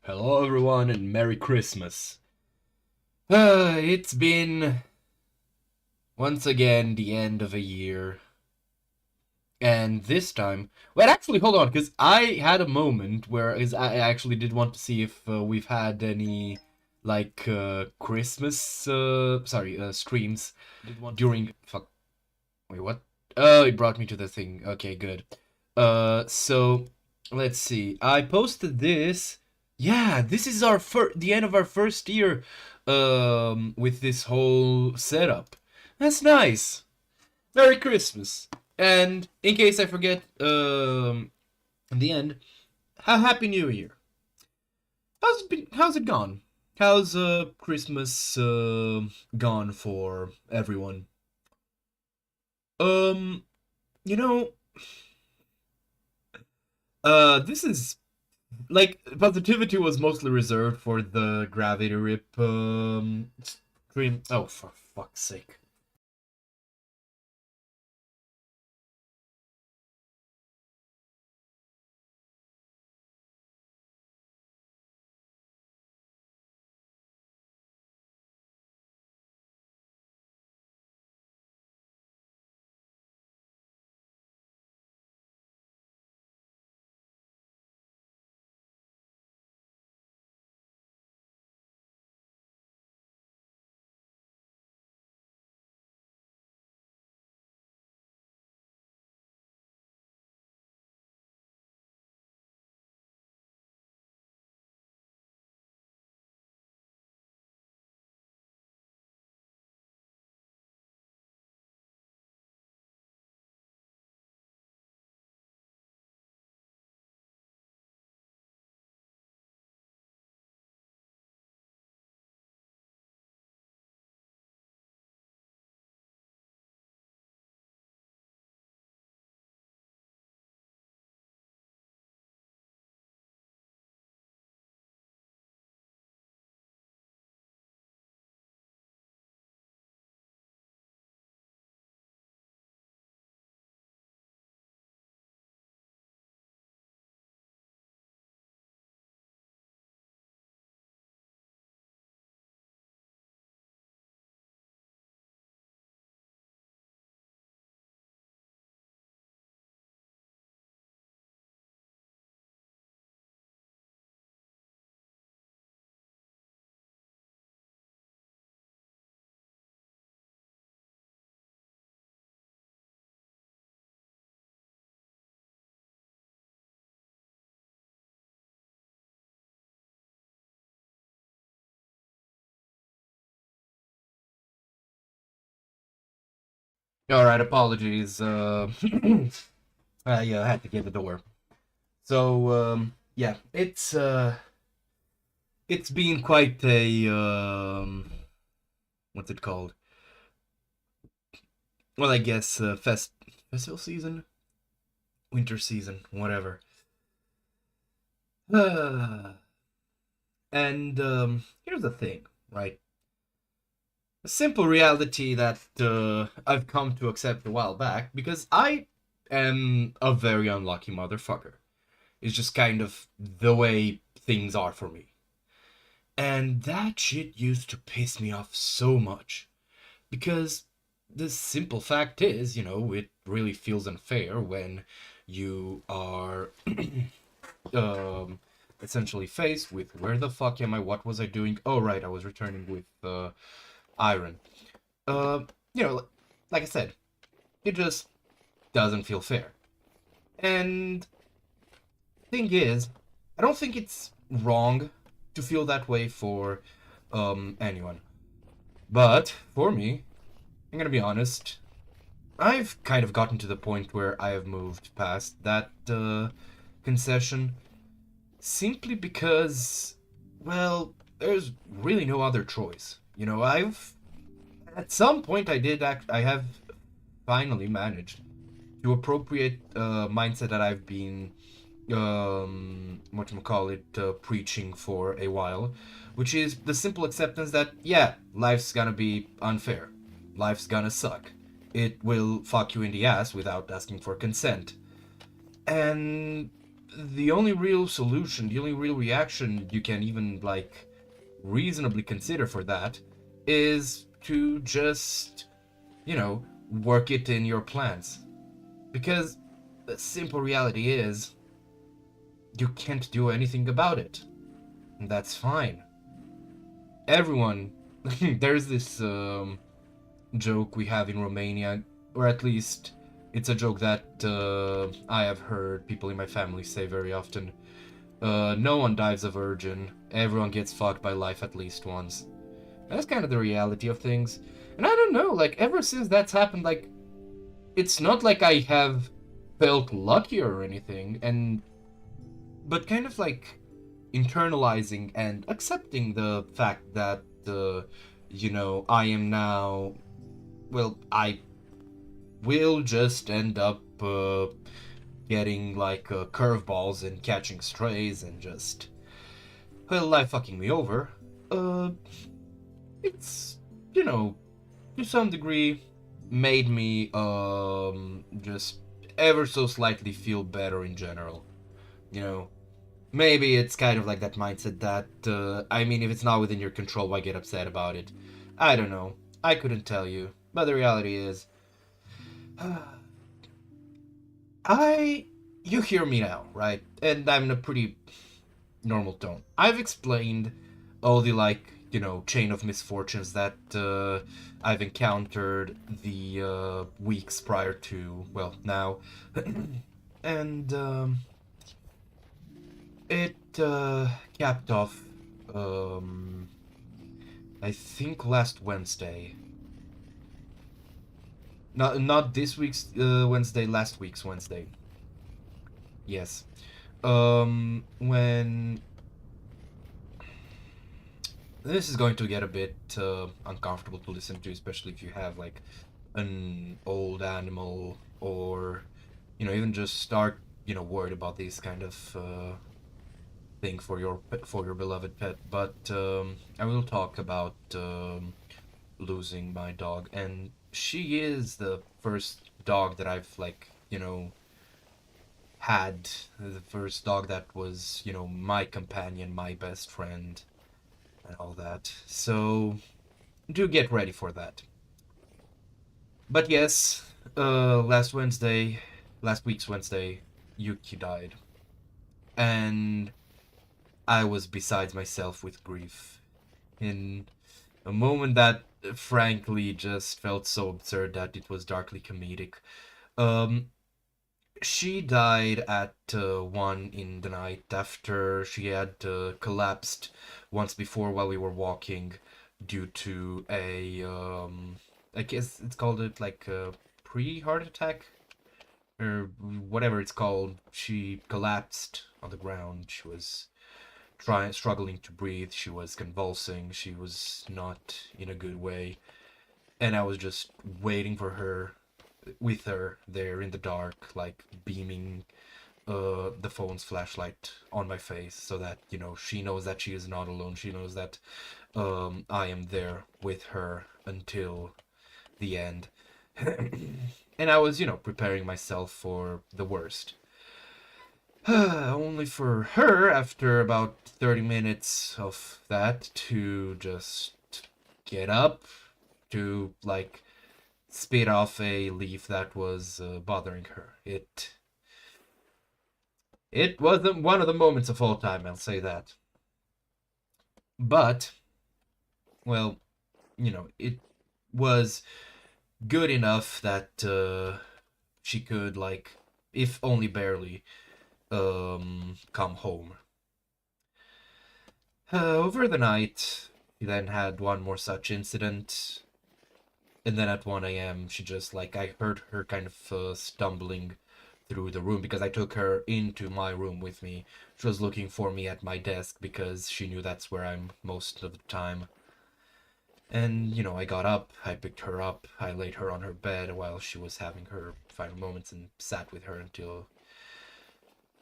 Hello everyone and Merry Christmas. It's been once again the end of a year. And this time, wait, actually, hold on, because I had a moment where I actually did want to see if we've had any, like, Christmas, streams during, fuck, wait, what? Oh, it brought me to the thing. Okay, good. So, let's see. I posted this. Yeah, this is the end of our first year, with this whole setup. That's nice. Merry Christmas. And in case I forget, in the end, Happy New Year. How's it gone? How's Christmas gone for everyone? Um, you know, this is like positivity was mostly reserved for the Gravity Rip stream. Oh, for fuck's sake. All right, apologies. I had to get the door. So yeah, it's been quite a what's it called? Well, I guess festival season, winter season, whatever. And here's the thing, right? A simple reality that I've come to accept a while back because I am a very unlucky motherfucker. It's just kind of the way things are for me. And that shit used to piss me off so much. Because the simple fact is, it really feels unfair when you are essentially faced with where the fuck am I? What was I doing? Oh, right, I was returning with iron. Uh, you know, like I said, it just doesn't feel fair. And thing is, I don't think it's wrong to feel that way for anyone. But for me, I'm gonna be honest, I've kind of gotten to the point where I have moved past that concession simply because, well, there's really no other choice. I've at some point I have finally managed to appropriate mindset that I've been whatchamacallit, preaching for a while, which is the simple acceptance that, yeah, life's gonna be unfair. Life's gonna suck. It will fuck you in the ass without asking for consent. And the only real solution, the only real reaction you can even, like, reasonably consider for that is to just, work it in your plans. Because the simple reality is, you can't do anything about it. And that's fine. Everyone, there's this joke we have in Romania, or at least it's a joke that I have heard people in my family say very often. No one dies a virgin. Everyone gets fucked by life at least once. That's kind of the reality of things. And I don't know, like, ever since that's happened, like, it's not like I have felt luckier or anything, but kind of like internalizing and accepting the fact that, I am now, well, I will just end up getting like curveballs and catching strays and just, well, life fucking me over. Uh, it's, to some degree made me just ever so slightly feel better in general. You know, maybe it's kind of like that mindset that, I mean, if it's not within your control, why get upset about it? I don't know. I couldn't tell you. But the reality is, you hear me now, right? And I'm in a pretty normal tone. I've explained all the, like, chain of misfortunes that I've encountered the weeks prior to, well, now. And it capped off, I think last Wednesday. Not this week's Wednesday, last week's Wednesday. Yes. When this is going to get a bit uncomfortable to listen to, especially if you have like an old animal, or even just start worried about this kind of thing for your beloved pet. But I will talk about losing my dog, and she is the first dog that I've, like, had, the first dog that was, my companion, my best friend, and all that. So do get ready for that. But yes, last week's Wednesday, Yuki died. And I was besides myself with grief. In a moment that, frankly, just felt so absurd that it was darkly comedic. Um, she died at 1 in the night after she had collapsed once before while we were walking due to I guess it's called it like a pre-heart attack or whatever it's called. She collapsed on the ground. She was struggling to breathe. She was convulsing. She was not in a good way. And I was just waiting for her, with her there in the dark, like beaming the phone's flashlight on my face so that, she knows that she is not alone. She knows that I am there with her until the end. And I was, preparing myself for the worst. Only for her, after about 30 minutes of that, to just get up, to, like, spit off a leaf that was bothering her. It wasn't one of the moments of all time, I'll say that. But, well, it was good enough that she could, like, if only barely, come home. Over the night, she then had one more such incident, and then at 1 a.m. she just, like, I heard her kind of stumbling through the room because I took her into my room with me. She was looking for me at my desk because she knew that's where I'm most of the time. And, I got up, I picked her up, I laid her on her bed while she was having her final moments and sat with her until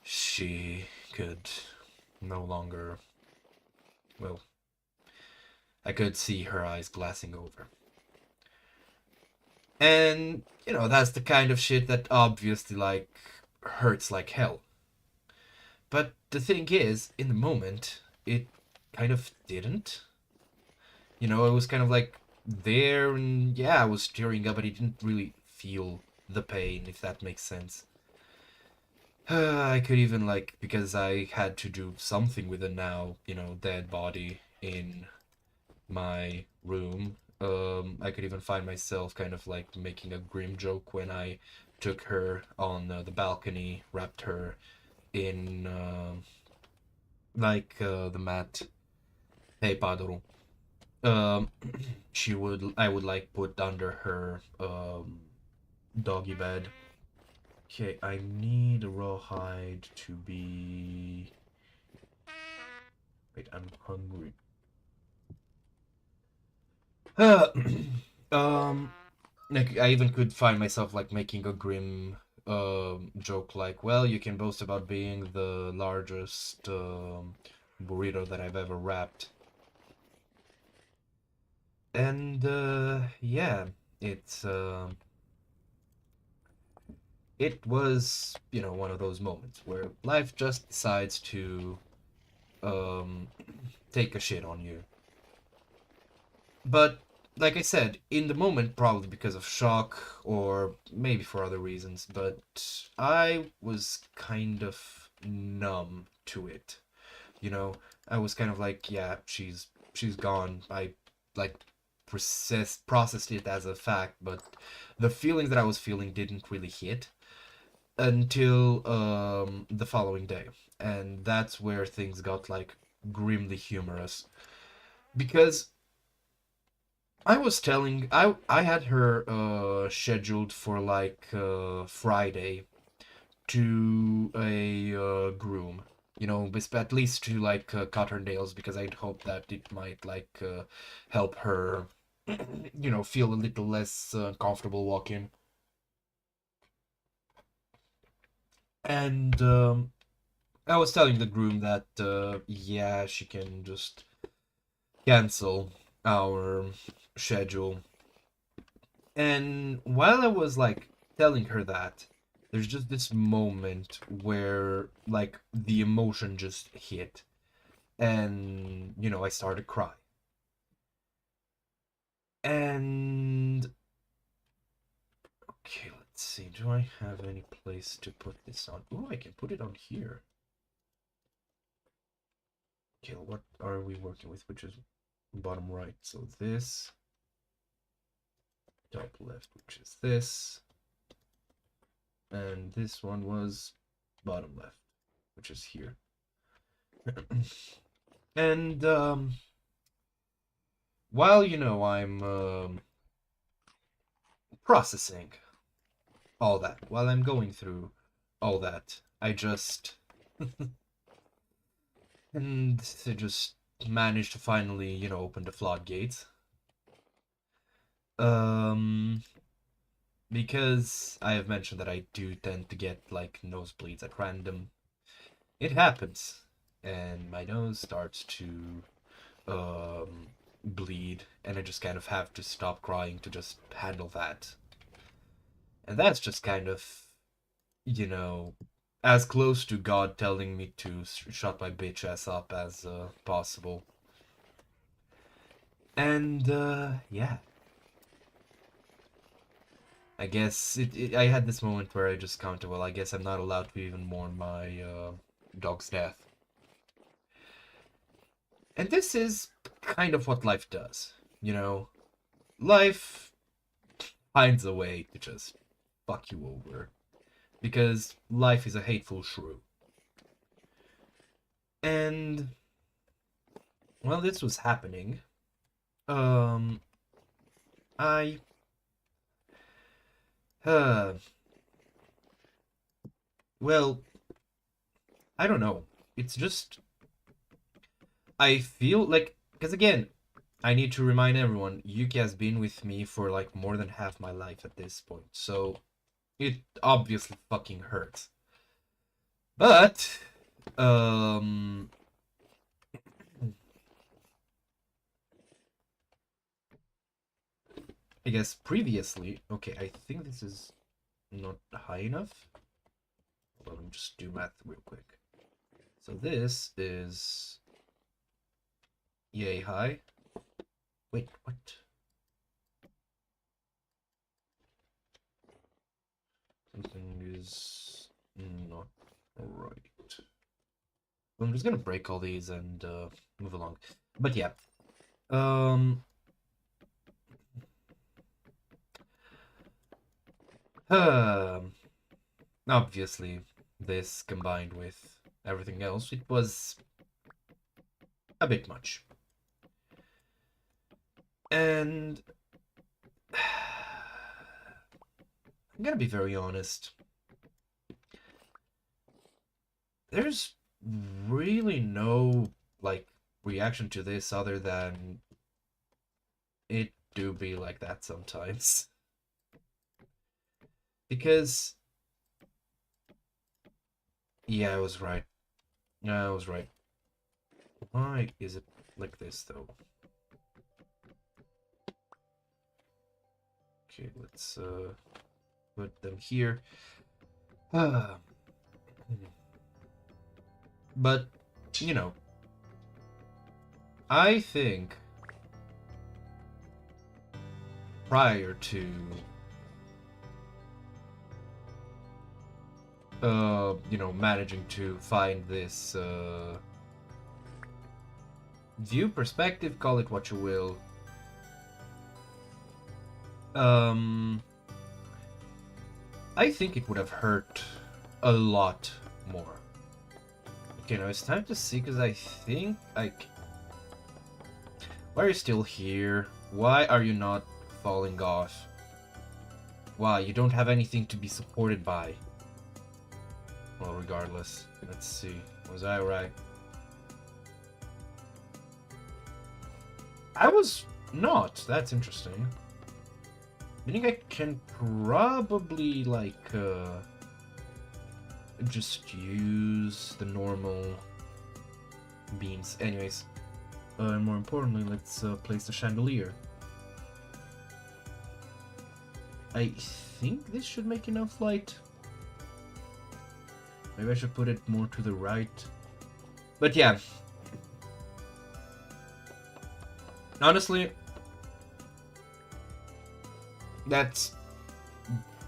she could no longer, well, I could see her eyes glassing over. And, that's the kind of shit that obviously, like, hurts like hell. But the thing is, in the moment, it kind of didn't. You know, it was kind of like there, and yeah, I was tearing up, but I didn't really feel the pain, if that makes sense. I could even, like, because I had to do something with a now, you know, dead body in my room, I could even find myself kind of like making a grim joke when I took her on the balcony, wrapped her in, the mat. Hey, Padro. Um, I would like put under her, doggy bed. Okay, I need a rawhide to be... Wait, I'm hungry. um, like, I even could find myself, like, making a grim, joke like, well, you can boast about being the largest, burrito that I've ever wrapped. And, yeah, it's, it was, you know, one of those moments where life just decides to, um, take a shit on you. But like I said, in the moment, probably because of shock or maybe for other reasons, but I was kind of numb to it. You know, I was kind of like, yeah, she's gone. I like processed it as a fact, but the feelings that I was feeling didn't really hit until the following day. And that's where things got like grimly humorous because I had her scheduled for like Friday to a groom. You know, at least to like cut her nails because I'd hope that it might like help her, you know, feel a little less comfortable walking. And I was telling the groom that yeah, she can just cancel our schedule. And while I was like telling her that, there's just this moment where like the emotion just hit and you know, I started to cry. And okay, let's see. Do I have any place to put this on? Oh, I can put it on here. Okay, what are we working with? Which is bottom right. So this, top left, which is this. And this one was bottom left, which is here. And while you know I'm processing all that, while I'm going through all that, I just and I just managed to finally, you know, open the floodgates. Um, because I have mentioned that I do tend to get like nosebleeds at random. It happens, and my nose starts to bleed, and I just kind of have to stop crying to just handle that. And that's just kind of, you know, as close to God telling me to shut my bitch ass up as possible. And yeah, I guess I had this moment where I just counted, well, I guess I'm not allowed to even mourn my dog's death. And this is kind of what life does, you know? Life finds a way to just fuck you over. Because life is a hateful shrew. And while this was happening, um, I, uh, well, I don't know. It's just, I feel like, because again, I need to remind everyone, Yuki has been with me for like more than half my life at this point, so it obviously fucking hurts. But, um, I guess previously, okay, I think this is not high enough. Let me just do math real quick. So this is yay high. Wait, what? Something is not alright. I'm just gonna break all these and move along. But yeah. Obviously, this combined with everything else, it was a bit much. And I'm gonna be very honest. There's really no, like, reaction to this other than it do be like that sometimes. Because, yeah, I was right. I was right. Why is it like this, though? Okay, let's put them here. But, you know, I think prior to you know, managing to find this view, perspective, call it what you will, I think it would have hurt a lot more. Okay, now it's time to see, because I think why are you still here? Why are you not falling off? Why? You don't have anything to be supported by. Well, regardless. Let's see. Was I right? I was not. That's interesting. Meaning I can probably, like, just use the normal beams. Anyways. And more importantly, let's place the chandelier. I think this should make enough light. Maybe I should put it more to the right. But yeah. Honestly, that's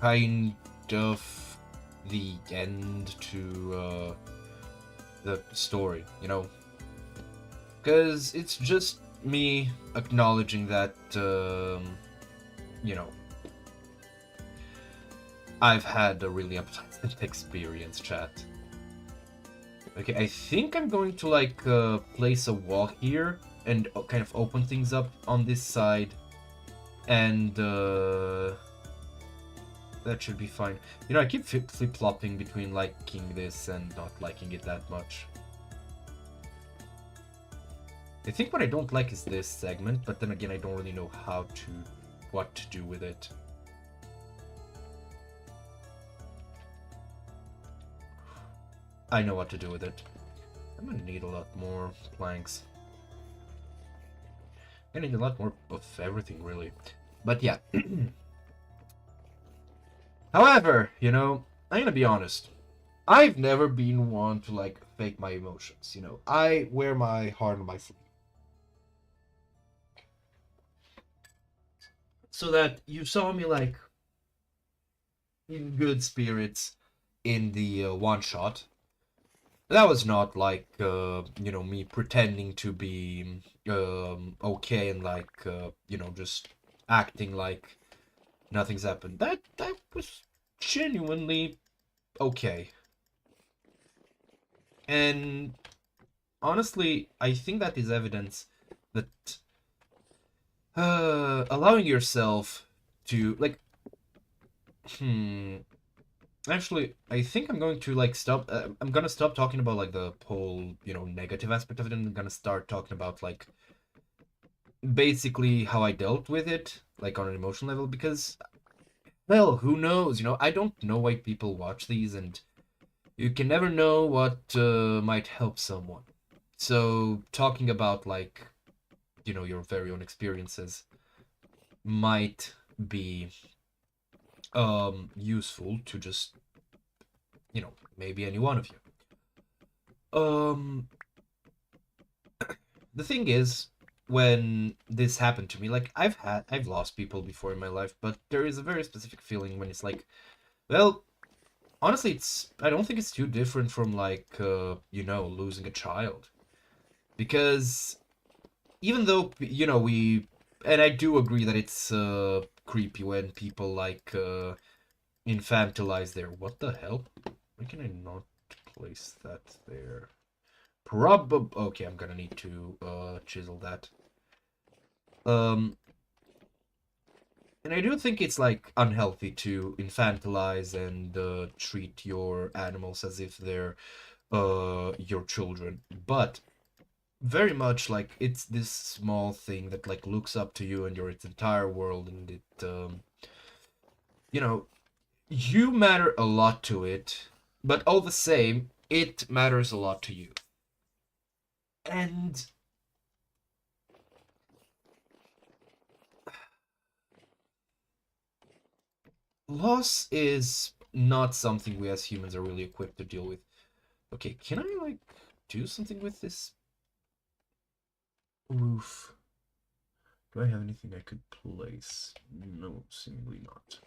kind of the end to the story, you know? Because it's just me acknowledging that, you know, I've had a really unpleasant experience, chat. Okay, I think I'm going to, like, place a wall here and kind of open things up on this side. And, that should be fine. You know, I keep flip-flopping between liking this and not liking it that much. I think what I don't like is this segment, but then again, I don't really know what to do with it. I know what to do with it. I'm gonna need a lot more planks. I need a lot more of everything, really. But yeah. However, you know, I'm gonna be honest. I've never been one to, like, fake my emotions, you know. I wear my heart on my sleeve. So that you saw me, like, in good spirits in the one-shot. That was not like, you know, me pretending to be okay and, like, you know, just acting like nothing's happened. That was genuinely okay. And honestly, I think that is evidence that allowing yourself to, like, actually, I think I'm going to, like, stop. I'm gonna stop talking about, like, the whole, you know, negative aspect of it, and I'm gonna start talking about, like, basically how I dealt with it, like, on an emotional level, because, well, who knows? You know, I don't know why people watch these, and you can never know what might help someone. So, talking about, like, you know, your very own experiences might be useful to just, you know, maybe any one of you. Um, the thing is, when this happened to me, like I've lost people before in my life, but there is a very specific feeling when it's like, well, honestly, I don't think it's too different from like losing a child, because even though we, and I do agree that it's creepy when people like infantilize their, what the hell? Why can I not place that there? Okay, I'm gonna need to chisel that. Um, and I do think it's like unhealthy to infantilize and treat your animals as if they're your children, but very much like it's this small thing that like looks up to you and your its entire world, and it you know you matter a lot to it, but all the same it matters a lot to you. And loss is not something we as humans are really equipped to deal with. Okay, can I like do something with this roof? Do I have anything I could place? No, seemingly not.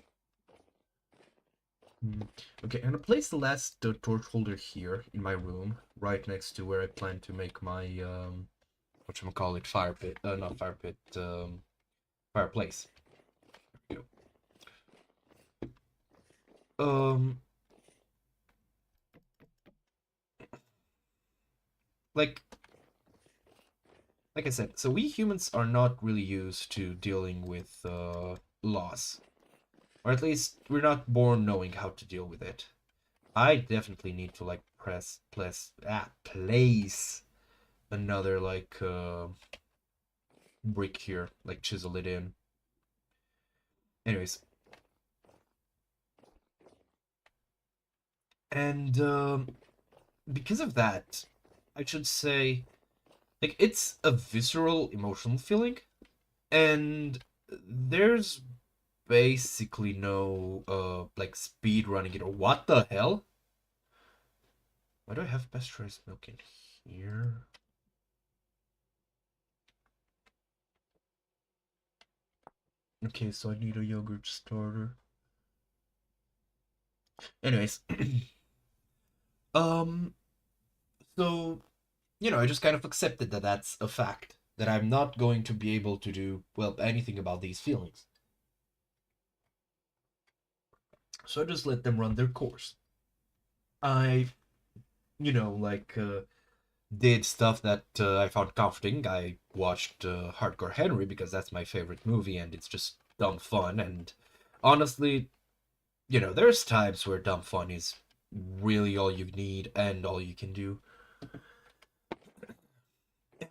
Okay, I'm gonna place the last torch holder here in my room, right next to where I plan to make my whatchamacallit, fire pit. Not fire pit. Fireplace. There we go. Like I said, so we humans are not really used to dealing with loss, or at least we're not born knowing how to deal with it. I definitely need to like place another like brick here, like chisel it in. Anyways, and because of that, I should say, like it's a visceral emotional feeling, and there's basically no like speed running it, or what the hell? Why do I have pasteurized milk in here? Okay, so I need a yogurt starter. Anyways, um, so I just kind of accepted that that's a fact, that I'm not going to be able to do well anything about these feelings. So I just let them run their course. I, like did stuff that I found comforting. I watched Hardcore Henry because that's my favorite movie, and it's just dumb fun. And honestly, there's times where dumb fun is really all you need and all you can do.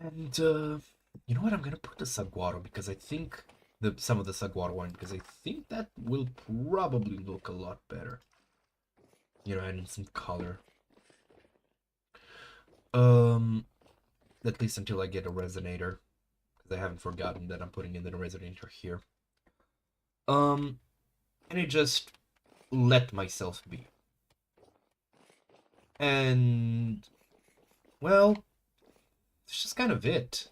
And you know what? I'm gonna put the saguaro because I think some of the saguaro wine, because I think that will probably look a lot better. Adding some color. Um, at least until I get a resonator, because I haven't forgotten that I'm putting in the resonator here. And I just let myself be. And well, it's just kind of it.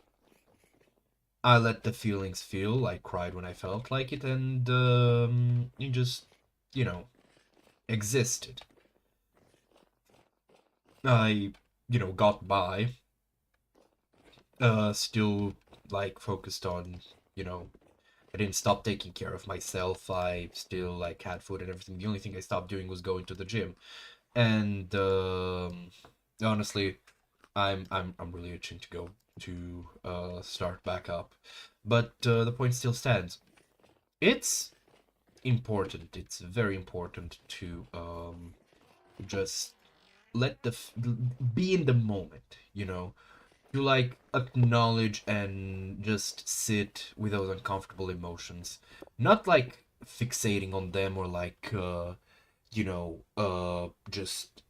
I let the feelings feel. I cried when I felt like it, and it just, you know, existed. I, got by. Still, like, focused on, I didn't stop taking care of myself. I still, like, had food and everything. The only thing I stopped doing was going to the gym. And, honestly, I'm really itching to go to start back up. But the point still stands. It's important. It's very important to just let be in the moment, to like acknowledge and just sit with those uncomfortable emotions, not like fixating on them, or like just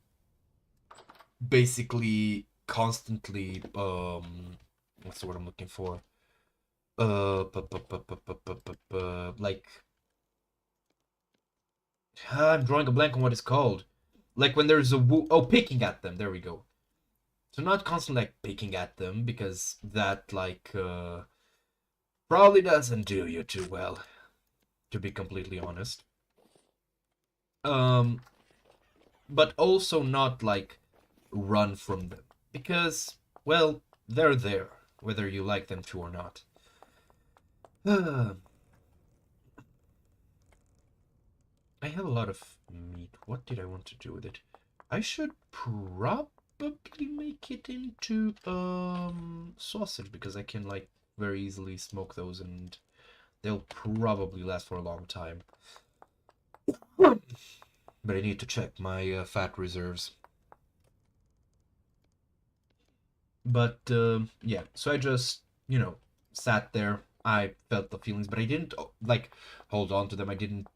basically constantly what's the word I'm looking for, like I'm drawing a blank on what it's called, like when there's a picking at them, there we go. So not constantly like picking at them, because that like probably doesn't do you too well, to be completely honest. Um, but also not like run from them, because, well, they're there, whether you like them to or not. I have a lot of meat. What did I want to do with it? I should probably make it into sausage, because I can like very easily smoke those and they'll probably last for a long time. But I need to check my fat reserves. But yeah, so I just, sat there. I felt the feelings, but I didn't like hold on to them. I didn't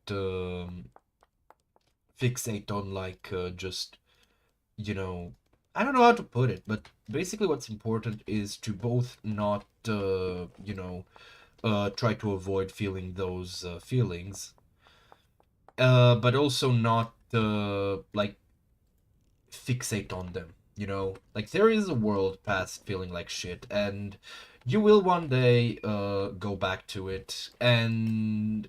fixate on like just, you know, I don't know how to put it, but basically what's important is to both not try to avoid feeling those feelings, but also not like fixate on them. Like there is a world past feeling like shit, and you will one day go back to it, and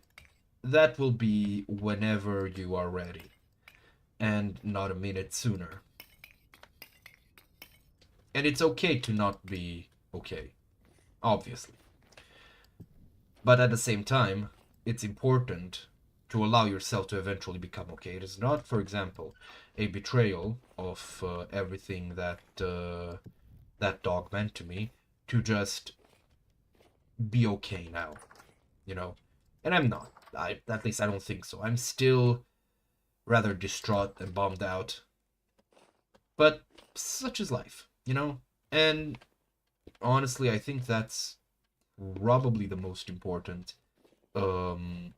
that will be whenever you are ready, and not a minute sooner. And it's okay to not be okay, obviously. But at the same time, it's important to allow yourself to eventually become okay. It is not, for example, a betrayal of everything that that dog meant to me to just be okay now, you know? And I'm not. At least I don't think so. I'm still rather distraught and bummed out. But such is life, And honestly, I think that's probably the most important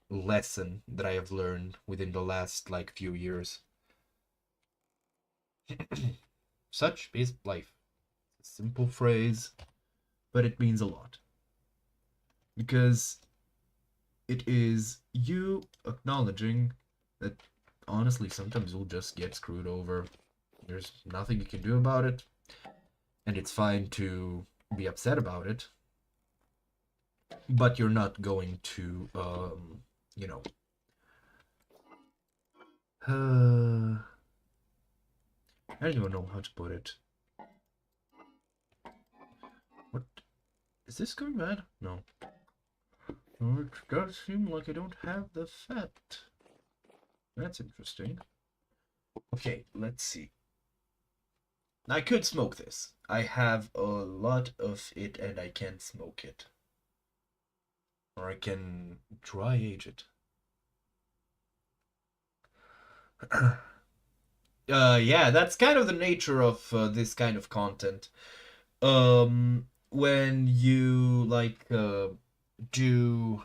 lesson that I have learned within the last like few years. Such is life. A simple phrase, but it means a lot. Because it is you acknowledging that honestly sometimes you'll just get screwed over. There's nothing you can do about it. And it's fine to be upset about it. But you're not going to, I don't even know how to put it. What? Is this going bad? No. Oh, it does seem like I don't have the fat. That's interesting. Okay, let's see. I could smoke this. I have a lot of it and I can smoke it. Or I can dry age it. Yeah, that's kind of the nature of this kind of content. When you like do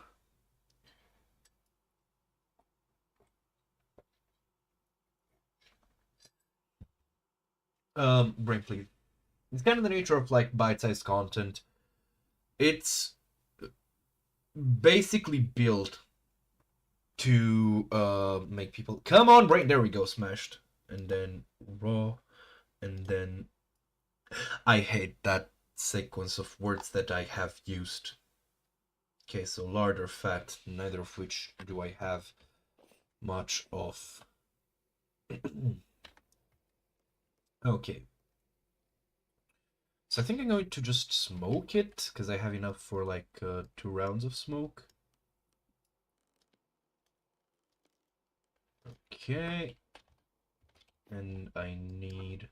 brain please. It's kind of the nature of like bite-sized content. It's basically built to make people come on brain. There we go, smashed, and then raw, and then I hate that sequence of words that I have used. Okay, so lard or fat, neither of which do I have much of. Okay. So I think I'm going to just smoke it, because I have enough for like 2 rounds of smoke. Okay. And I need...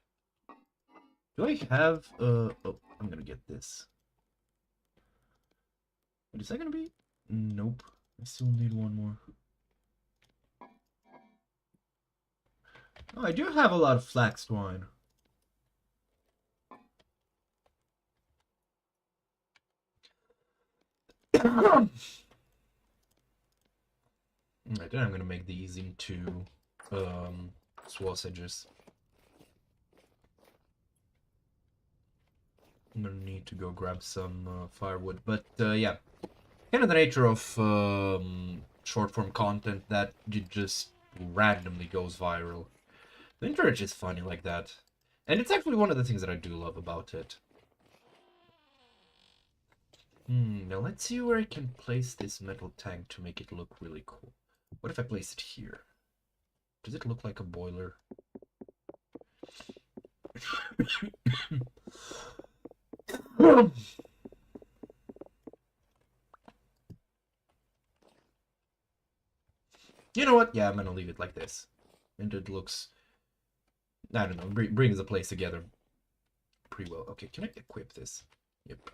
Do I have... Oh, I'm gonna get this. What is that gonna be? Nope. I still need one more. Oh, I do have a lot of flax wine. Alright, then I'm gonna make these into sausages. I'm gonna need to go grab some firewood, but yeah, kind of the nature of short form content that just randomly goes viral. The internet is funny like that, And it's actually one of the things that I do love about it. Now let's see where I can place this metal tank to make it look really cool. What if I place it here? Does it look like a boiler? You know what? Yeah, I'm gonna leave it like this. And it looks, I don't know, brings the place together pretty well. Okay, can I equip this? Yep.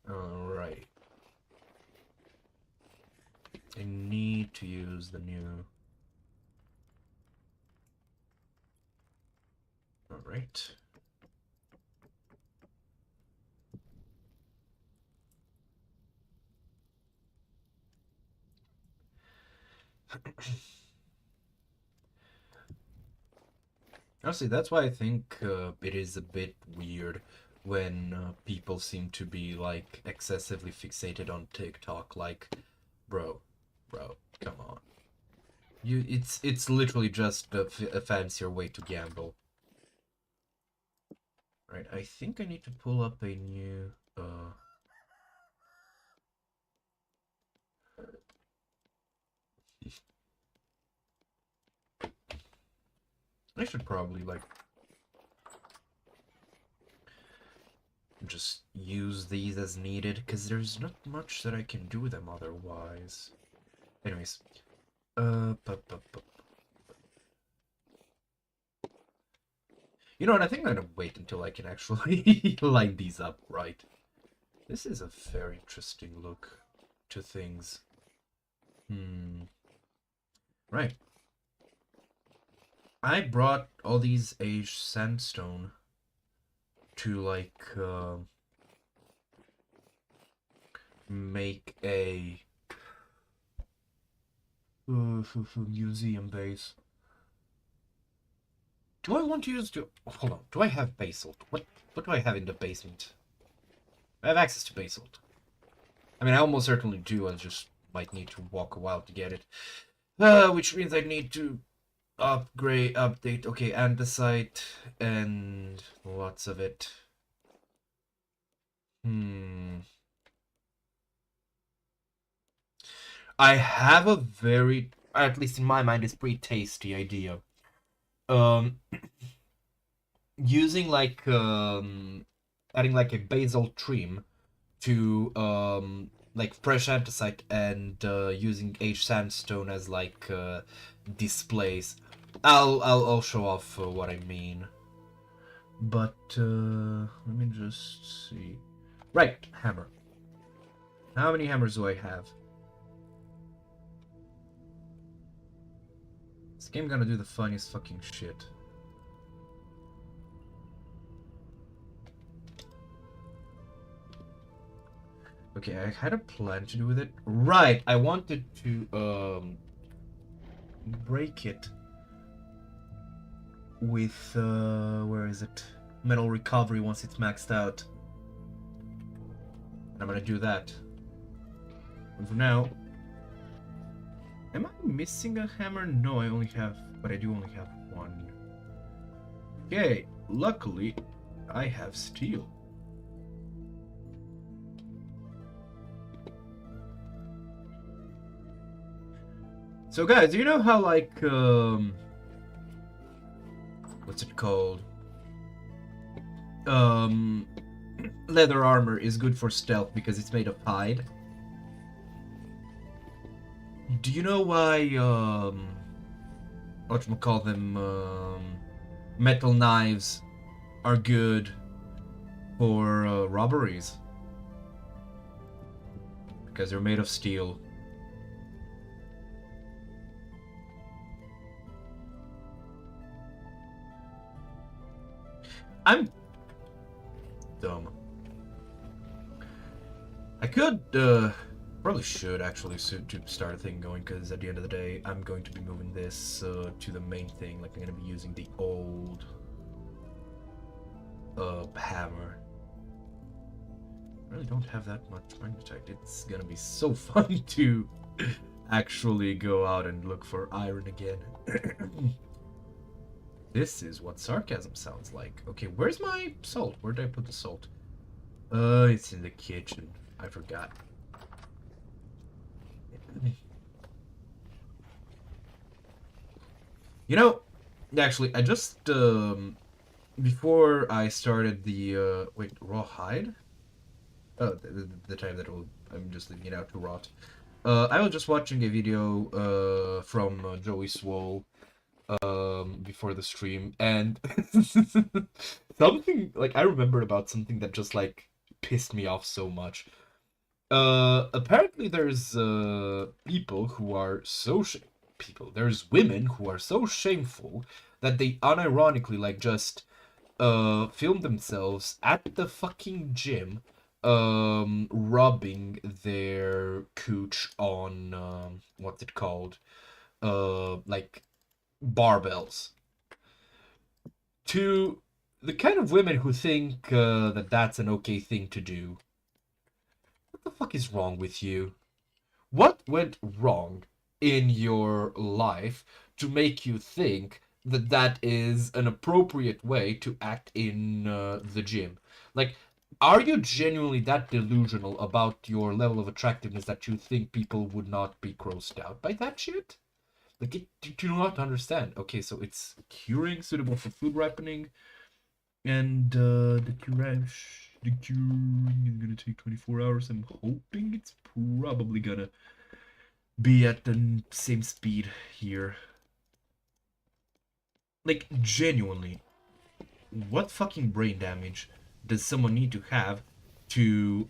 Alright. I need to use the new... Alright. Honestly, that's why I think it is a bit weird when people seem to be like excessively fixated on TikTok. Like, bro, come on. It's literally just a fancier way to gamble. Right, I think I need to pull up a new I should probably like just use these as needed, because there's not much that I can do with them otherwise. Anyways, you know what, I think I'm gonna wait until I can actually line these up right. This is a very interesting look to things. Right. I brought all these aged sandstone to like make a museum base. Do I want to use hold on, do I have basalt? What do I have in the basement? I have access to basalt. I mean, I almost certainly do, I just might need to walk a while to get it. Which means I need to update, okay, andesite, and lots of it. I have a very, at least in my mind, it's pretty tasty idea. Using like, adding like a basalt trim to, like fresh andesite and, using aged sandstone as like, displays. I'll show off what I mean. But, let me just see. Right, hammer. How many hammers do I have? This game gonna do the funniest fucking shit. Okay, I had a plan to do with it. Right, I wanted to, break it with, where is it? Metal recovery once it's maxed out. And I'm gonna do that. And for now... Am I missing a hammer? No, I only have... But I do only have one. Okay, luckily, I have steel. So guys, do you know how like, what's it called? Leather armor is good for stealth because it's made of hide. Do you know why, whatchamacallithem, metal knives are good for, robberies? Because they're made of steel. I'm dumb. I could, probably should actually to start a thing going, because at the end of the day, I'm going to be moving this to the main thing. Like, I'm going to be using the old hammer. I really don't have that much magnetite. It's gonna be so fun to actually go out and look for iron again. This is what sarcasm sounds like. Okay, where's my salt? Where did I put the salt? It's in the kitchen. I forgot. You know, actually, I just, before I started the, wait, raw hide? Oh, the time that I'm just leaving it out to rot. I was just watching a video, from Joey Swole, before the stream, and something, like, I remembered about something that just, like, pissed me off so much. Apparently there's, people who are so there's women who are so shameful that they unironically, like, just, film themselves at the fucking gym, rubbing their cooch on, what's it called? Like, barbells. To the kind of women who think, that that's an okay thing to do. What the fuck is wrong with you? What went wrong in your life to make you think that that is an appropriate way to act in, the gym? Like, are you genuinely that delusional about your level of attractiveness that you think people would not be grossed out by that shit? Like, do not understand. Okay, so it's curing, suitable for food ripening, and the curing is gonna take 24 hours. I'm hoping it's probably gonna be at the same speed here. Like, genuinely, what fucking brain damage does someone need to have to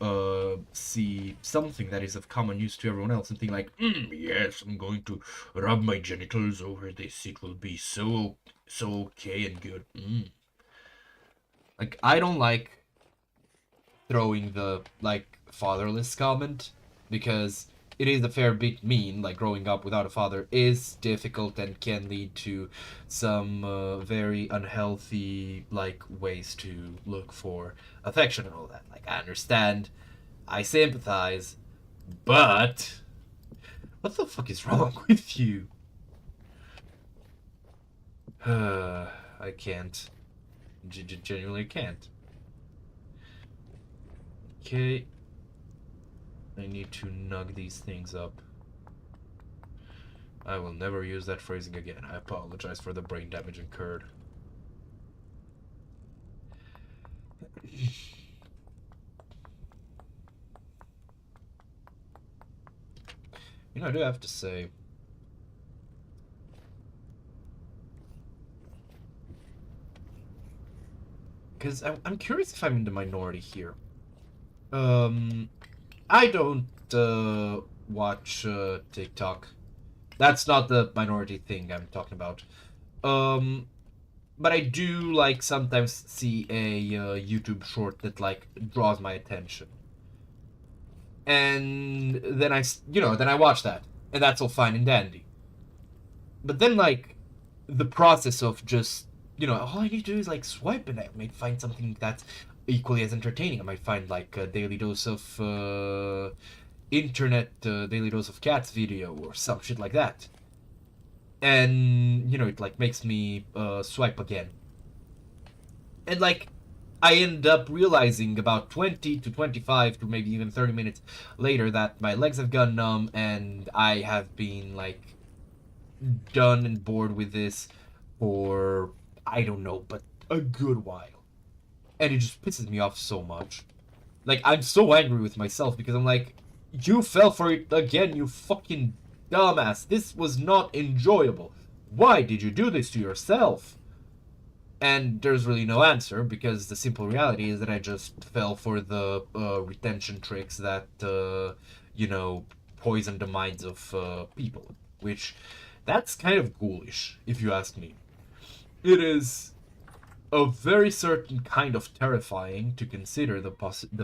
see something that is of common use to everyone else and think like, yes, I'm going to rub my genitals over this, it will be so okay and good. Like, I don't like throwing the, like, fatherless comment, because it is a fair bit mean. Like, growing up without a father is difficult and can lead to some very unhealthy, like, ways to look for affection and all that. Like, I understand, I sympathize, but what the fuck is wrong with you? I can't. Genuinely can't. Okay. I need to nug these things up. I will never use that phrasing again. I apologize for the brain damage incurred. You know, I do have to say, because I'm curious if I'm in the minority here. I don't watch TikTok. That's not the minority thing I'm talking about. But I do, like, sometimes see a YouTube short that, like, draws my attention. And then then I watch that. And that's all fine and dandy. But then, like, the process of just, all I need to do is, like, swipe, and I might find something that's equally as entertaining. I might find, like, a daily dose of internet, daily dose of cats video or some shit like that. And, it, like, makes me swipe again. And, like, I end up realizing about 20 to 25 to maybe even 30 minutes later that my legs have gone numb and I have been, like, done and bored with this for, I don't know, but a good while. And it just pisses me off so much. Like, I'm so angry with myself because I'm like, you fell for it again, you fucking dumbass. This was not enjoyable. Why did you do this to yourself? And there's really no answer, because the simple reality is that I just fell for the retention tricks that, poison the minds of people. Which, that's kind of ghoulish, if you ask me. It is a very certain kind of terrifying to consider the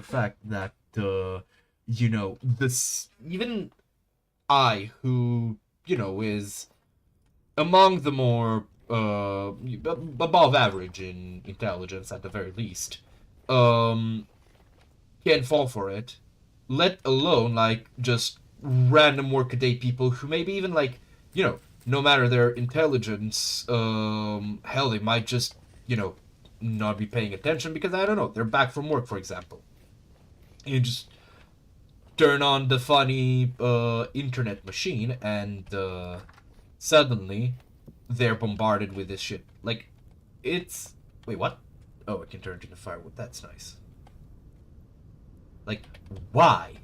fact that, this, even I, who, is among the more above average in intelligence at the very least, can can't fall for it. Let alone, like, just random workaday people who maybe even, like, you know, no matter their intelligence, hell, they might just, you know, not be paying attention because, I don't know, they're back from work, for example. You just turn on the funny internet machine and suddenly they're bombarded with this shit. Like, it's... Wait, what? Oh, I can turn it into firewood. That's nice. Like, why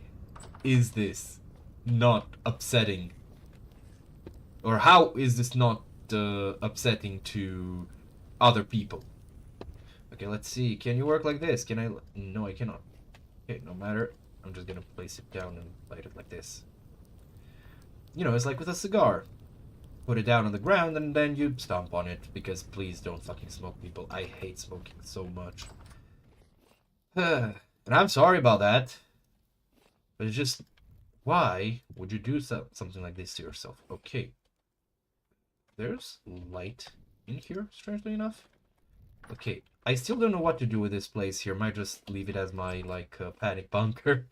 is this not upsetting? Or how is this not upsetting to other people? Okay, let's see. Can you work like this? Can I... No, I cannot. Okay, no matter. I'm just gonna place it down and light it like this. You know, it's like with a cigar. Put it down on the ground and then you stomp on it. Because please don't fucking smoke, people. I hate smoking so much. And I'm sorry about that. But it's just... Why would you do something like this to yourself? Okay. There's light in here, strangely enough. Okay, I still don't know what to do with this place here. Might just leave it as my, like, panic bunker.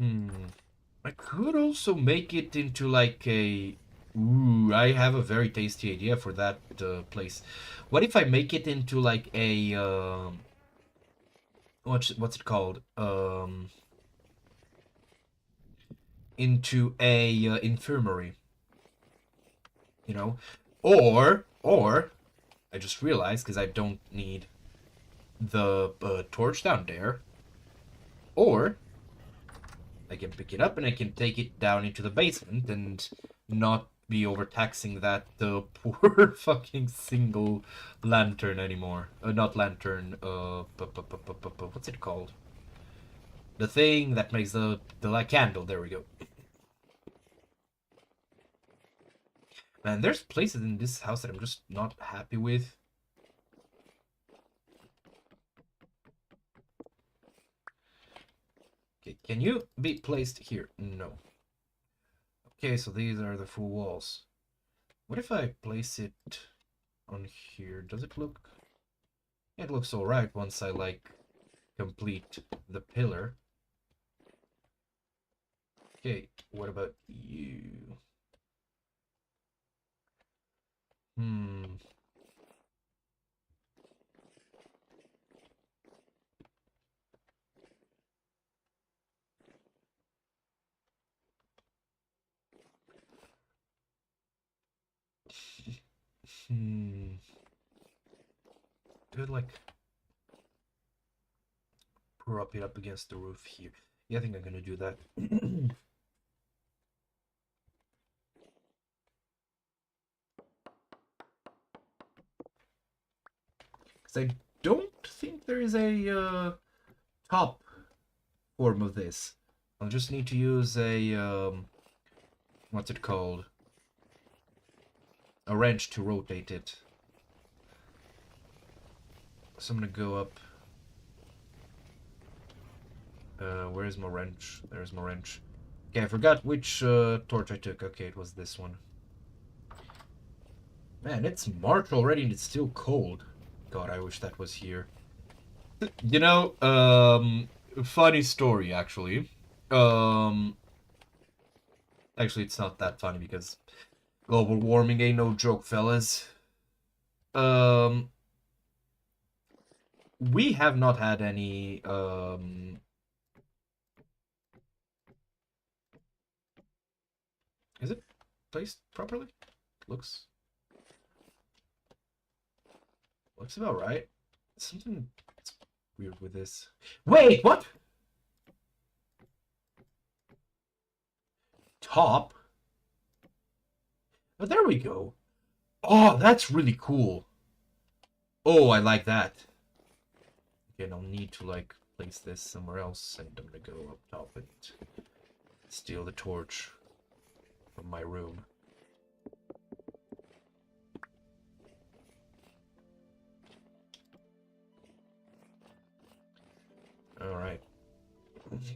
I could also make it into, like, a... Ooh, I have a very tasty idea for that place. What if I make it into, like, a... what's it called? Into a infirmary. You know? Or... I just realized, because I don't need the torch down there. Or I can pick it up and I can take it down into the basement and not be overtaxing that poor fucking single lantern anymore. Not lantern, what's it called? The thing that makes the like candle. There we go. Man, there's places in this house that I'm just not happy with. Okay, can you be placed here? No. Okay, so these are the full walls. What if I place it on here? Does it look... It looks alright once I, like, complete the pillar. Okay, what about you? Could, like, prop it up against the roof here. Yeah, I think I'm gonna do that. Because I don't think there is a top form of this. I'll just need to use a, what's it called? A wrench to rotate it. So I'm gonna go up. Where's my wrench? There's my wrench. Okay, I forgot which torch I took. Okay, it was this one. Man, it's March already and it's still cold. God, I wish that was here. You know, funny story, actually. Actually, it's not that funny because global warming ain't no joke, fellas. We have not had any, Is it placed properly? Looks about right. Something weird with this. Wait, what? Top? Oh, there we go. Oh, that's really cool. Oh, I like that. Okay, I'll need to, like, place this somewhere else, and I'm gonna go up top and steal the torch from my room. Alright.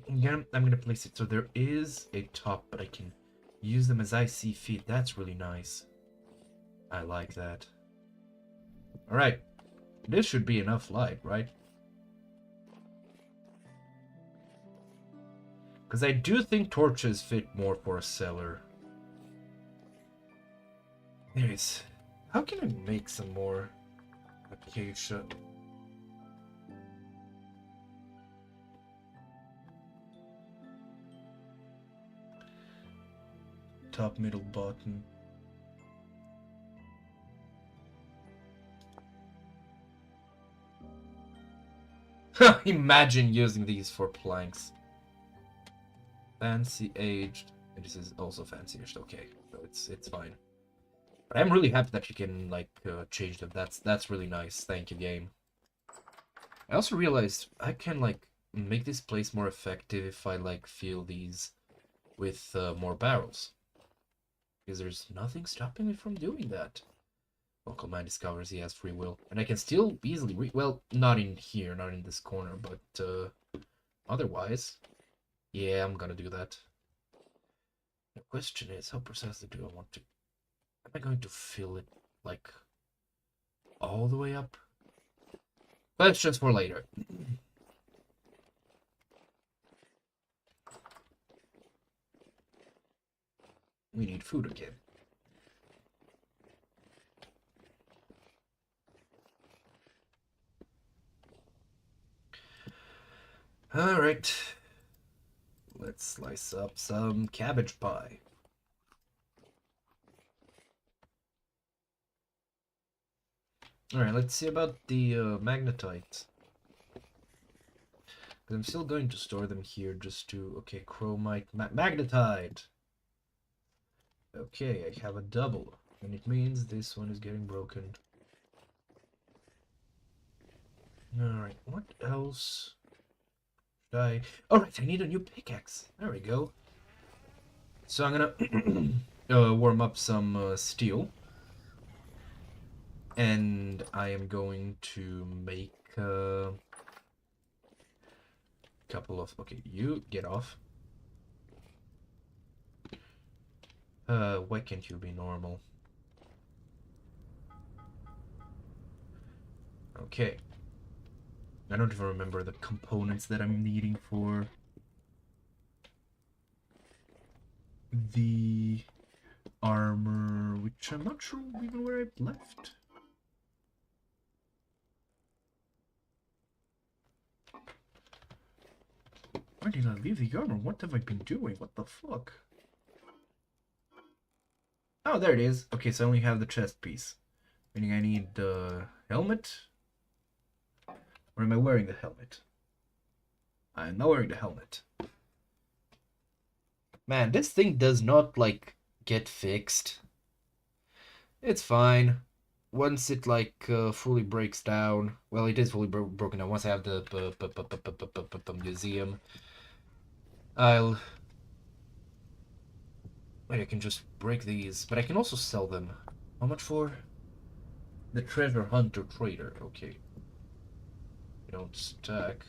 Again, I'm gonna place it so there is a top, but I can use them as I see fit. That's really nice. I like that. Alright. This should be enough light, right? Because I do think torches fit more for a cellar. Anyways, how can I make some more acacia? Top, middle, bottom. Imagine using these for planks. Fancy aged. And this is also fancy aged. Okay, so it's fine. But I'm really happy that you can like change them. That's really nice. Thank you, game. I also realized I can like make this place more effective if I like fill these with more barrels. Because there's nothing stopping me from doing that. Local man discovers he has free will. And I can still easily well, not in here, not in this corner, but otherwise. Yeah, I'm gonna do that. The question is, how precisely do I want to... Am I going to fill it, like, all the way up? That's just for later. We need food again. Alright. Let's slice up some cabbage pie. Alright, let's see about the magnetite. Because I'm still going to store them here just to... Okay, chromite, magnetite! Okay, I have a double. And it means this one is getting broken. Alright, what else? Alright, I need a new pickaxe. There we go. So I'm gonna warm up some steel. And I am going to make a couple of... Okay, you get off. Why can't you be normal? Okay. I don't even remember the components that I'm needing for the armor, which I'm not sure even where I've left. Where did I leave the armor? What have I been doing? What the fuck? Oh, there it is. Okay, so I only have the chest piece. Meaning I need the helmet. Or am I wearing the helmet? I'm not wearing the helmet. Man, this thing does not, like, get fixed. It's fine. Once it, like, fully breaks down... Well, it is fully broken down. Once I have the museum, I'll... Wait, I can just break these. But I can also sell them. How much for? The treasure hunter trader. Okay. You don't stack.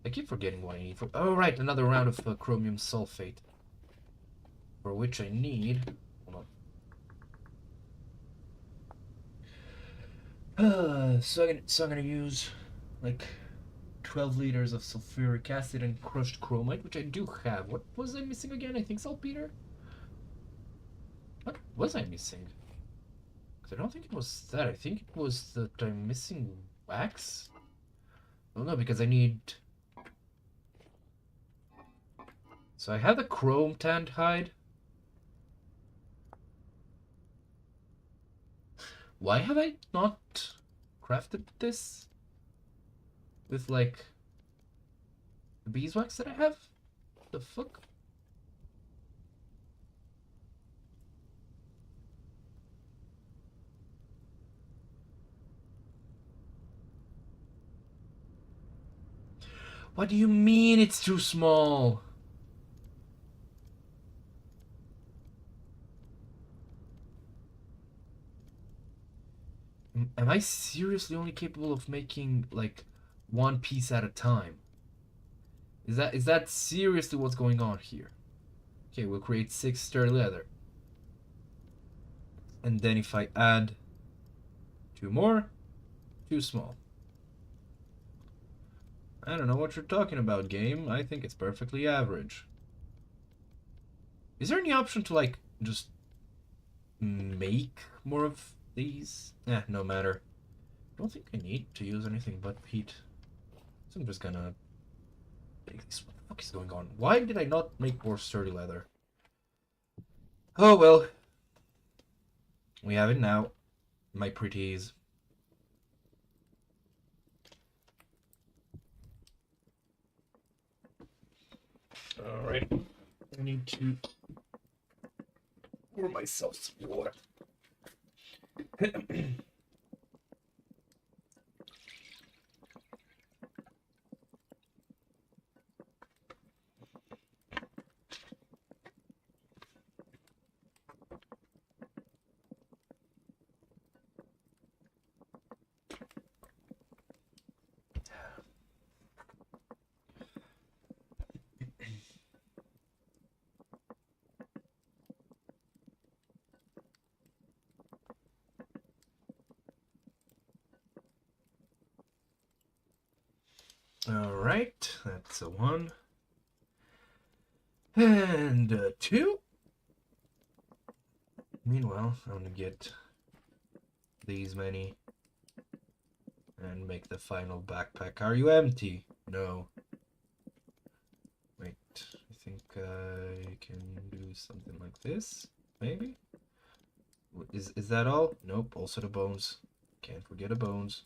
I keep forgetting what I need for... Oh, right, another round of chromium sulfate. For which I need... Hold on. So I'm gonna use, like, 12 liters of sulfuric acid and crushed chromite, which I do have. What was I missing again? I think saltpeter? What was I missing? Because I don't think it was that. I think it was that I'm missing wax? Oh no, because I need... So I have the chrome tanned hide. Why have I not crafted this? With, like, the beeswax that I have? What the fuck? What do you mean it's too small? Am I seriously only capable of making, like, one piece at a time? Is that seriously what's going on here? Okay, we'll create 6 sturdy leather. And then if I add 2 more, too small. I don't know what you're talking about, game. I think it's perfectly average. Is there any option to, like, just make more of these? No matter. I don't think I need to use anything but peat. So I'm just gonna make this. What the fuck is going on? Why did I not make more sturdy leather? Oh well. We have it now, my pretties. Alright. I need to pour myself some water. Alright, that's a 1. And a 2. Meanwhile, I'm gonna get these many and make the final backpack. Are you empty? No. Wait, I think I can do something like this, maybe? Is that all? Nope, also the bones. Can't forget the bones.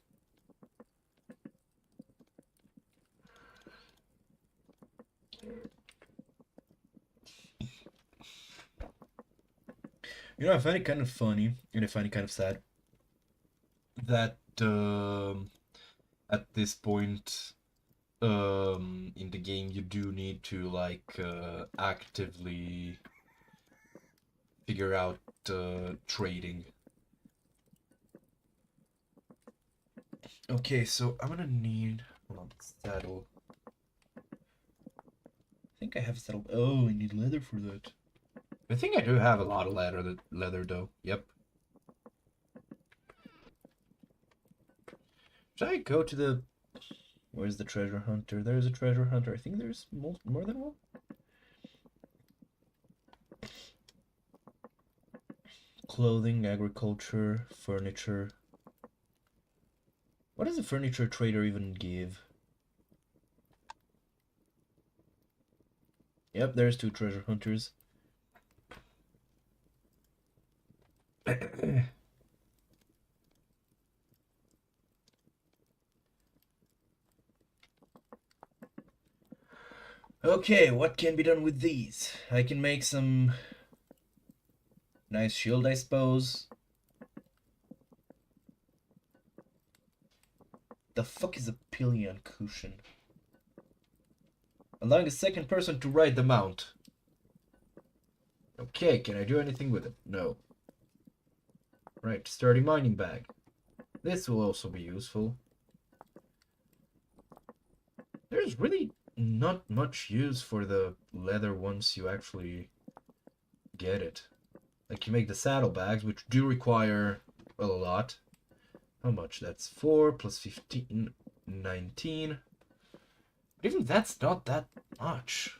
You know, I find it kind of funny, and I find it kind of sad that at this point in the game you do need to like actively figure out trading. Okay, so I'm gonna need, hold on, saddle. I think I have saddle. Oh, I need leather for that. I think I do have a lot of leather though. Yep. Should I go to the... Where's the treasure hunter? There's a treasure hunter. I think there's more than one. Clothing, agriculture, furniture. What does a furniture trader even give? Yep, there's 2 treasure hunters. Okay, what can be done with these? I can make some nice shield, I suppose. The fuck is a pillion cushion? Allowing a second person to ride the mount. Okay, can I do anything with it? No. Right, sturdy mining bag. This will also be useful. There's really not much use for the leather once you actually get it. Like, you make the saddlebags, which do require, well, a lot. How much? That's 4 plus 15, 19. But even that's not that much.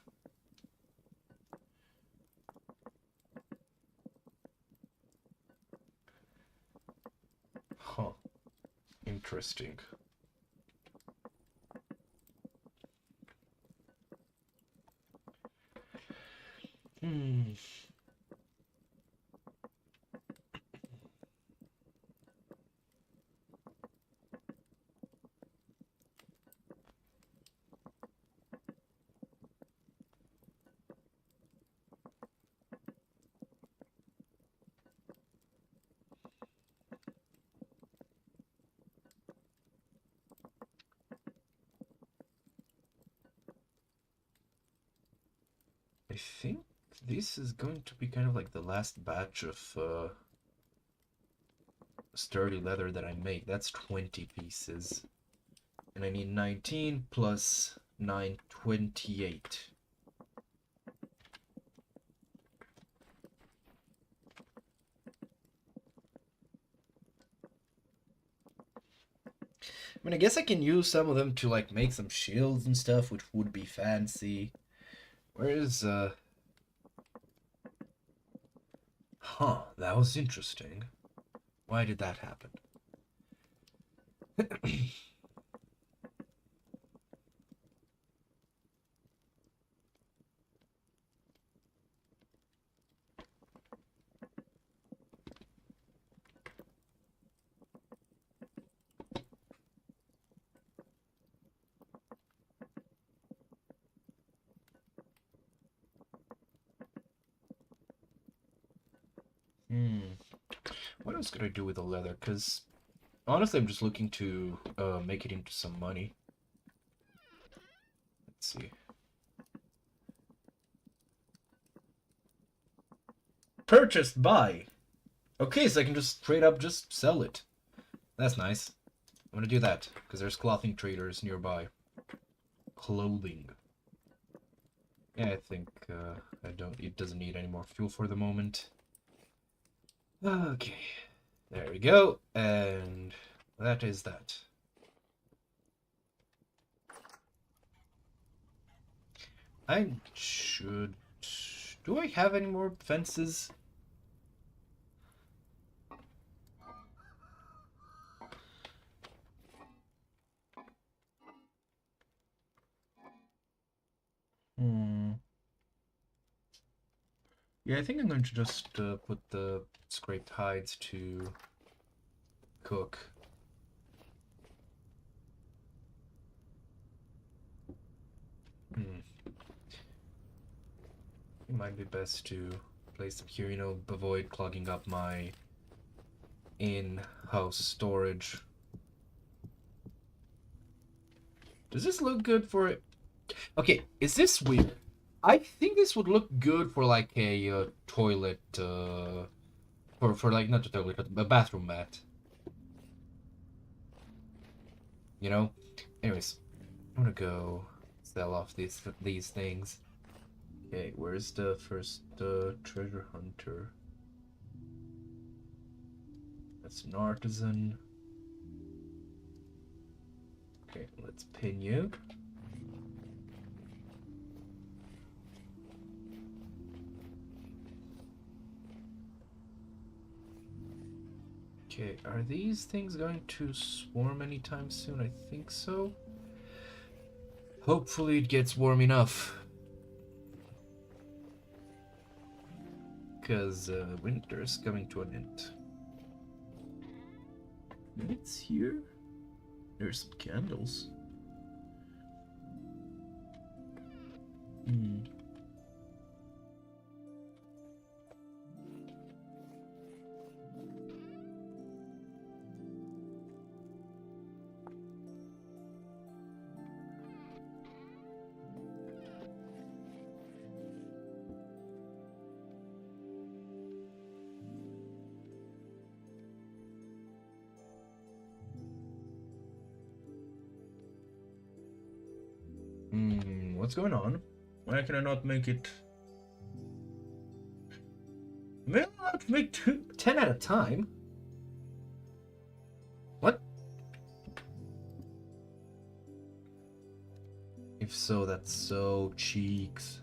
Huh. Interesting. I think this is going to be kind of like the last batch of sturdy leather that I make. That's 20 pieces. And I need 19 plus 9, 28. mean, I guess I can use some of them to, like, make some shields and stuff, which would be fancy. Where is, Huh, that was interesting. Why did that happen? What else could I do with the leather? Because, honestly, I'm just looking to make it into some money. Let's see. Purchased by. Okay, so I can just straight up just sell it. That's nice. I'm gonna do that, because there's clothing traders nearby. Clothing. Yeah, I think it doesn't need any more fuel for the moment. Okay. There we go. And that is that. I should... Do I have any more fences? Yeah, I think I'm going to just put the scraped hides to cook. It might be best to place them here, you know, avoid clogging up my in-house storage. Does this look good for it? Okay, is this weird? I think this would look good for like a toilet, for like, not a toilet, but a bathroom mat. You know? Anyways, I'm gonna go sell off these things. Okay, where's the first treasure hunter? That's an artisan. Okay, let's pin you. Okay, are these things going to swarm anytime soon? I think so. Hopefully it gets warm enough. Because winter is coming to an end. It's here. There's some candles. What's going on? Why can I not make it? May I not make 10 at a time? What? If so, that's so cheeks.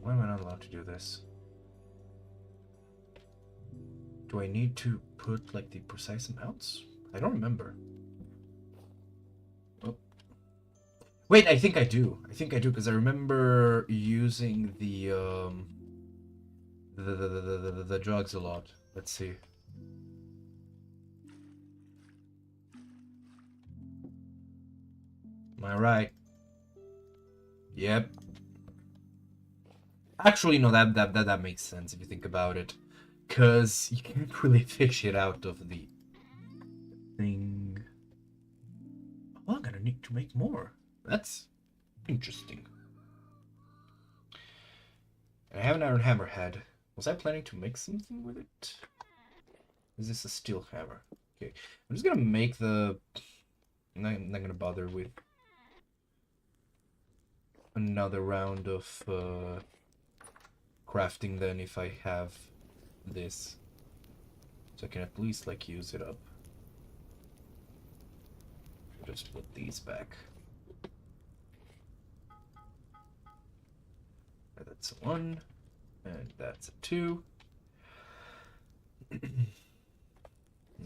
Why am I not allowed to do this? Do I need to put like the precise amounts? I don't remember. Oh. Wait, I think I do. I think I do because I remember using the drugs a lot. Let's see. Am I right? Yep. Actually, no, that makes sense if you think about it. Because you can't really fish it out of the thing. Oh, I'm gonna need to make more. That's interesting. I have an iron hammerhead. Was I planning to make something with it? Is this a steel hammer? Okay, I'm just gonna make the... I'm not gonna bother with another round of crafting then if I have this. So I can at least, like, use it up. Just put these back. That's a 1. And that's a 2.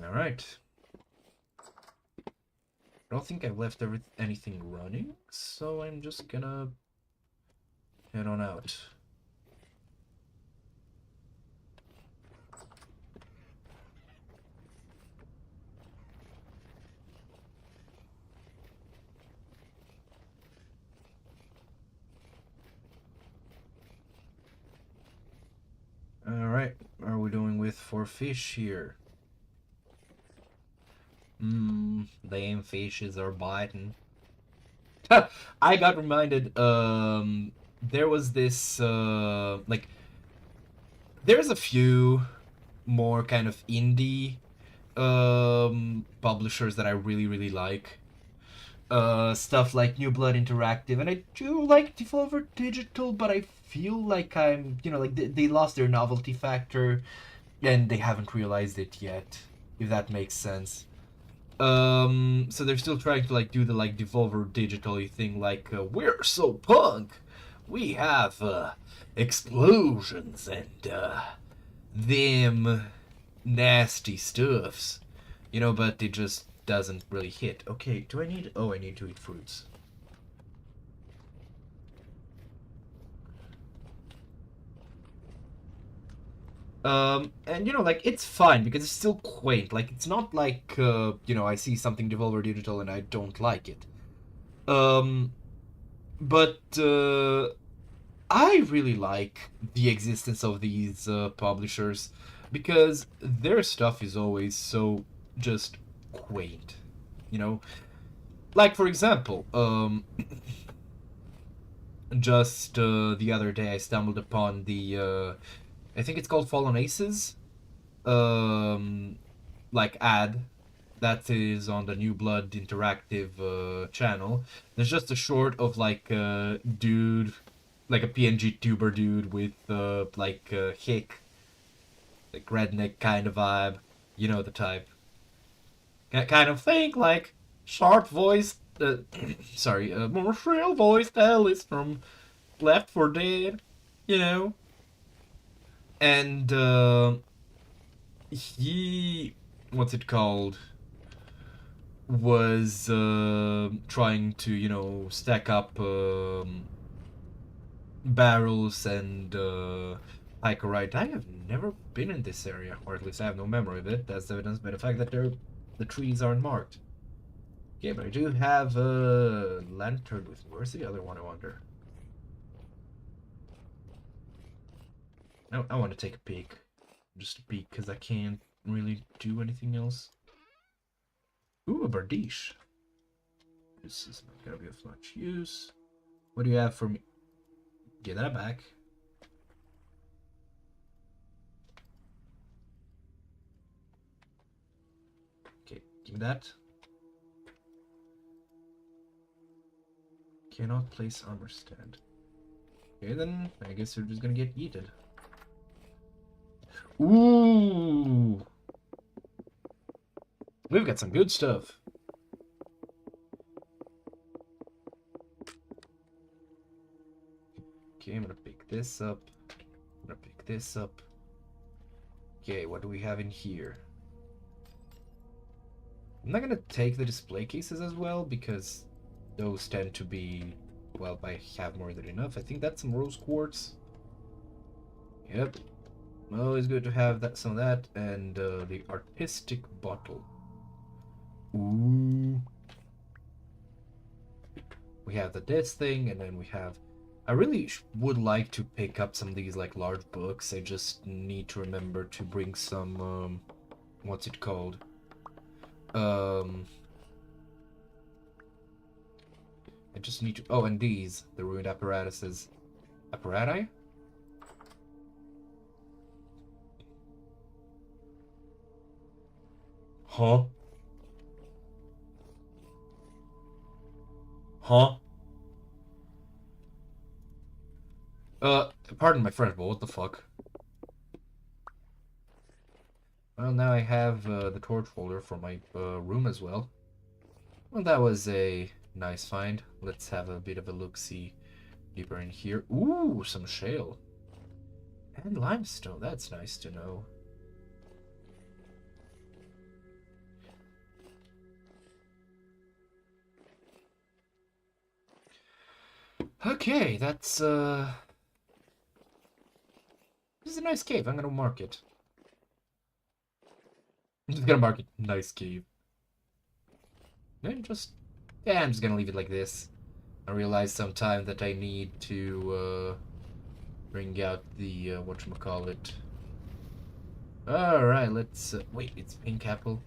Alright. I don't think I've left anything running, so I'm just gonna head on out. Alright, are we doing with 4 fish here? Damn fishes are biting. I got reminded, there was this, like, there's a few more kind of indie, publishers that I really like. Stuff like New Blood Interactive, and I do like Devolver Digital, but I feel like I'm, you know, like they lost their novelty factor, and they haven't realized it yet, if that makes sense. So they're still trying to like do the like Devolver Digital thing, like we're so punk, we have explosions and them nasty stuffs, you know, but it just doesn't really hit. Okay, do I need... Oh, I need to eat fruits. And you know, like, it's fine because it's still quaint. Like, it's not like, you know, I see something Devolver Digital and I don't like it. But, I really like the existence of these publishers because their stuff is always so just quaint, you know? Like, for example, just the other day I stumbled upon the, I think it's called Fallen Aces, like, ad that is on the New Blood Interactive channel. There's just a short of, like, a dude, like a PNG tuber dude with, like, a hick, like, redneck kind of vibe. You know the type. Kind of thing, like, sharp voiced, sorry, more shrill voiced Alice from Left 4 Dead, you know? And, he, what's it called, was, trying to, you know, stack up, barrels and, Icarite. I have never been in this area, or at least I have no memory of it. That's evidenced by the fact that the trees aren't marked. Yeah, but I do have a lantern with me. Where's the other one, I wonder? I want to take a peek. Just a peek, because I can't really do anything else. Ooh, a bardiche. This is not going to be of much use. What do you have for me? Get that back. Okay, give me that. Cannot place armor stand. Okay, then I guess you're just gonna get yeeted. Ooh! We've got some good stuff. Okay, I'm gonna pick this up. I'm gonna pick this up. Okay, what do we have in here? I'm not gonna take the display cases as well because those tend to be, well, I have more than enough. I think that's some rose quartz. Yep. Always good to have that, some of that, and the artistic bottle. Ooh. We have this thing, and then we have... I really would like to pick up some of these, like, large books. I just need to remember to bring some, what's it called? I just need to... Oh, and these, the ruined apparatuses. Apparati? Huh? Huh? Pardon my French, but what the fuck? Well, now I have the torch holder for my room as well. Well, that was a nice find. Let's have a bit of a look-see deeper in here. Ooh, some shale. And limestone, that's nice to know. Okay, that's this is a nice cave. I'm gonna mark it. I'm just gonna mark it nice cave. And just I'm just gonna leave it like this. I realize sometime that I need to bring out the whatchamacallit. Alright, let's wait, it's pink apple.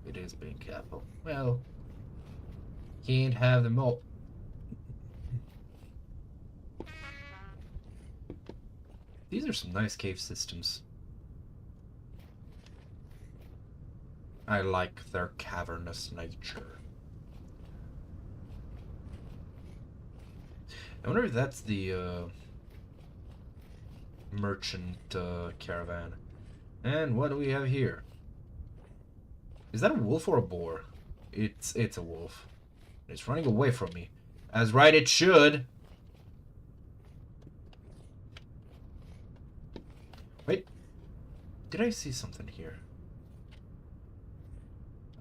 It is pink apple. Well, can't have them all. These are some nice cave systems. I like their cavernous nature. I wonder if that's the merchant caravan. And what do we have here? Is that a wolf or a boar? It's a wolf. It's running away from me. As right it should. Wait. Did I see something here?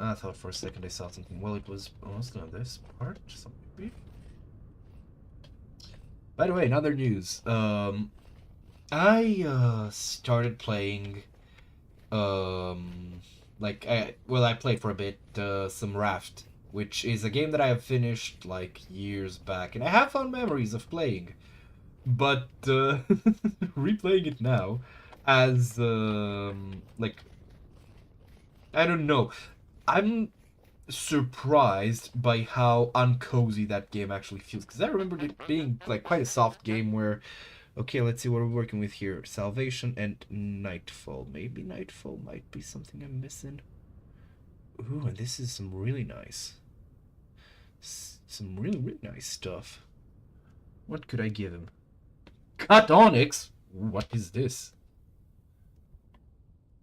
I thought for a second I saw something. Well, it was almost on this part. Something. By the way, in other news, I started playing, I played for a bit, some Raft, which is a game that I have finished like years back, and I have fond memories of playing, but replaying it now as I don't know. I'm surprised by how uncozy that game actually feels, because I remember it being like quite a soft game where, okay, let's see what we're working with here. Salvation and Nightfall. Maybe Nightfall might be something I'm missing. Ooh, and this is some really nice, some really nice stuff. What could I give him? Cut Onyx? What is this?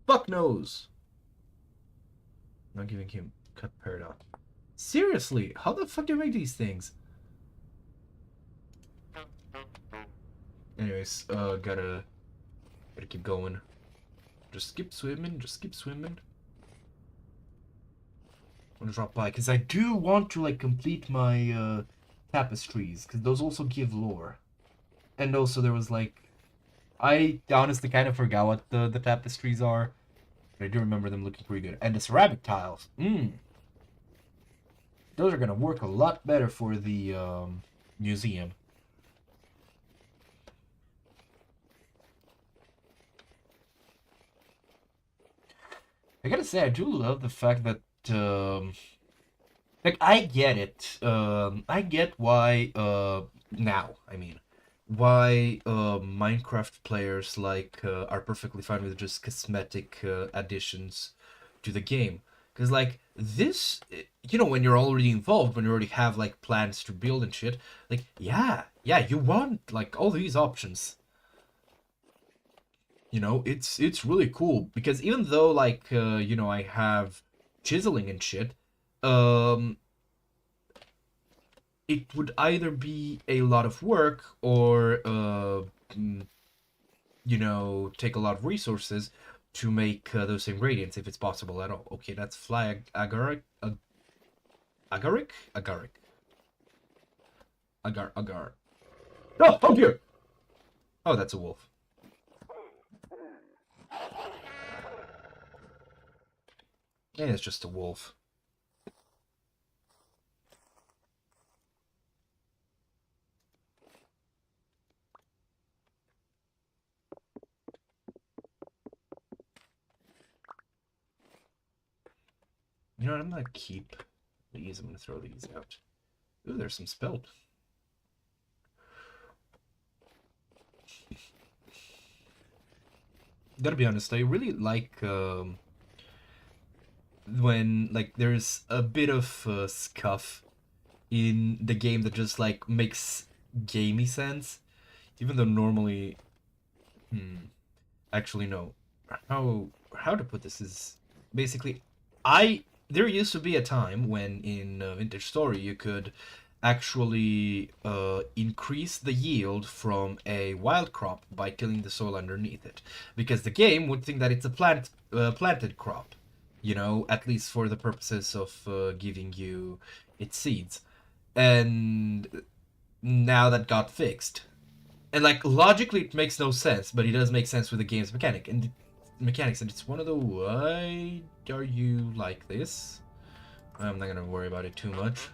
Fuck knows. Not giving him cut paradox. Seriously, how the fuck do you make these things? Anyways, gotta keep going. Just keep swimming, just keep swimming. I'm gonna drop by, because I do want to, like, complete my, tapestries, because those also give lore. And also there was, like, I honestly kind of forgot what the tapestries are, but I do remember them looking pretty good. And the ceramic tiles, those are gonna work a lot better for the, museum. I gotta say, I do love the fact that, like, I get it. I get why, now, I mean, why, Minecraft players, like, are perfectly fine with just cosmetic, additions to the game. Because, like, this, you know, when you're already involved, when you already have, like, plans to build and shit, like, yeah, you want, like, all these options. You know, it's really cool, because even though, like, you know, I have chiseling and shit, um, it would either be a lot of work or, you know, take a lot of resources to make those ingredients, if it's possible at all. Okay, that's fly agaric, agaric, agaric, agar. Oh, up here! Oh, that's a wolf. Yeah, it's just a wolf. You know what, I'm gonna keep these. I'm gonna throw these out. Ooh, there's some spelt. Gotta be honest, I really like when, like, there's a bit of scuff in the game that just, like, makes gamey sense, even though normally, actually no. How how to put this is basically, there used to be a time when in Vintage Story you could actually increase the yield from a wild crop by killing the soil underneath it, because the game would think that it's a planted crop, you know, at least for the purposes of giving you its seeds. And now that got fixed. And like logically it makes no sense, but it does make sense with the game's mechanics, and it's one of the why are you like this? I'm not gonna worry about it too much.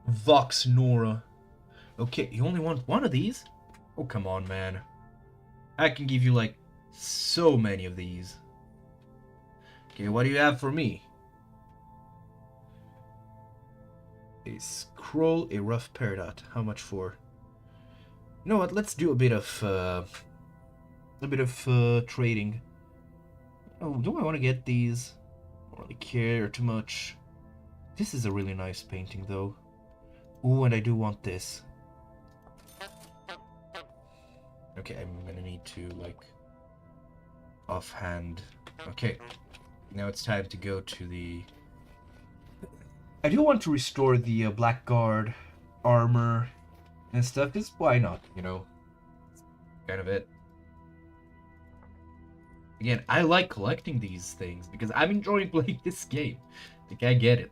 Vox Nora. Okay, you only want one of these? Oh, come on, man. I can give you, like, so many of these. Okay, what do you have for me? A scroll, a rough peridot. How much for? You know what? Let's do a bit of trading. Oh, do I want to get these? I don't really care too much. This is a really nice painting, though. Ooh, and I do want this. Okay, I'm gonna need to, like, offhand. Okay, now it's time to go to the... I do want to restore the Blackguard armor and stuff, because why not, you know? Kind of it. Again, I like collecting these things because I'm enjoying playing this game. Like, I get it.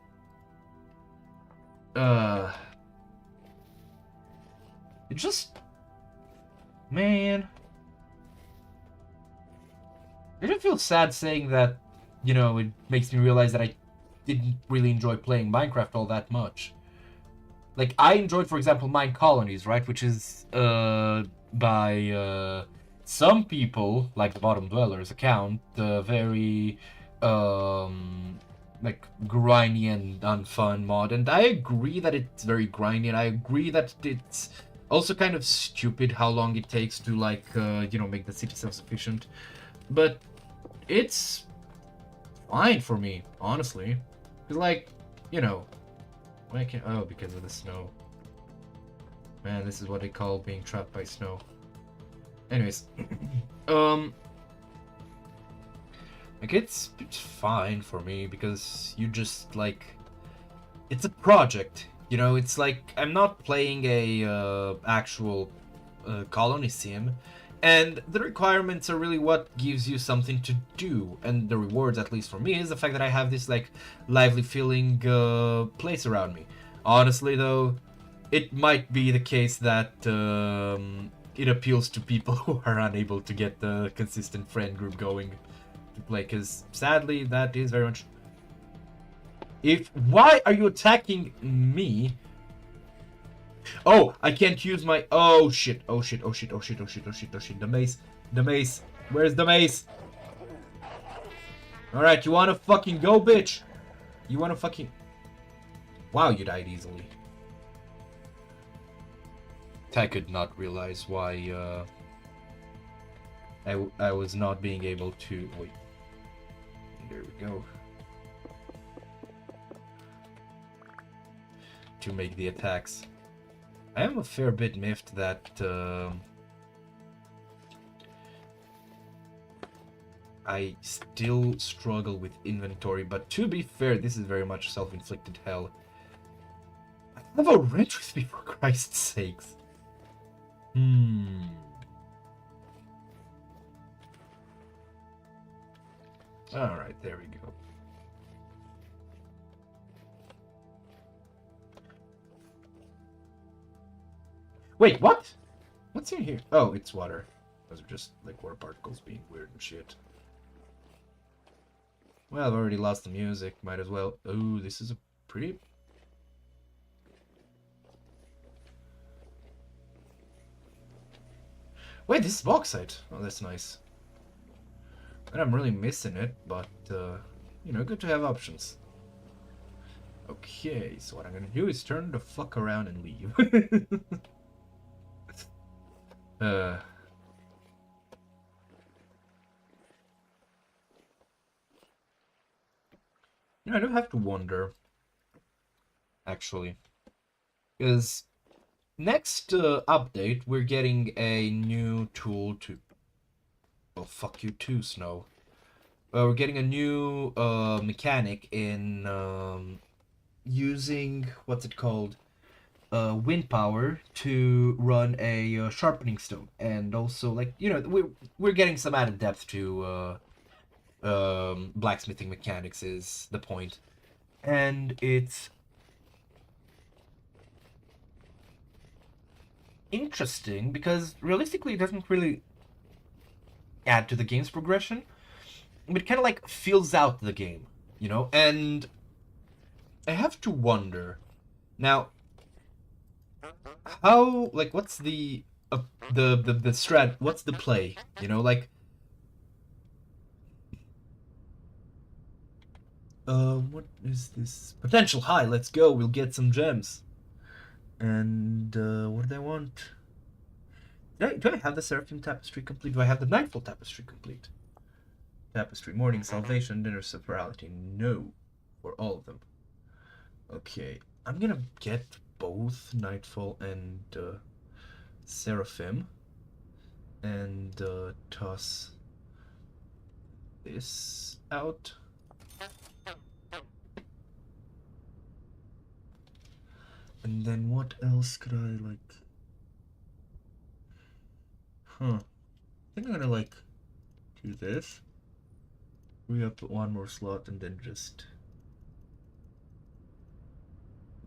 It just... Man... I do feel sad saying that, you know, it makes me realize that I didn't really enjoy playing Minecraft all that much. Like, I enjoyed, for example, Mine Colonies, right? Which is, by, some people, like the Bottom Dwellers account, very, like, grindy and unfun mod. And I agree that it's very grindy, and I agree that it's also kind of stupid how long it takes to, like, you know, make the city self-sufficient. But it's fine for me, honestly. Because, like, you know, why can't... Oh, because of the snow. Man, this is what they call being trapped by snow. Anyways, like, it's fine for me because you just, like, it's a project, you know. It's like I'm not playing a actual colony sim, and the requirements are really what gives you something to do, and the rewards, at least for me, is the fact that I have this, like, lively feeling place around me. Honestly, though, it might be the case that it appeals to people who are unable to get the consistent friend group going to play, because sadly that is very much... Why are you attacking me? Oh, I can't use my... Oh shit, oh shit, oh shit, oh shit, oh shit, oh shit, oh shit. The mace, the mace. Where's the mace? Alright, you wanna fucking go, bitch? You wanna fucking... Wow, you died easily. I could not realize why I was not being able to... Wait. There we go. To make the attacks. I am a fair bit miffed that I still struggle with inventory, but to be fair, this is very much self-inflicted hell. I have a wrench with me, for Christ's sakes. Alright, there we go. Wait, what? What's in here? Oh, it's water. Those are just, like, water particles being weird and shit. Well, I've already lost the music. Might as well... Ooh, this is a pretty... Wait, this is bauxite. Oh, that's nice. And I'm really missing it, but, you know, good to have options. Okay, so what I'm gonna do is turn the fuck around and leave. You know, I do have to wonder, actually, because next update we're getting a new tool to... Oh, Oh, fuck you too, Snow. We're getting a new mechanic in using, what's it called? Wind power to run a sharpening stone. And also, like, you know, we're getting some added depth to blacksmithing mechanics is the point. And it's interesting because realistically it doesn't really add to the game's progression. It kind of like fills out the game, you know? And I have to wonder now how, like, what's the strat, what's the play, you know, like what is this? Potential high, let's go, we'll get some gems. And what do I want? Do I have the Seraphim Tapestry complete? Do I have the Nightfall Tapestry complete? Tapestry, Morning, Salvation, Dinner, Separality. No, for all of them. Okay, I'm gonna get both Nightfall and Seraphim. And toss this out. And then what else could I like? I think I'm gonna like do this. Free up one more slot and then just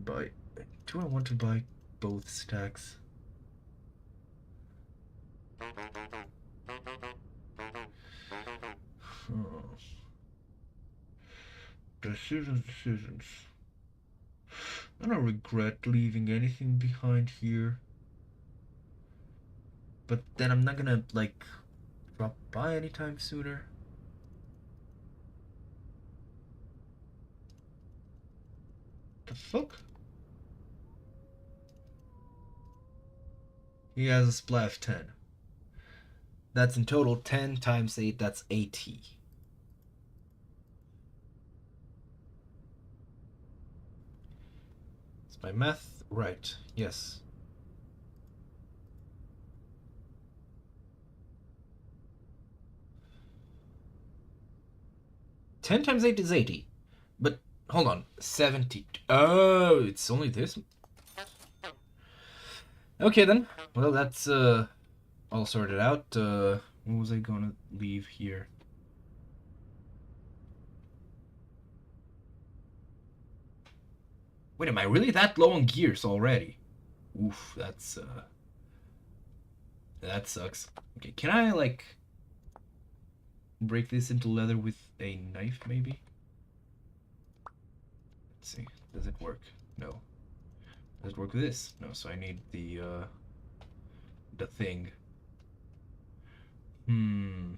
buy. Do I want to buy both stacks? Decisions. I don't regret leaving anything behind here. But then I'm not gonna, like, drop by anytime sooner. The fuck? He has a splash 10. That's in total 10 times 8, that's 80. Is my math right? Yes. Ten times 8 is 80. But, hold on. 70. Oh, it's only this? Okay, then. Well, that's, all sorted out. What was I gonna leave here? Wait, am I really that low on gears already? Oof, that's, that sucks. Okay, can I, like, break this into leather with a knife, maybe? Let's see. Does it work? No. Does it work with this? No, so I need the thing. You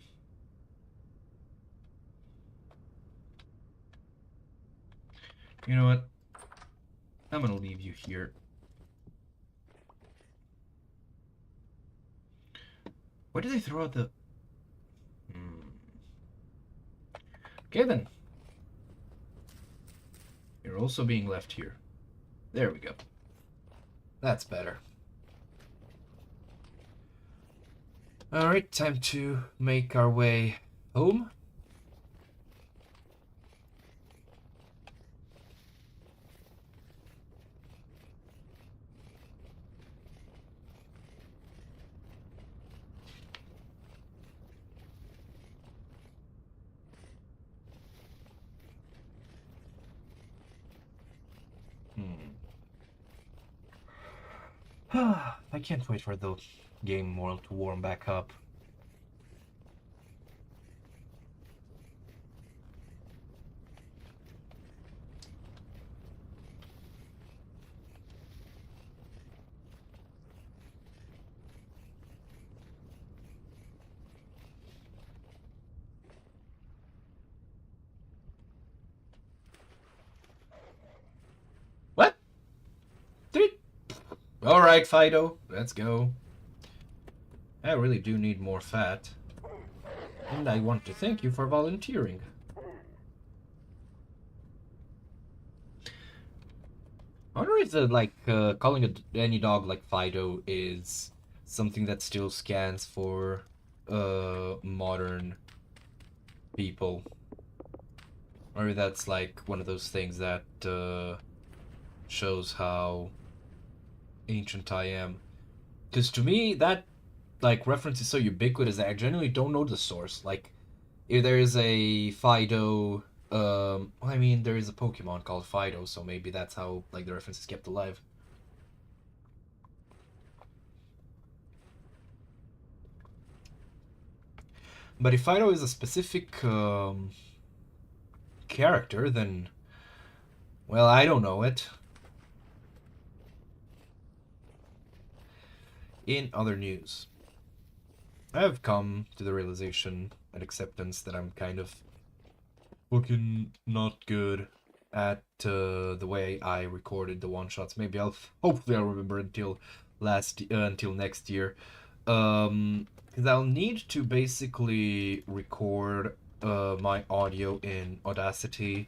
know what? I'm gonna leave you here. Why did they throw out the... Okay, then. You're also being left here. There we go. That's better. Alright, time to make our way home. I can't wait for the game world to warm back up. What? Alright, Fido, let's go. I really do need more fat. And I want to thank you for volunteering. I wonder if the, like, calling any dog like Fido is something that still scans for modern people. Or that's like one of those things that shows how ancient I am. Because to me, that like reference is so ubiquitous that I genuinely don't know the source. Like, if there is a Fido, well, I mean, there is a Pokemon called Fido, so maybe that's how like the reference is kept alive. But if Fido is a specific character, then, well, I don't know it. In other news, I have come to the realization and acceptance that I'm kind of fucking not good at the way I recorded the one shots. Maybe hopefully I'll remember until next year. Because I'll need to basically record my audio in Audacity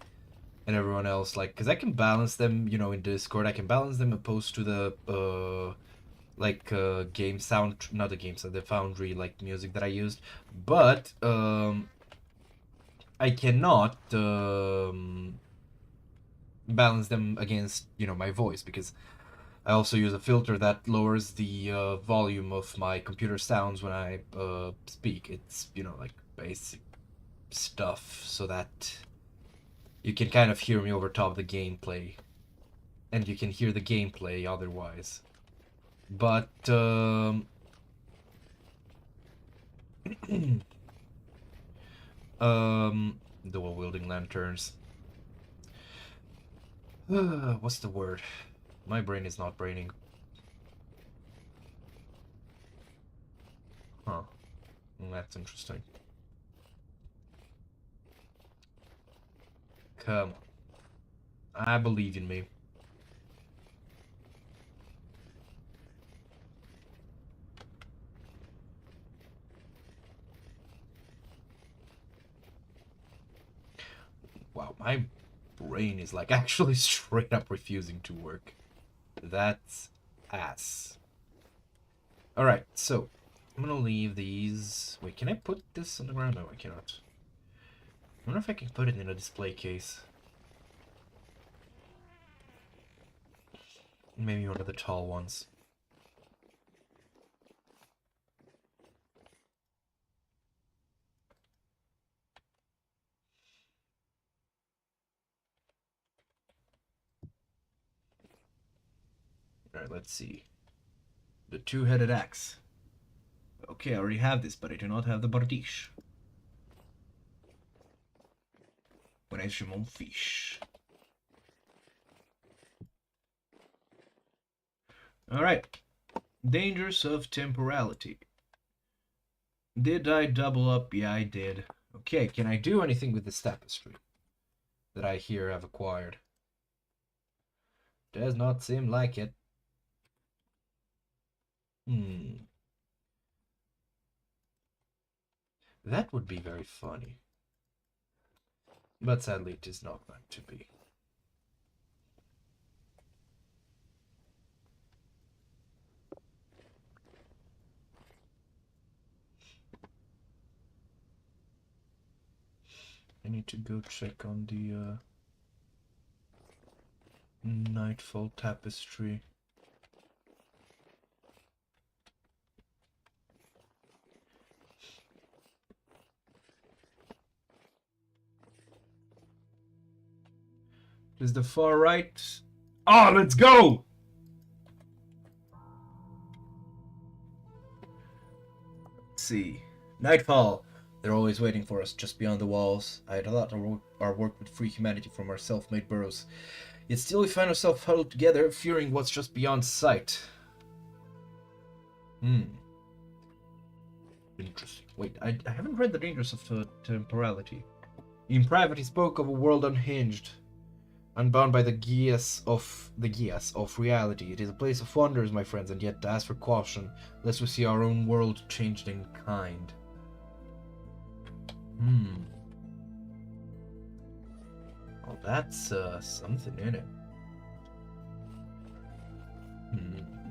and everyone else, like, because I can balance them, you know, in Discord. I can balance them opposed to the game sound, not the game sound, the Foundry like music that I used, but I cannot balance them against, you know, my voice, because I also use a filter that lowers the volume of my computer sounds when I speak. It's, you know, like basic stuff so that you can kind of hear me over top of the gameplay, and you can hear the gameplay otherwise. But dual wielding lanterns. What's the word? My brain is not braining. Huh. That's interesting. Come on. I believe in me. Wow, my brain is like actually straight up refusing to work. That's ass. Alright, so I'm gonna leave these. Wait, can I put this on the ground? No, I cannot. I wonder if I can put it in a display case. Maybe one of the tall ones. Alright, let's see. The two-headed axe. Okay, I already have this, but I do not have the bardiche. Connais-je mon fiche? Alright. Dangers of temporality. Did I double up? Yeah, I did. Okay, can I do anything with this tapestry that I here have acquired? Does not seem like it. That would be very funny. But sadly, it is not going to be. I need to go check on the Nightfall tapestry. Is the far right? Oh, let's go! Let's see. Nightfall. They're always waiting for us just beyond the walls. I had a lot of our work would free humanity from our self-made burrows. Yet still we find ourselves huddled together, fearing what's just beyond sight. Interesting. Wait, I haven't read The Dangers of Temporality. In private, he spoke of a world unhinged, unbound by the geas of reality. It is a place of wonders, my friends, and yet ask for caution, lest we see our own world changed in kind. Oh, that's something in it.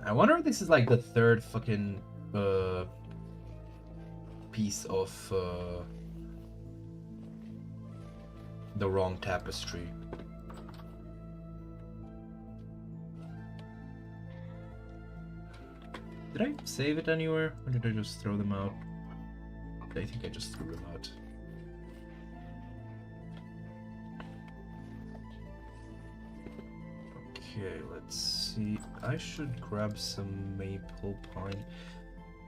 I wonder if this is like the third fucking piece of the wrong tapestry. Did I save it anywhere, or did I just throw them out? I think I just threw them out. Okay, let's see. I should grab some maple pine.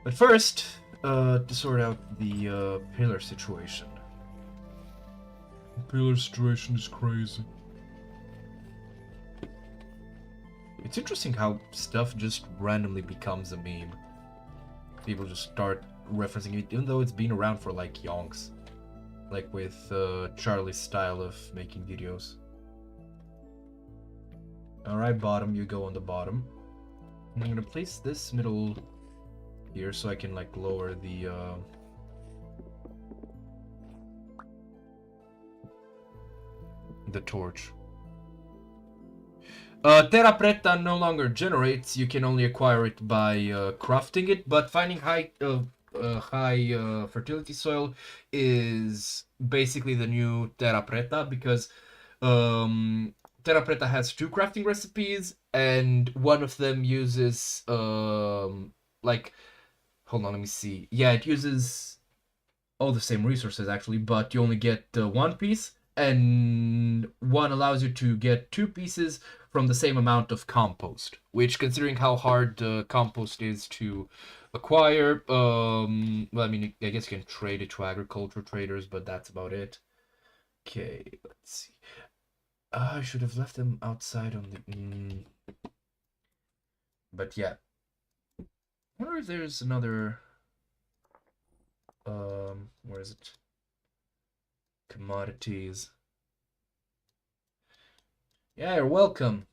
But first, to sort out the pillar situation. The pillar situation is crazy. It's interesting how stuff just randomly becomes a meme. People just start referencing it, even though it's been around for like yonks. Like with Charlie's style of making videos. Alright, bottom, you go on the bottom. And I'm gonna place this middle here so I can like lower the torch. Terra Preta no longer generates, you can only acquire it by crafting it, but finding high fertility soil is basically the new Terra Preta, because Terra Preta has 2 crafting recipes, and one of them uses like, hold on, let me see. Yeah, it uses all the same resources actually, but you only get 1 piece, and one allows you to get 2 pieces from the same amount of compost, which, considering how hard compost is to acquire, well, I mean, I guess you can trade it to agriculture traders, but that's about it. Okay, let's see. I should have left them outside on the... But yeah. I wonder if there's another... where is it? Commodities. Yeah, you're welcome.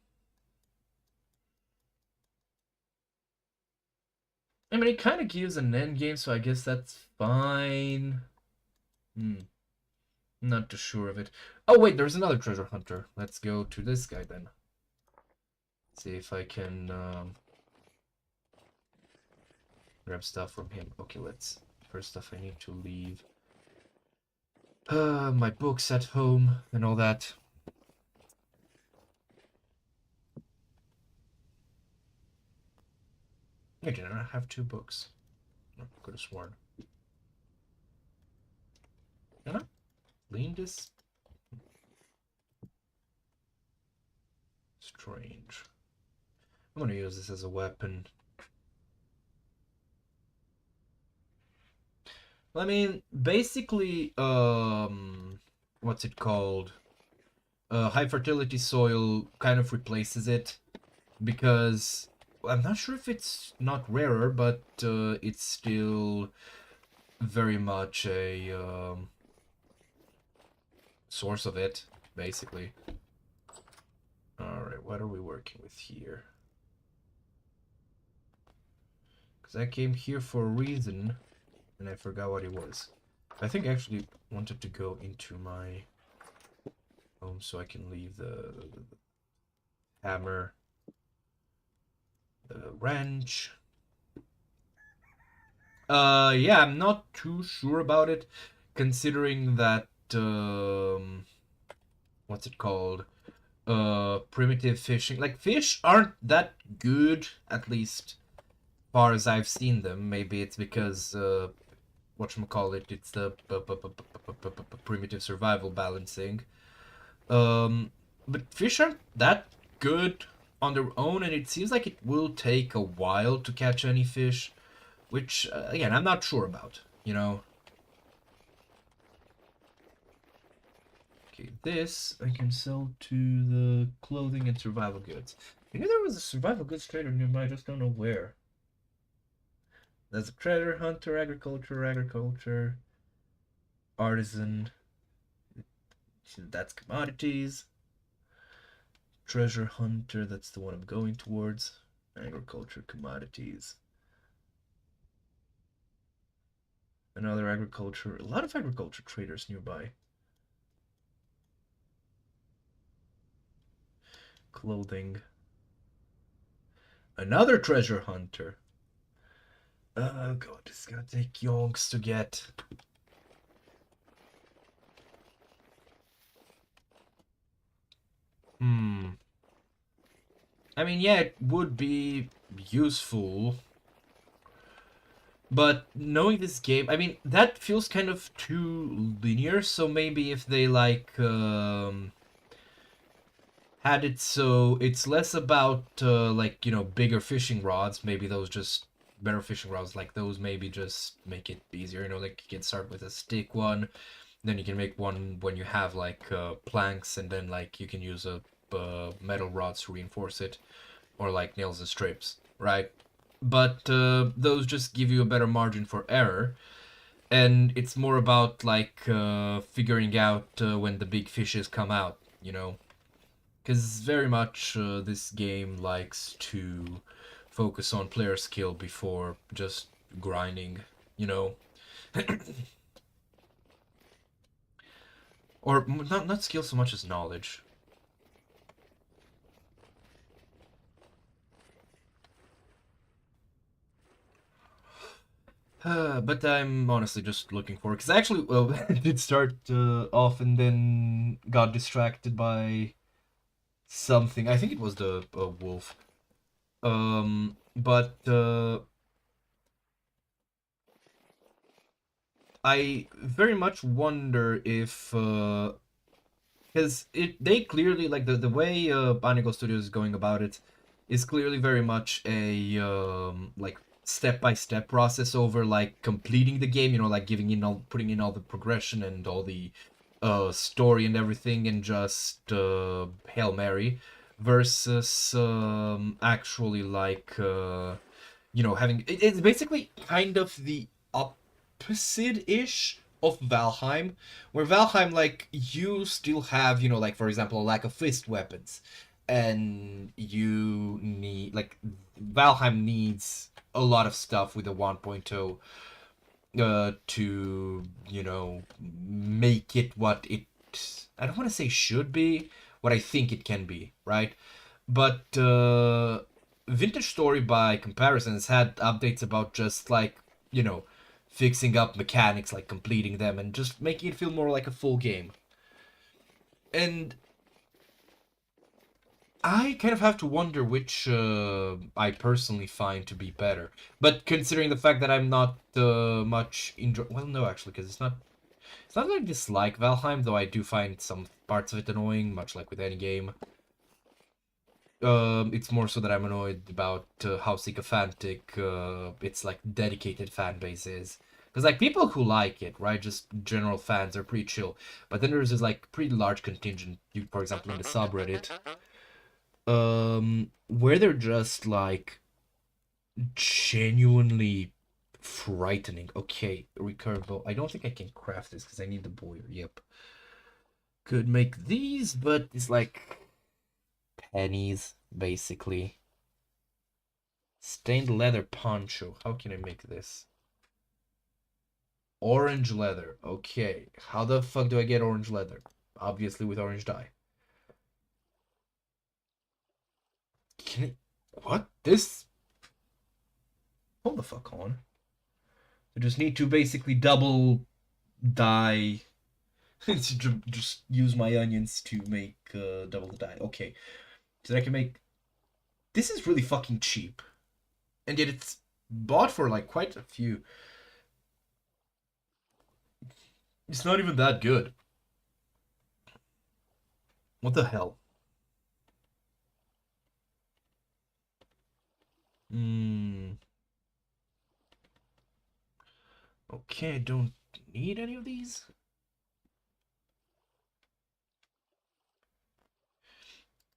I mean, it kind of gives an end game, so I guess that's fine. Not too sure of it. Oh, wait, there's another treasure hunter. Let's go to this guy then. See if I can grab stuff from him. Okay, let's... First off, I need to leave my books at home and all that. I did not have 2 books. I could have sworn. Can I lean this? Strange. I'm gonna use this as a weapon. I mean, basically, what's it called? High fertility soil kind of replaces it, because I'm not sure if it's not rarer, but it's still very much a source of it, basically. Alright, what are we working with here? Because I came here for a reason, and I forgot what it was. I think I actually wanted to go into my home so I can leave the hammer, the wrench. Yeah, I'm not too sure about it, considering that, what's it called? Primitive fishing. Like, fish aren't that good, at least far as I've seen them. Maybe it's because, whatchamacallit, it's the primitive survival balancing. But fish aren't that good on their own, and it seems like it will take a while to catch any fish, which, again, I'm not sure about, you know? Okay, this I can sell to the clothing and survival goods. I knew there was a survival goods trader nearby, I just don't know where. There's a treasure hunter, agriculture, artisan. That's commodities. Treasure hunter, that's the one I'm going towards. Agriculture, commodities. Another agriculture, a lot of agriculture traders nearby. Clothing. Another treasure hunter. Oh god, this is gonna take yonks to get. I mean, yeah, it would be useful. But knowing this game, I mean, that feels kind of too linear, so maybe if they, like, had it so it's less about, like, you know, bigger fishing rods, maybe those just better fishing rods, like those maybe just make it easier, you know, like you can start with a stick one, then you can make one when you have, like, planks, and then, like, you can use a metal rods to reinforce it, or, like, nails and strips, right? But those just give you a better margin for error, and it's more about, like, figuring out when the big fishes come out, you know, because very much this game likes to focus on player skill before just grinding, you know. Or not skill so much as knowledge. But I'm honestly just looking for, because I actually, well, did start off and then got distracted by something. I think it was the wolf. But I very much wonder if because they clearly, like, the way Panico Studio is going about it is clearly very much a like step-by-step process over, like, completing the game, you know, like putting in all the progression and all the story and everything, and just Hail Mary, versus actually, like, you know, having it's basically kind of the opposite-ish of Valheim, where Valheim, like, you still have, you know, like, for example, a lack of fist weapons, and you need, like, Valheim needs a lot of stuff with the 1.0 to, you know, make it what it, I don't want to say should be, what I think it can be, right? But Vintage Story, by comparison, has had updates about just, like, you know, fixing up mechanics, like completing them, and just making it feel more like a full game. And I kind of have to wonder which I personally find to be better. But considering the fact that I'm not much enjoy, well, no, actually, because it's not that I dislike Valheim, though I do find some parts of it annoying, much like with any game. It's more so that I'm annoyed about how sycophantic its, like, dedicated fan base is. Because, like, people who like it, right, just general fans, are pretty chill. But then there's this, like, pretty large contingent, for example, in the subreddit, where they're just, like, genuinely frightening. Okay, recurve bow. I don't think I can craft this because I need the boiler. Yep. Could make these, but it's like pennies, basically. Stained leather poncho. How can I make this? Orange leather. Okay. How the fuck do I get orange leather? Obviously with orange dye. Can it... What? This... Hold the fuck on. I just need to basically double dye. Just use my onions to make double the dye. Okay. So I can make... This is really fucking cheap. And yet it's bought for, like, quite a few. It's not even that good. What the hell? Hmm. Okay, I don't need any of these.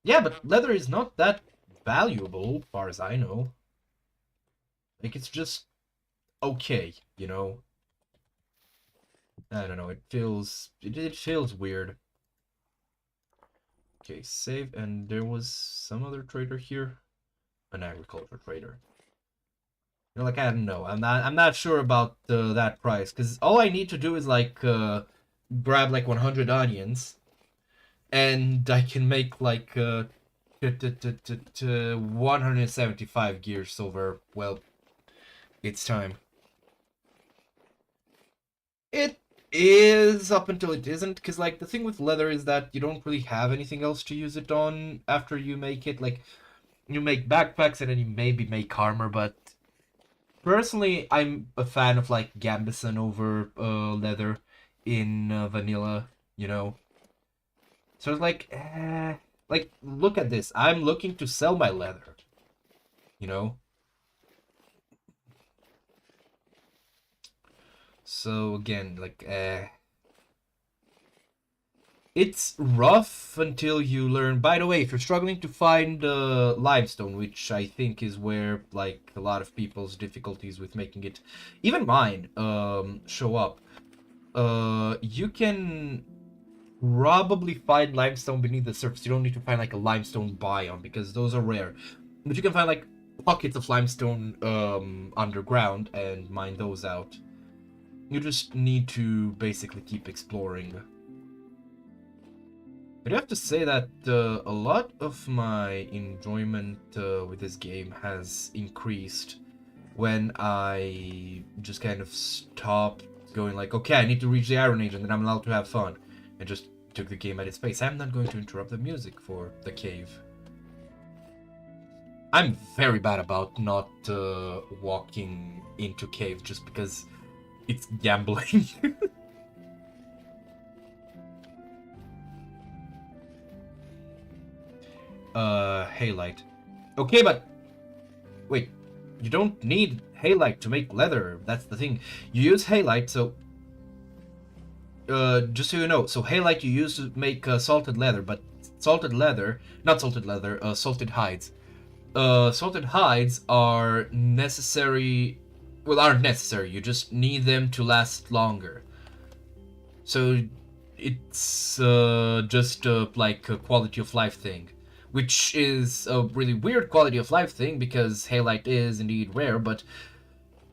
Yeah, but leather is not that valuable, as far as I know. Like, it's just okay, you know? I don't know, it feels weird. Okay, save, and there was some other trader here. An agriculture trader. You know, like, I don't know. I'm not sure about that price, because all I need to do is, like, grab, like, 100 onions, and I can make, like, 175 gears over, well, It's time. It is up until it isn't, because, like, the thing with leather is that you don't really have anything else to use it on after you make it. Like, you make backpacks and then you maybe make armor, but personally, I'm a fan of, like, Gambison over leather in vanilla, you know? So it's like, look at this. I'm looking to sell my leather, you know? So again, like, it's rough until you learn. By the way, if you're struggling to find limestone, which I think is where, like, a lot of people's difficulties with making it, even mine, show up, you can probably find limestone beneath the surface. You don't need to find, like, a limestone biome, because those are rare. But you can find, like, pockets of limestone underground and mine those out. You just need to basically keep exploring. But I have to say that a lot of my enjoyment with this game has increased when I just kind of stopped going like, okay, I need to reach the Iron Age and then I'm allowed to have fun, and just took the game at its pace. I'm not going to interrupt the music for the cave. I'm very bad about not walking into cave just because it's gambling. Halite. Okay, but wait, you don't need halite to make leather. That's the thing. You use halite, so just so you know, so halite you use to make salted leather, but salted leather, not salted leather, salted hides. Salted hides are necessary, well, aren't necessary. You just need them to last longer. So it's just like a quality of life thing, which is a really weird quality of life thing because halite is indeed rare, but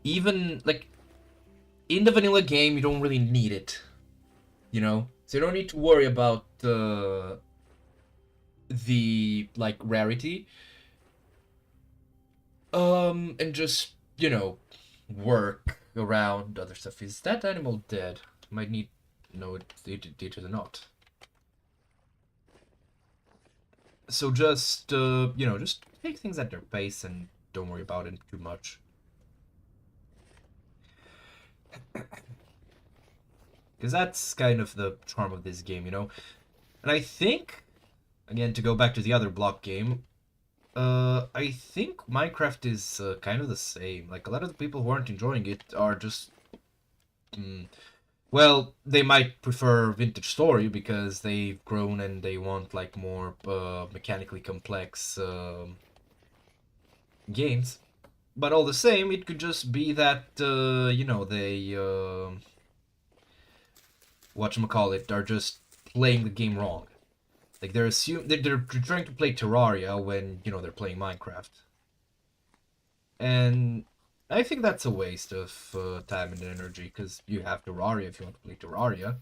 even like in the vanilla game you don't really need it, you know? So you don't need to worry about the like rarity. And just, you know, work around other stuff. Is that animal dead? Might need no, it is not. So just you know, just take things at their pace and don't worry about it too much. Because that's kind of the charm of this game, you know? And I think, again, to go back to the other block game, I think Minecraft is kind of the same. Like, a lot of the people who aren't enjoying it are just... well, they might prefer Vintage Story because they've grown and they want, like, more mechanically complex games. But all the same, it could just be that, you know, they... whatchamacallit, are just playing the game wrong. Like, they're trying to play Terraria when, you know, they're playing Minecraft. And I think that's a waste of time and energy, because you have Terraria if you want to play Terraria.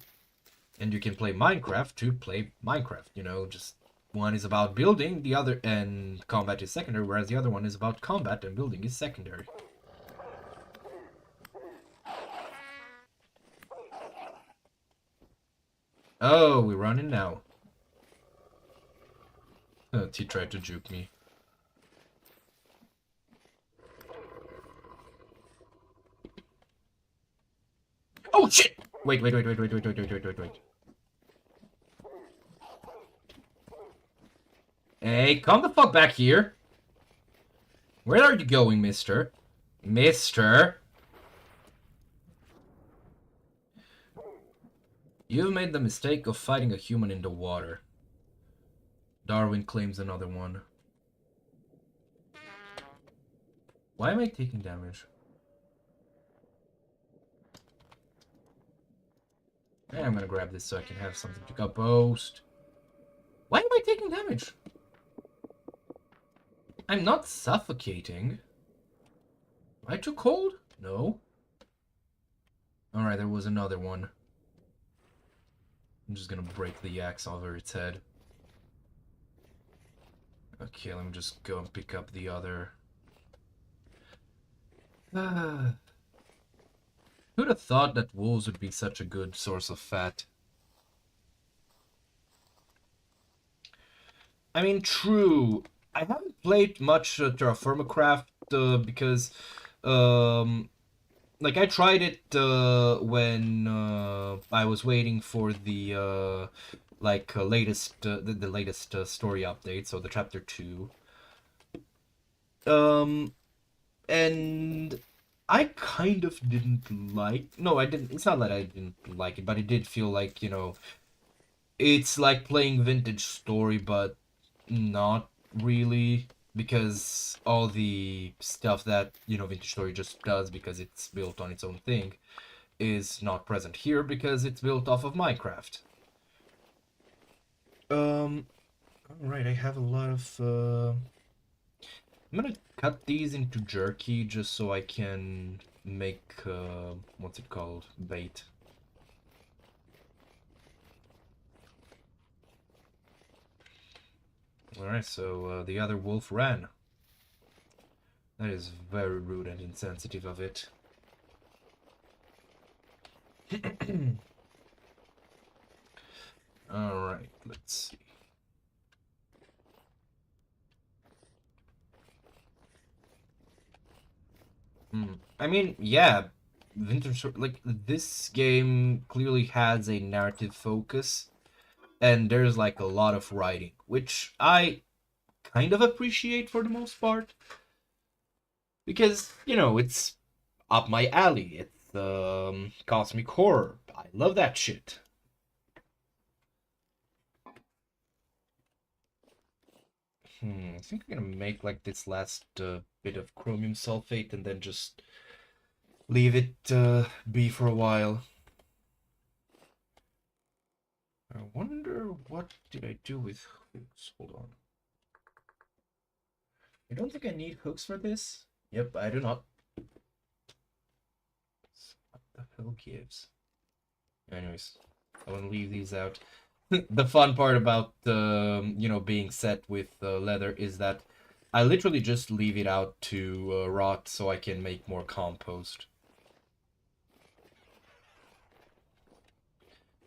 And you can play Minecraft to play Minecraft, you know, just one is about building, the other, and combat is secondary, whereas the other one is about combat and building is secondary. Oh, we're running now. He tried to juke me. Oh shit! Wait. Hey, come the fuck back here. Where are you going, mister? Mister? You've made the mistake of fighting a human in the water. Darwin claims another one. Why am I taking damage? I'm gonna grab this so I can have something to compost. Why am I taking damage? I'm not suffocating. Am I too cold? No. Alright, there was another one. I'm just gonna break the axe over its head. Okay, let me just go and pick up the other. Who'd have thought that wolves would be such a good source of fat? I mean, true. I haven't played much Terraformacraft because, um, like I tried it when I was waiting for the latest the latest story update, so the chapter 2. Um, and I kind of didn't like. No, I didn't. It's not that I didn't like it, but it did feel like, it's like playing vintage story, but not really, because all the stuff that vintage story just does because it's built on its own thing is not present here because it's built off of Minecraft. Um, all right, I have a lot of. I'm gonna cut these into jerky just so I can make what's it called? Bait. Alright, so the other wolf ran. That is very rude and insensitive of it. Alright, let's see. I mean, yeah, like this game clearly has a narrative focus, and there's like a lot of writing, which I kind of appreciate for the most part, because it's up my alley. It's cosmic horror. I love that shit. I think I'm gonna make like this last bit of chromium sulfate and then just leave it be for a while. I wonder what did I do with hooks? Hold on. I don't think I need hooks for this. Yep, I do not. What the hell gives? Anyways, I want to leave these out. The fun part about being set with leather is that I literally just leave it out to rot so I can make more compost.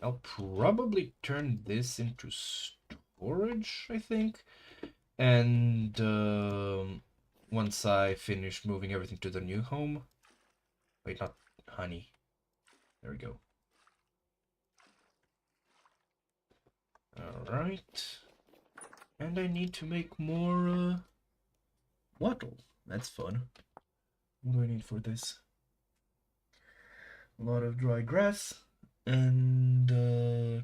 I'll probably turn this into storage, I think. And once I finish moving everything to the new home. Wait, not honey. There we go. Alright. And I need to make more wattle. That's fun. What do I need for this? A lot of dry grass and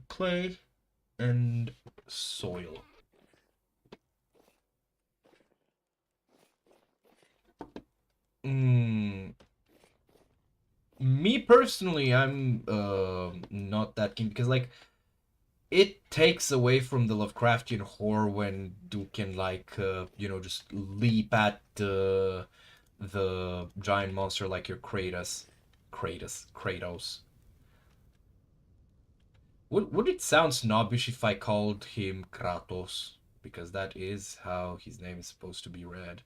clay and soil. Me personally, I'm not that keen because like it takes away from the Lovecraftian horror when you can like just leap at the giant monster like your Kratos. Would it sound snobbish if I called him Kratos? Because that is how his name is supposed to be read.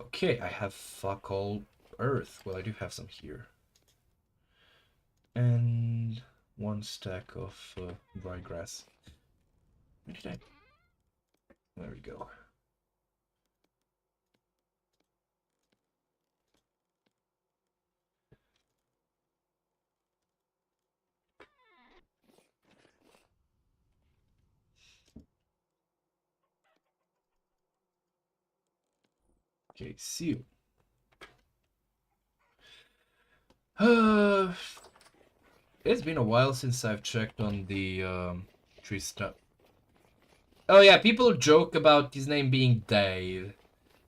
Okay, I have fuck all earth. Well, I do have some here. And one stack of dry grass. Where did I? There we go. Okay, seal. It's been a while since I've checked on the tree stuff. Oh yeah, people joke about his name being Dave,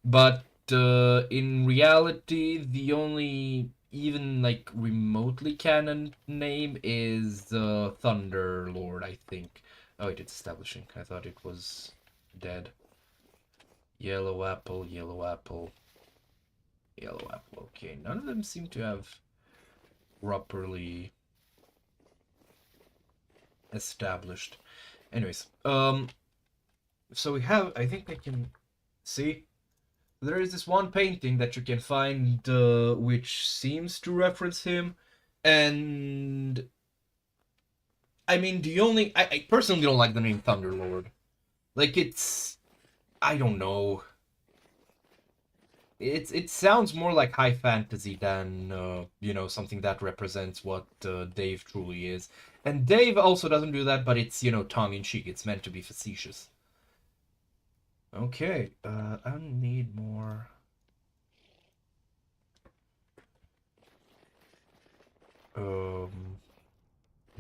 but in reality, the only even like remotely canon name is Thunder Lord, I think. Oh, it's establishing. I thought it was dead. Yellow apple, yellow apple, yellow apple. Okay, none of them seem to have properly established. Anyways, so we have, I think I can see there is this one painting that you can find which seems to reference him, and I mean I personally don't like the name Thunderlord. Like it's I don't know. It sounds more like high fantasy than you know, something that represents what Dave truly is. And Dave also doesn't do that, but it's, you know, tongue in cheek. It's meant to be facetious. Okay, I need more.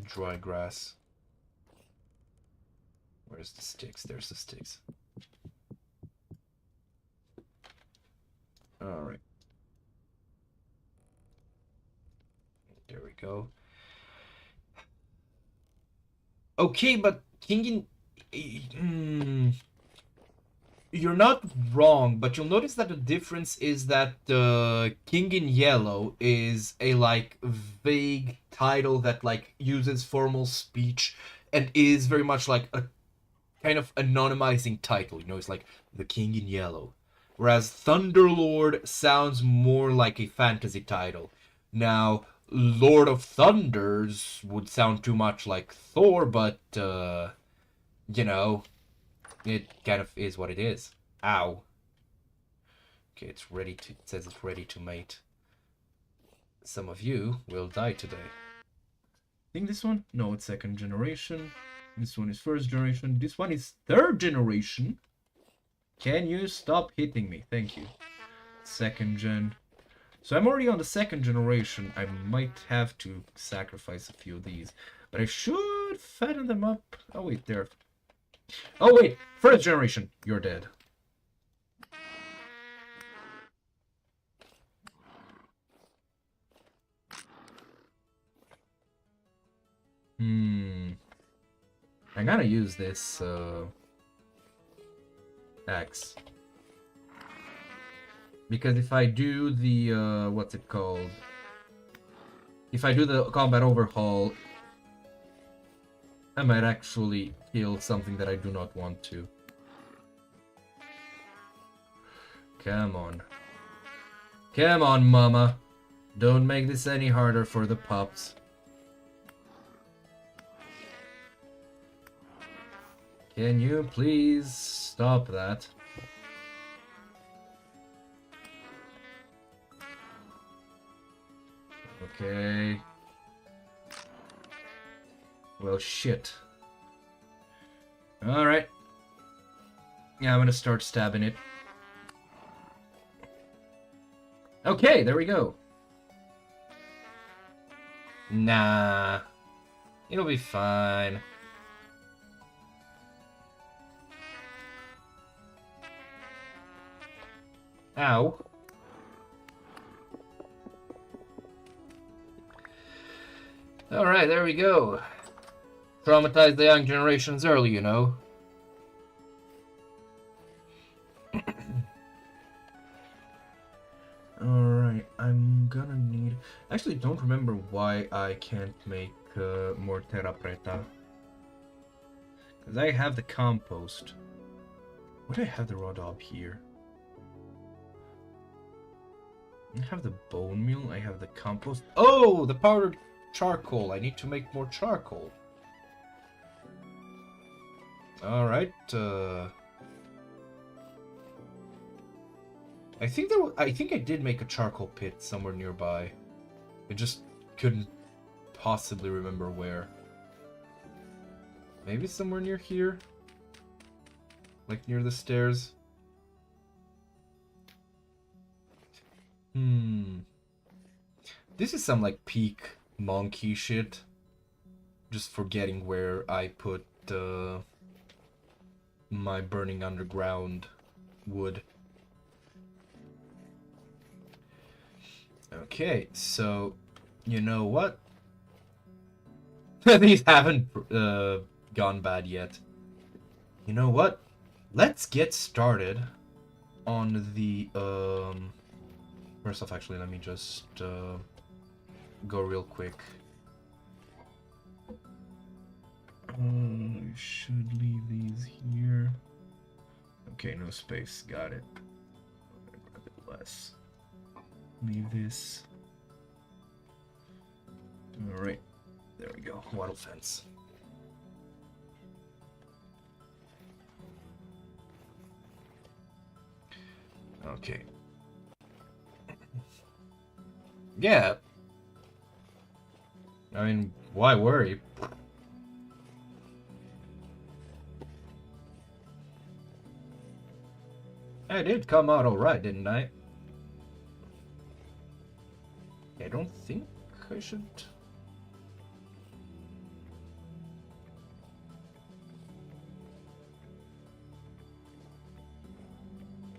Dry grass. Where's the sticks? There's the sticks. All right. There we go. Okay, but King in... You're not wrong, but you'll notice that the difference is that King in Yellow is a, like, vague title that, like, uses formal speech and is very much like a kind of anonymizing title. You know, it's like the King in Yellow. Whereas Thunderlord sounds more like a fantasy title. Now, Lord of Thunders would sound too much like Thor, but, you know, it kind of is what it is. Ow. Okay, it's ready to... It says it's ready to mate. Some of you will die today. I think this one? No, it's second generation. This one is first generation. This one is third generation. Can you stop hitting me? Thank you. Second gen. So I'm already on the second generation. I might have to sacrifice a few of these. But I should fatten them up. Oh, wait, there. Oh, wait. First generation. You're dead. I'm gonna use this axe. Because if I do the, what's it called? If I do the combat overhaul, I might actually kill something that I do not want to. Come on. Come on, mama. Don't make this any harder for the pups. Can you please stop that? Okay. Well, shit. Alright. Yeah, I'm gonna start stabbing it. Okay, there we go. Nah. It'll be fine. Ow. Alright, there we go. Traumatize the young generations early, you know. Alright, I'm gonna need... Actually, don't remember why I can't make more terra preta. Because I have the compost. Why do I have the raw daub here? I have the bone meal, I have the compost. Oh, the powdered charcoal. I need to make more charcoal. Alright, I think I did make a charcoal pit somewhere nearby. I just couldn't possibly remember where. Maybe somewhere near here? Like near the stairs? This is some like peak monkey shit. Just forgetting where I put my burning underground wood. Okay, so you know what? These haven't gone bad yet. You know what? Let's get started on the first off, actually, let me just go real quick. I should leave these here. Okay, no space. Got it. Let's leave this. Alright, there we go. Wattle fence. Okay. Yeah. I mean, why worry? I did come out alright, didn't I? I don't think I should...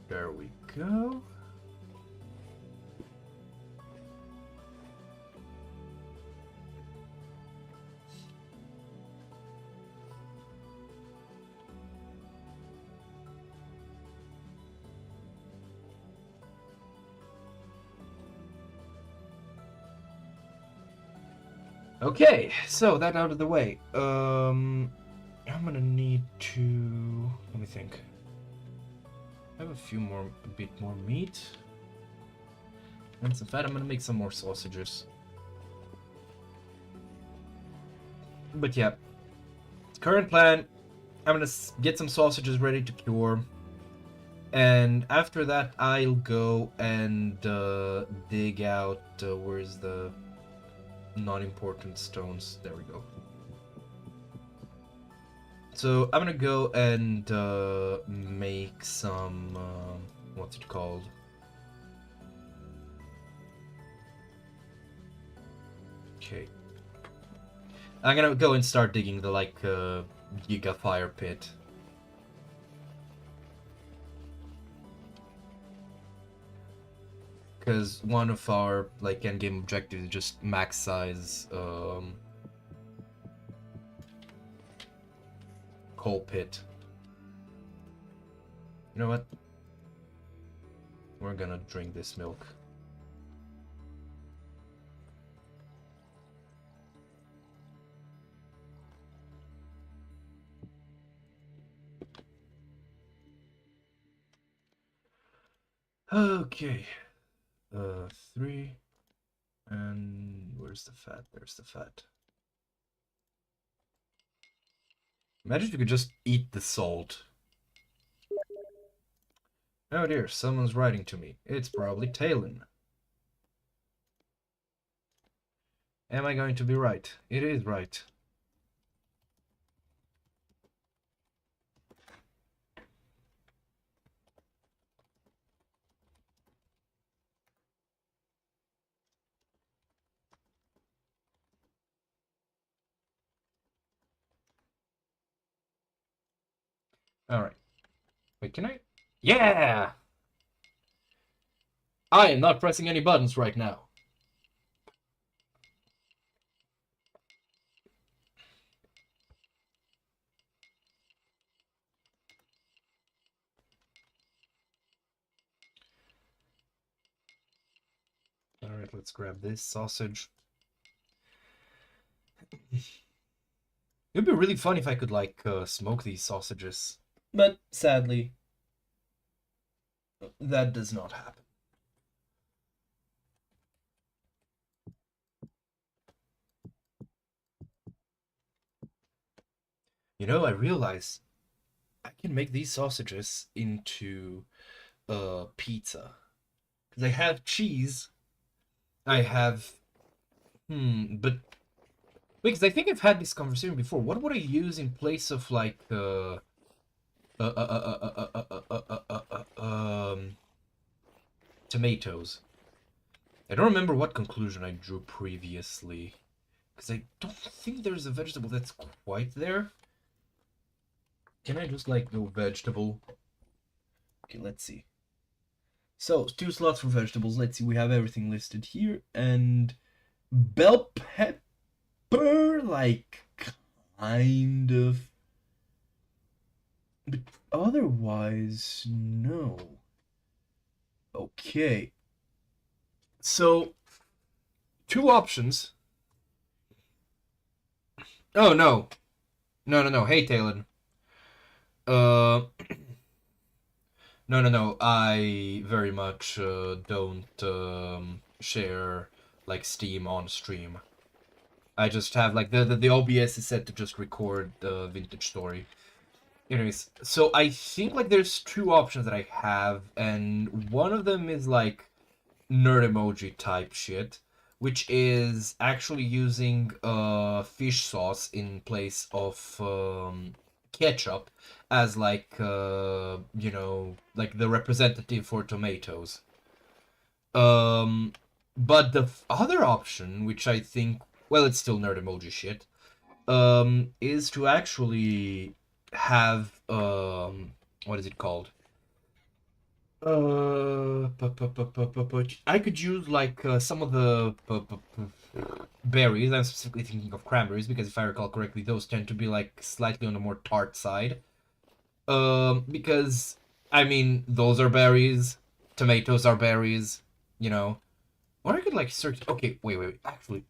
There we go. Okay, so that out of the way. I'm gonna need to... Let me think. I have a bit more meat. And some fat. I'm gonna make some more sausages. But yeah. Current plan, I'm gonna get some sausages ready to cure. And after that, I'll go and dig out... where's the... non-important stones? There we go. So I'm gonna go and make some what's it called? Okay. I'm gonna go and start digging the Giga fire pit. Because one of our endgame objectives is just max size coal pit. You know what? We're gonna drink this milk. Okay. 3. And where's the fat? There's the fat. Imagine if you could just eat the salt. Oh dear, someone's writing to me. It's probably Talon. Am I going to be right? It is right. Alright. Wait, can I? Yeah! I am not pressing any buttons right now. Alright, let's grab this sausage. It'd be really fun if I could, smoke these sausages. But, sadly, that does not happen. You know, I realize I can make these sausages into pizza. Because I have cheese. I have... but... Because I think I've had this conversation before. What would I use in place of, tomatoes? I don't remember what conclusion I drew previously. Because I don't think there's a vegetable that's quite there. Can I just, go vegetable? Okay, let's see. So, 2 slots for vegetables. Let's see, we have everything listed here. And bell pepper, kind of. But otherwise, no. Okay. So, 2 options. Oh, no. No. Hey, Talon. No. I very much don't share like Steam on stream. I just have like the OBS is set to just record the vintage story. Anyways, so I think like there's two options that I have, and one of them is like nerd emoji type shit, which is actually using fish sauce in place of ketchup as like like the representative for tomatoes. Um, but the other option, which I think, well, it's still nerd emoji shit, is to actually have what is it called? I could use like some of the berries. I'm specifically thinking of cranberries because if I recall correctly, those tend to be like slightly on the more tart side. Because I mean, those are berries. Tomatoes are berries. You know. Or I could like search. Okay, wait. Actually,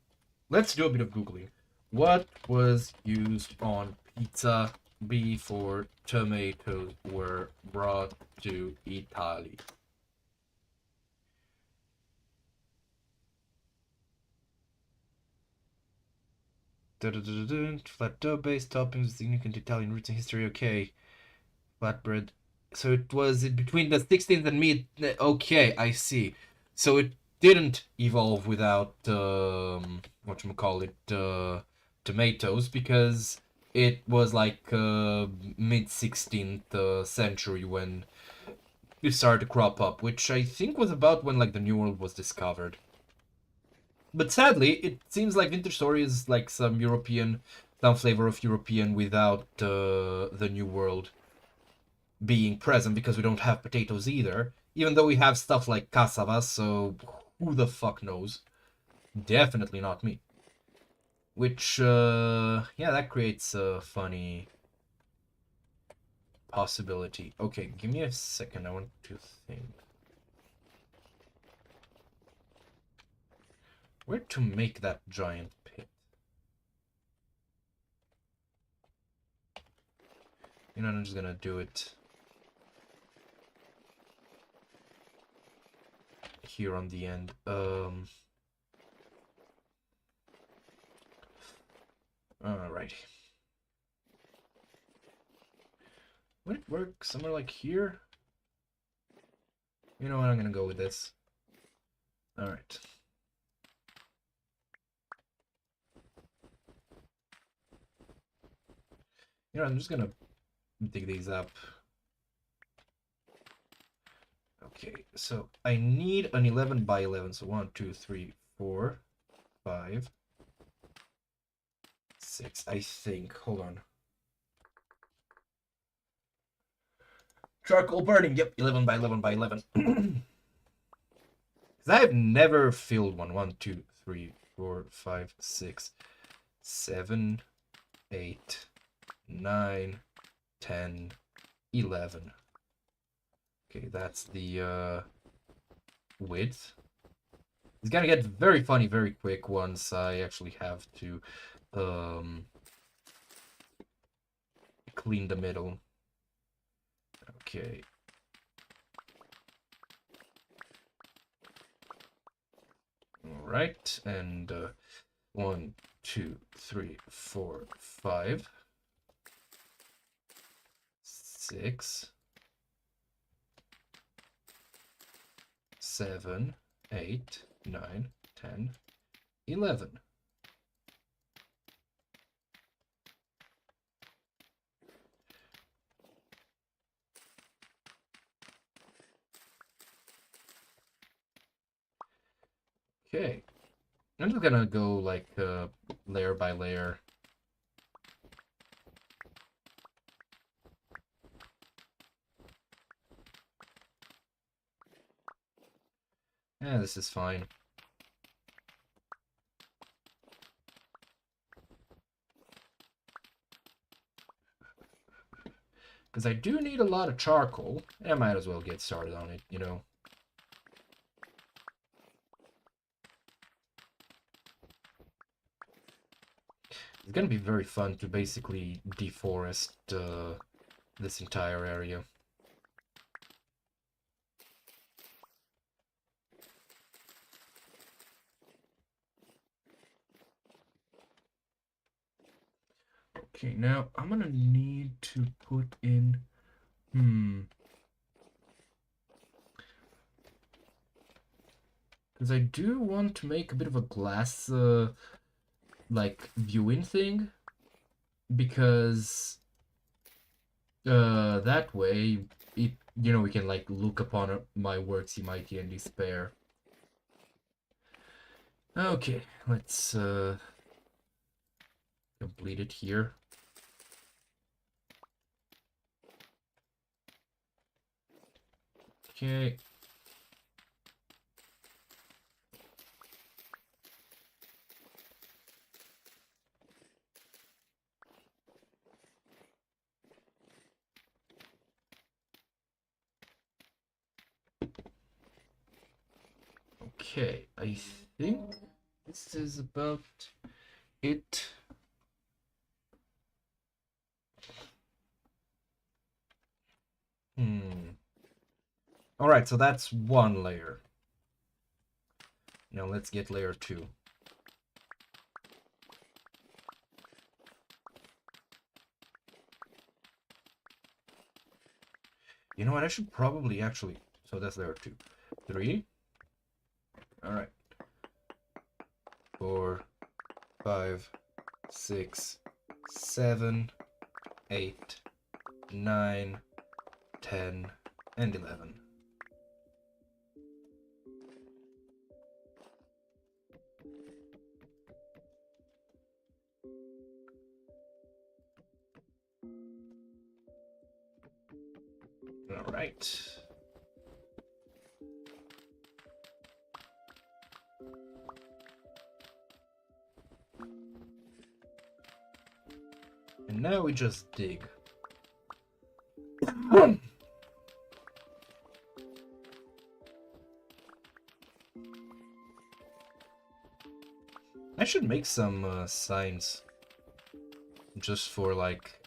let's do a bit of googling. What was used on pizza before tomatoes were brought to Italy? Flat dough based toppings, significant Italian roots and history. Okay, flatbread. So it was in between the 16th and mid. Okay, I see. So it didn't evolve without whatchamacallit, tomatoes because it was like mid 16th century when it started to crop up, which I think was about when like the New World was discovered. But sadly, it seems like Winter Story is like some flavor of European without the New World being present because we don't have potatoes either. Even though we have stuff like cassava, so who the fuck knows? Definitely not me. Which, yeah, that creates a funny possibility. Okay, give me a second. I want to think. Where to make that giant pit? You know, I'm just gonna do it here on the end. Alrighty. Would it work somewhere like here? You know what? I'm gonna go with this. Alright. You know, I'm just gonna dig these up. Okay, so I need an 11 by 11. So 1, 2, 3, 4, 5, 6. I think. Hold on. Charcoal burning. Yep, 11 by 11 by 11. Because I have never filled one. 1, 2, 3, 4, 5, 6, 7, 8, 9, 10, 11. Okay, that's the width. It's gonna get very funny very quick once I actually have to clean the middle. Okay. All right, and 1, 2, 3, 4, 5, 6, 7, 8, 9, 10, 11. Okay, I'm just gonna go like layer by layer. Yeah, this is fine. Because I do need a lot of charcoal. I might as well get started on it, you know. It's gonna be very fun to basically deforest this entire area. Okay, now I'm gonna need to put in... Because I do want to make a bit of a glass, like, viewing thing. Because, that way, it, you know, we can, like, look upon my works in mighty and despair. Okay, let's, complete it here. Okay. Okay, I think this is about it. Alright, so that's one layer. Now let's get layer 2. You know what, I should probably actually... So that's layer 2. 3. Alright. 4, 5, 6, 7, 8, 9, 10, and 11. All right. And now we just dig. I should make some signs. Just for, like,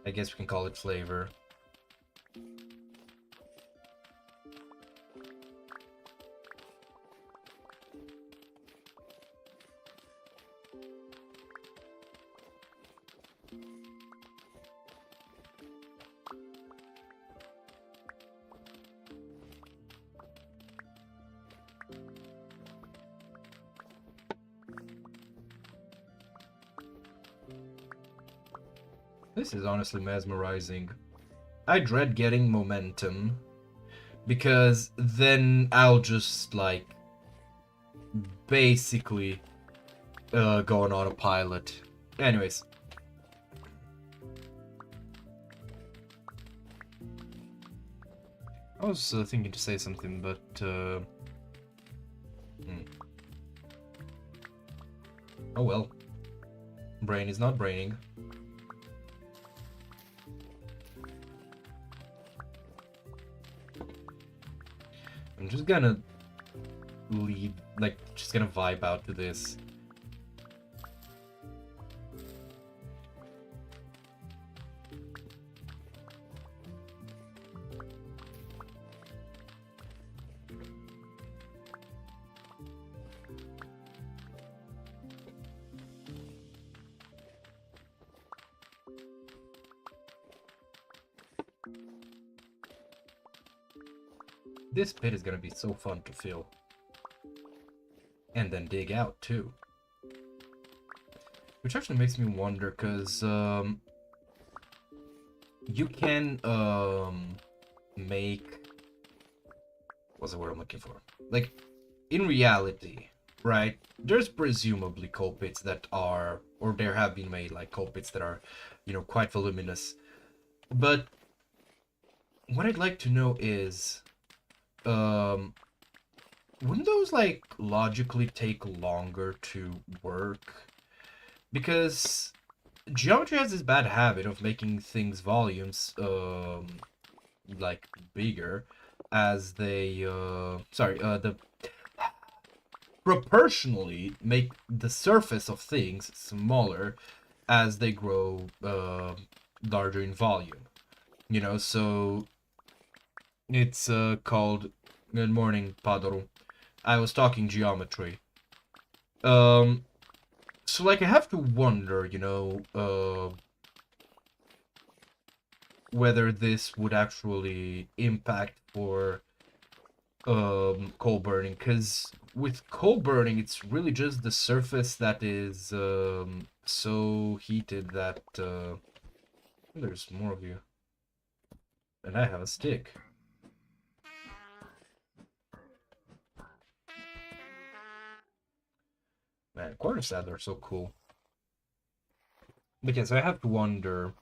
I guess we can call it flavor. This is honestly mesmerizing. I dread getting momentum, because then I'll just, like, basically go on autopilot. Anyways. I was thinking to say something, but... Oh well. Brain is not braining. I'm just gonna lead, like, just gonna vibe out to this. This pit is gonna be so fun to fill. And then dig out, too. Which actually makes me wonder, because, you can, make... What's the word I'm looking for? Like, in reality, right, there's presumably coal pits that are, or there have been made, like, coal pits that are, you know, quite voluminous. But what I'd like to know is... wouldn't those, like, logically take longer to work? Because geometry has this bad habit of making things volumes, like, bigger as they, proportionally make the surface of things smaller as they grow, larger in volume. You know, so it's, called... Good morning, Padoro. I was talking geometry. So So, like, I have to wonder, you know, whether this would actually impact for coal burning, because with coal burning it's really just the surface that is so heated that there's more of you and I have a stick. Man, quarter saddle are so cool. But yes, I have to wonder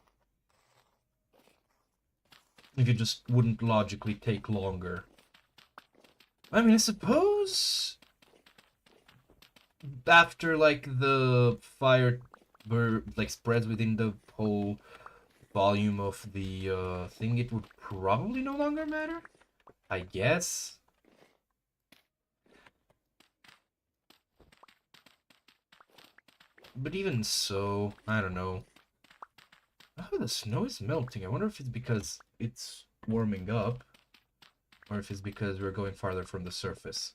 if it just wouldn't logically take longer. I mean, I suppose after like the fire like spreads within the whole volume of the thing, it would probably no longer matter, I guess. But even so, I don't know. Oh, the snow is melting. I wonder if it's because it's warming up, or if it's because we're going farther from the surface.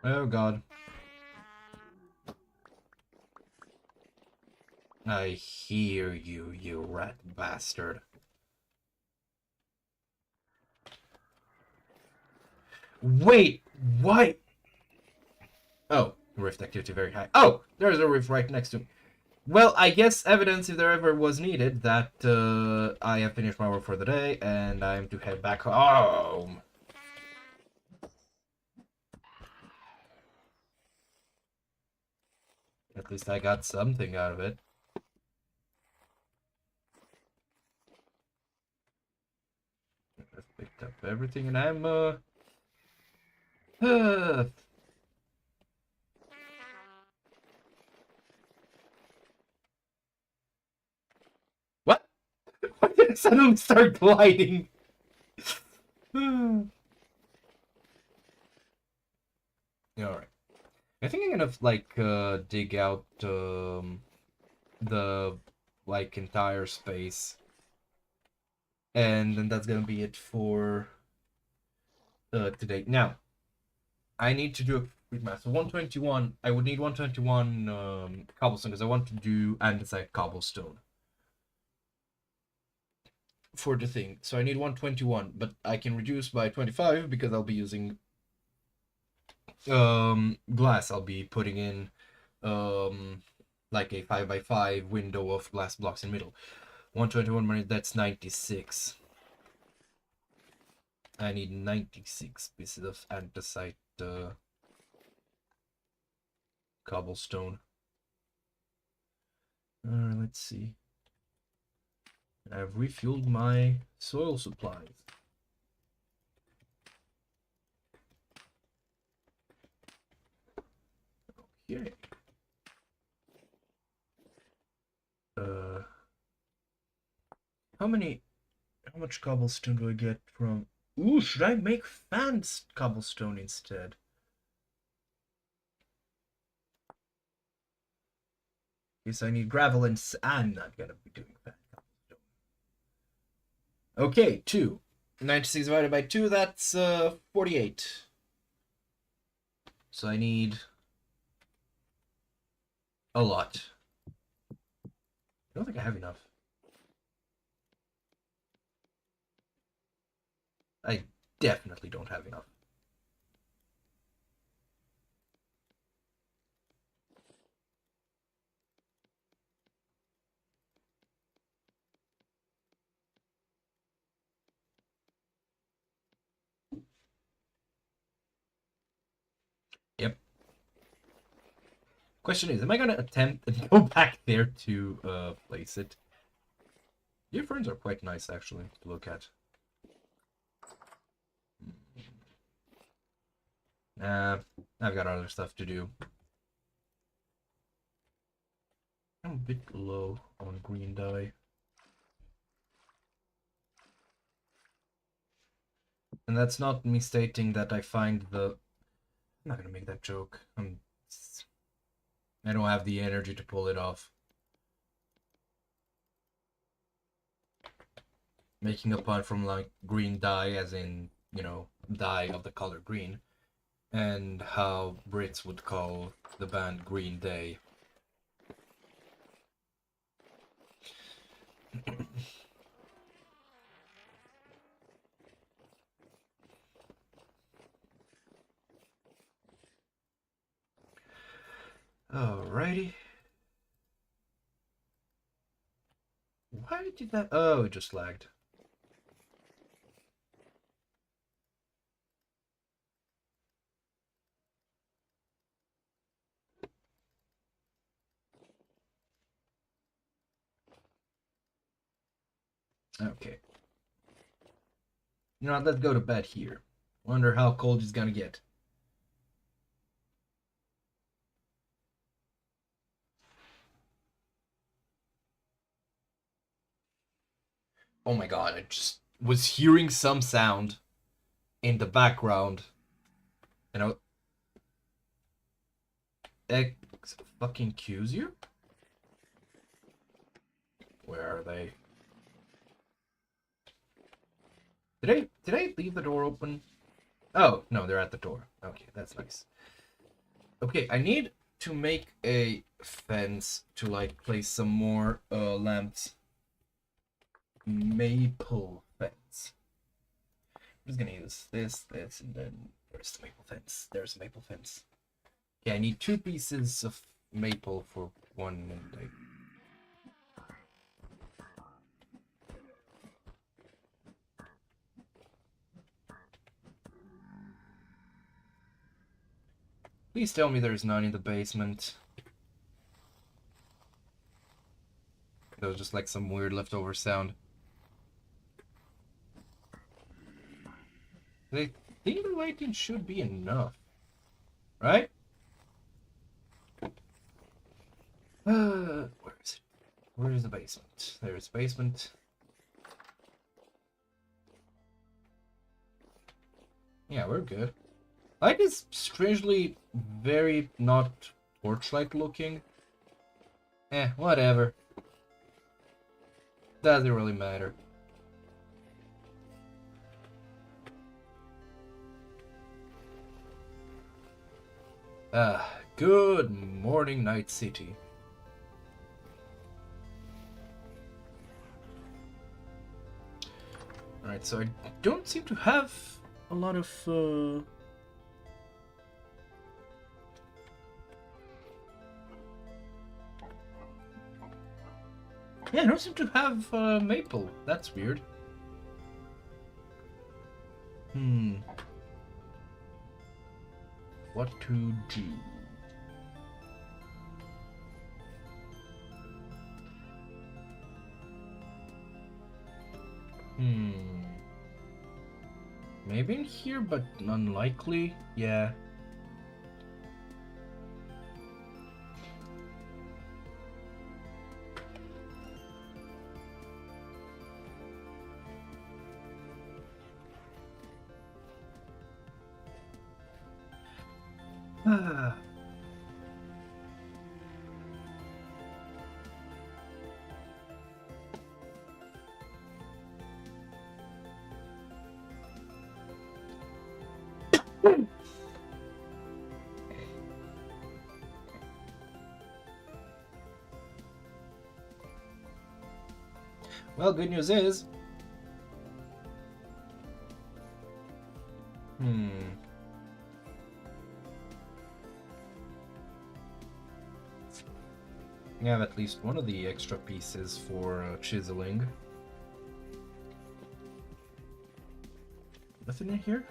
Oh god. I hear you, you rat bastard. Wait, what? Oh, rift activity very high. Oh, there's a rift right next to me. Well, I guess evidence, if there ever was needed, that I have finished my work for the day and I'm to head back home. At least I got something out of it. I've picked up everything and I'm what? Why did it suddenly start gliding? Alright. I think I'm gonna like dig out the like entire space. And then that's gonna be it for today. Now, I need to do a quick math. So 121, I would need 121 cobblestone because I want to do andesite cobblestone for the thing. So I need 121, but I can reduce by 25 because I'll be using glass. I'll be putting in like a 5x5 window of glass blocks in the middle. 121 money, that's 96. I need 96 pieces of andesite cobblestone. Let's see. I've refueled my soil supplies. Okay. How much cobblestone do I get from... Ooh, should I make fans cobblestone instead? Yes, I need gravel and I'm not gonna be doing fan cobblestone. Okay, 2. 96 divided by 2, that's 48. So I need a lot. I don't think I have enough. I definitely don't have enough. Yep. Question is, am I gonna attempt and go back there to place it? Your ferns are quite nice, actually, to look at. I've got other stuff to do. I'm a bit low on green dye. And that's not me stating that I find the... I'm not gonna make that joke. I don't have the energy to pull it off. Making a pun from like green dye, as in, you know, dye of the color green. And how Brits would call the band Green Day. Alrighty. Why did that... Oh, it just lagged. Okay. You know what, let's go to bed here. Wonder how cold it's gonna get. Oh my god, I just was hearing some sound in the background. You know... X fucking Q's you? Where are they? Did I leave the door open? Oh, no, they're at the door. Okay, that's nice. Okay, I need to make a fence to, like, place some more lamps. Maple fence. I'm just gonna use this, and then where's the maple fence? There's a maple fence. Okay, I need 2 pieces of maple for one, like... Please tell me there's none in the basement. That was just like some weird leftover sound. I think the lighting should be enough. Right? Where is it? Where is the basement? There's the basement. Yeah, we're good. Light is strangely very not torchlight looking. Whatever. Doesn't really matter. Good morning, Night City. Alright, so I don't seem to have a lot of, Yeah, I don't seem to have maple. That's weird. What to do? Maybe in here, but unlikely. Yeah. Well, good news is... You have at least one of the extra pieces for chiseling. Nothing in here?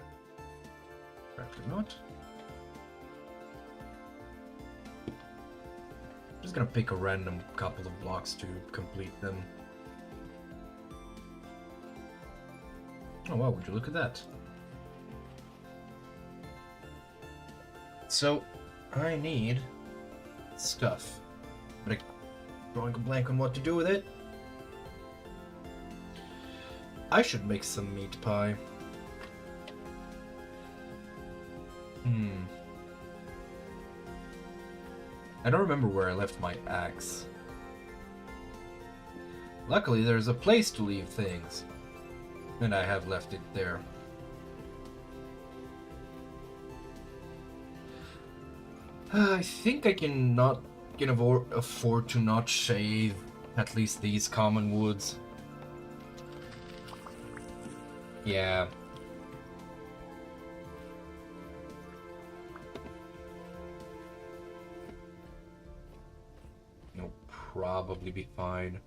Apparently not. Just gonna pick a random couple of blocks to complete them. Oh wow, would you look at that? So, I need stuff. But I'm drawing a blank on what to do with it. I should make some meat pie. Hmm. I don't remember where I left my axe. Luckily, there's a place to leave things. And I have left it there. I think I can afford to not shave at least these common woods. Yeah. It'll probably be fine.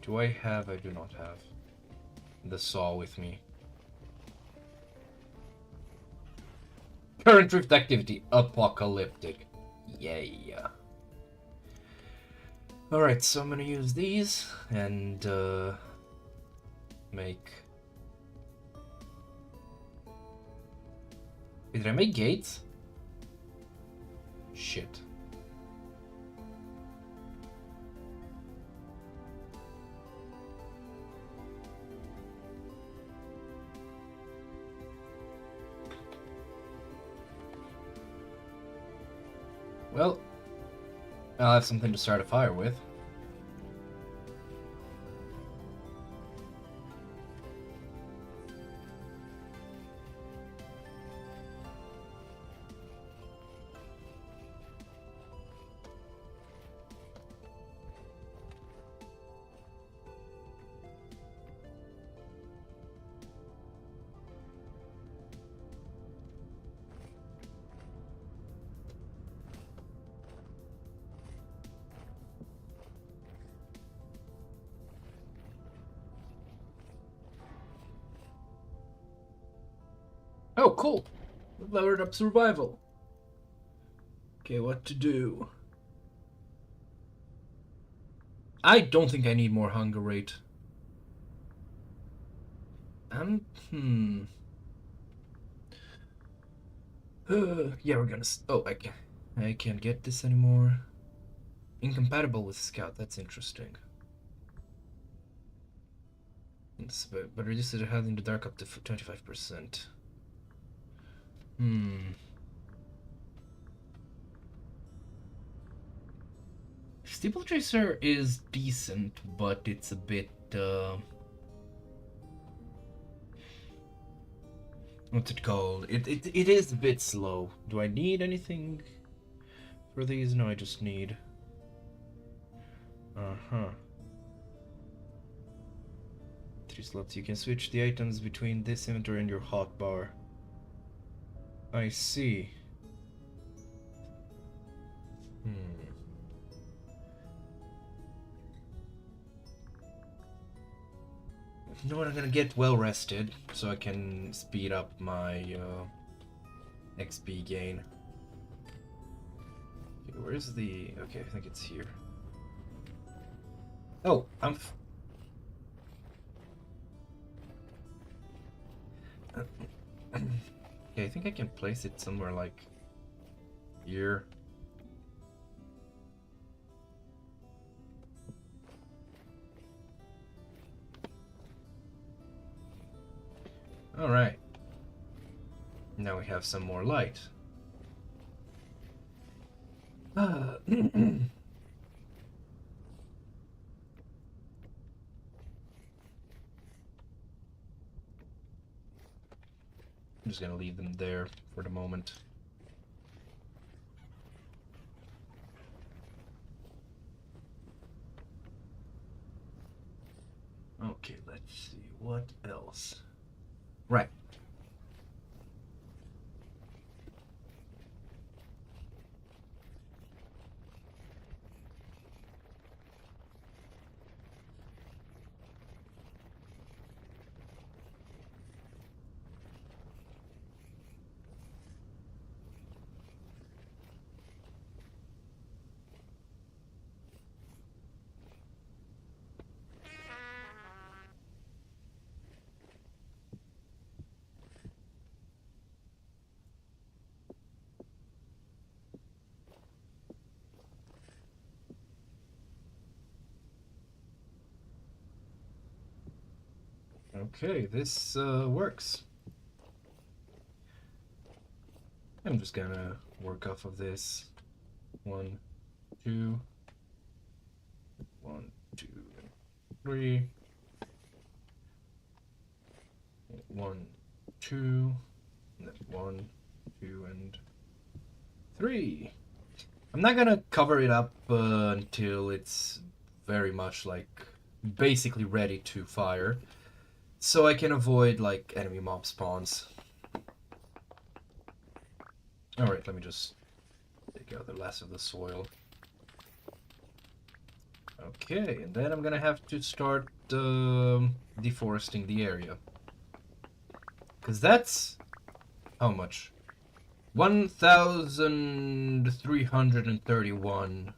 Do I have? I do not have the saw with me. Current drift activity, apocalyptic. Yay. Alright, so I'm gonna use these and make... Did I make gates? Shit. Well, I'll have something to start a fire with. Oh, cool. We've leveled up survival. Okay, what to do? I don't think I need more hunger rate. Yeah, we're gonna. Oh, I can't get this anymore. Incompatible with Scout. That's interesting. But reduces the health in the dark up to 25%. Steeple Chaser is decent, but it's a bit. What's it called? It is a bit slow. Do I need anything for these? No, I just need. Uh-huh. 3 slots. You can switch the items between this inventory and your hotbar. I see. You know what? I'm gonna get well rested so I can speed up my XP gain. Okay, where's the? Okay, I think it's here. Oh, okay, I think I can place it somewhere like here. All right. Now we have some more light. I'm just gonna leave them there for the moment. Okay, let's see what else. Right. Okay, this works. I'm just gonna work off of this. 1, 2, 1, 2, 3. 1, 2, and then 1, 2, and 3. I'm not gonna cover it up until it's very much like basically ready to fire, so I can avoid like enemy mob spawns. Alright, let me just take out the last of the soil. Okay, and then I'm gonna have to start deforesting the area. Because that's... how much? 1,331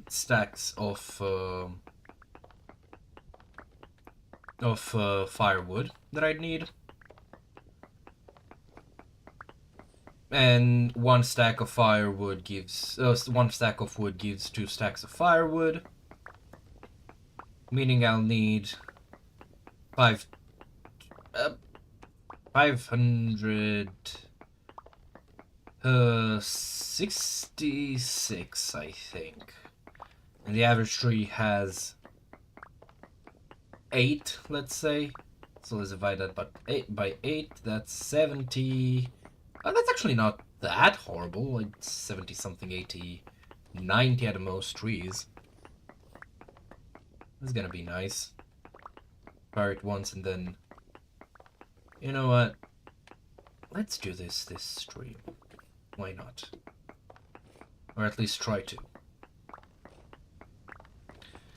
stacks of firewood that I'd need. And one stack of firewood gives... one stack of wood gives 2 stacks of firewood. Meaning I'll need 566, I think. And the average tree has 8, let's say. So let's divide that by 8. That's 70. That's actually not that horrible. Like 70 something, 80, 90 at the most trees. This is gonna be nice. Fire it once and then... you know what? Let's do this stream. Why not? Or at least try to.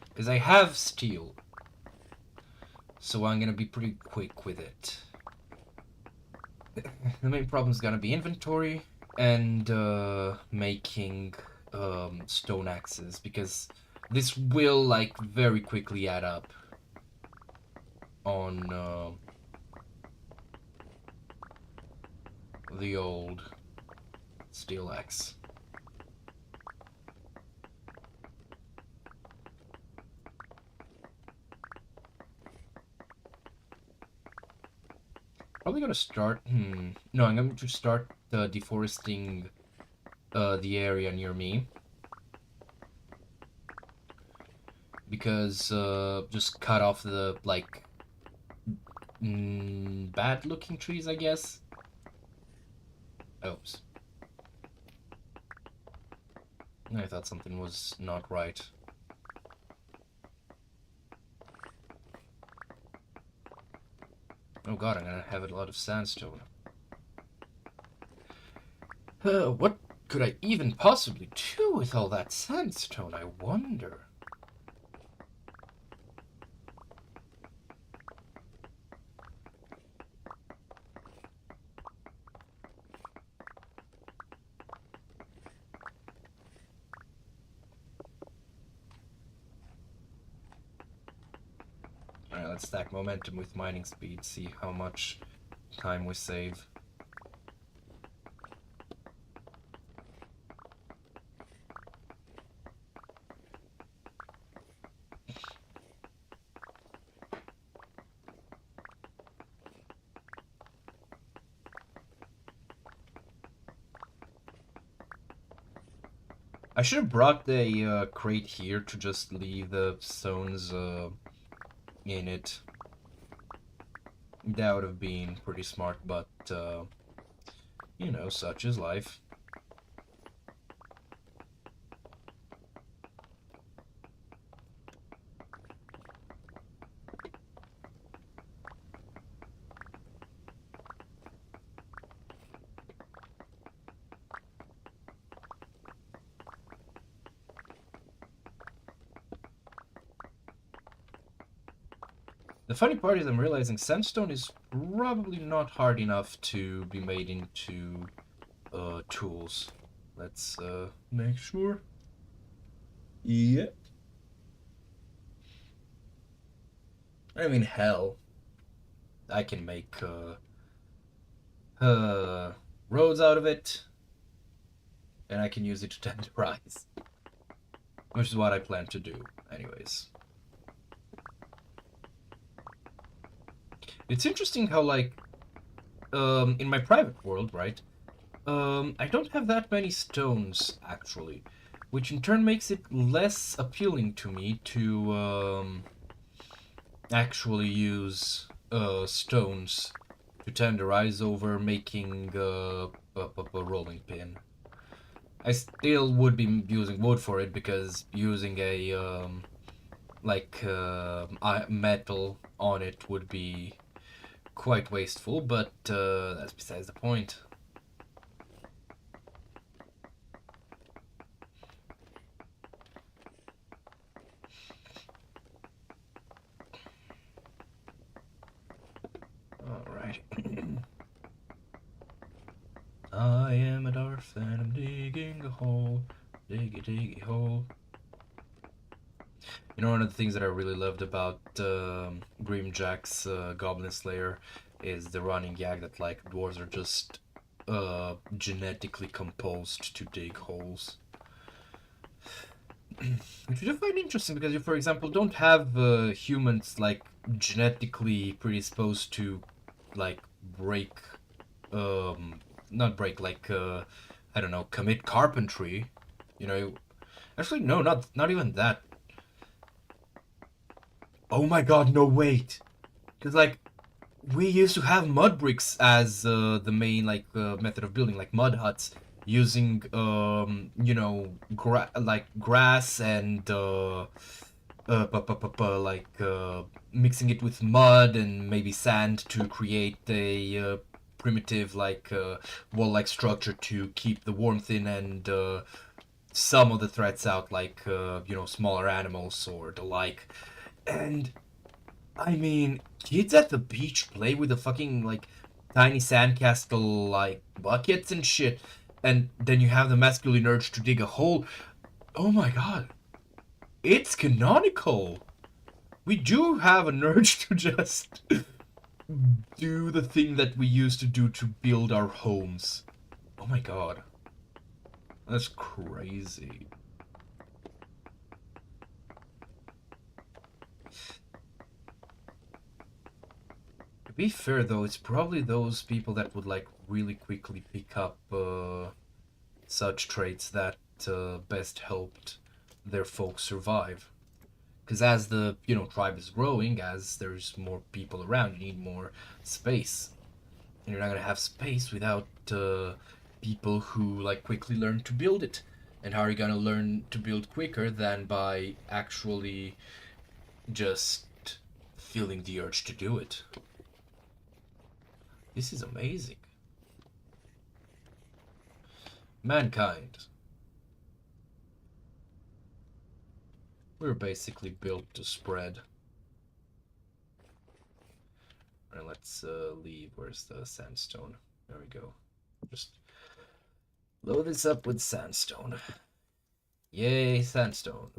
Because I have steel. So I'm gonna be pretty quick with it. The main problem is gonna be inventory and making stone axes, because this will like very quickly add up on the old steel axe. Probably gonna start... no, I'm going to start deforesting the area near me. Because just cut off the, like, bad looking trees, I guess. Oops. I thought something was not right. Oh god, I'm gonna have a lot of sandstone. What could I even possibly do with all that sandstone, I wonder? Alright, let's stack momentum with mining speed, see how much time we save. I should have brought the crate here to just leave the stones in it. That would have been pretty smart, but you know, such is life. The funny part is I'm realizing sandstone is probably not hard enough to be made into tools. Let's make sure. Yep. I mean, hell, I can make roads out of it, and I can use it to tenderize, which is what I plan to do anyways. It's interesting how, like, in my private world, right, I don't have that many stones, actually, which in turn makes it less appealing to me to actually use stones to tenderize over making a rolling pin. I still would be using wood for it because using a metal on it would be quite wasteful, but that's besides the point. Alright. I am a dwarf and I'm digging a hole. Diggy hole. You know, one of the things that I really loved about Grimjack's Goblin Slayer is the running gag that, like, dwarves are just genetically composed to dig holes. Which I find interesting because you, for example, don't have humans, like, genetically predisposed to, like, break, not break, like, I don't know, commit carpentry. You know, actually, no, not even that. Oh my god, no, wait. Because, like, we used to have mud bricks as the main, like, method of building, like mud huts, using, you know, grass and, mixing it with mud and maybe sand to create a primitive, like, wall-like structure to keep the warmth in and some of the threats out, like, you know, smaller animals or the like. And I mean, kids at the beach play with the fucking, like, tiny sandcastle, like, buckets and shit, and then you have the masculine urge to dig a hole. Oh my god. It's canonical. We do have an urge to just do the thing that we used to do to build our homes. Oh my god. That's crazy. To be fair, though, it's probably those people that would, like, really quickly pick up such traits that best helped their folks survive. Because as the, you know, tribe is growing, as there's more people around, you need more space. And you're not going to have space without people who, like, quickly learn to build it. And how are you going to learn to build quicker than by actually just feeling the urge to do it? This is amazing. Mankind. We're basically built to spread. Alright, let's leave. Where's the sandstone? There we go. Just load this up with sandstone. Yay, sandstone.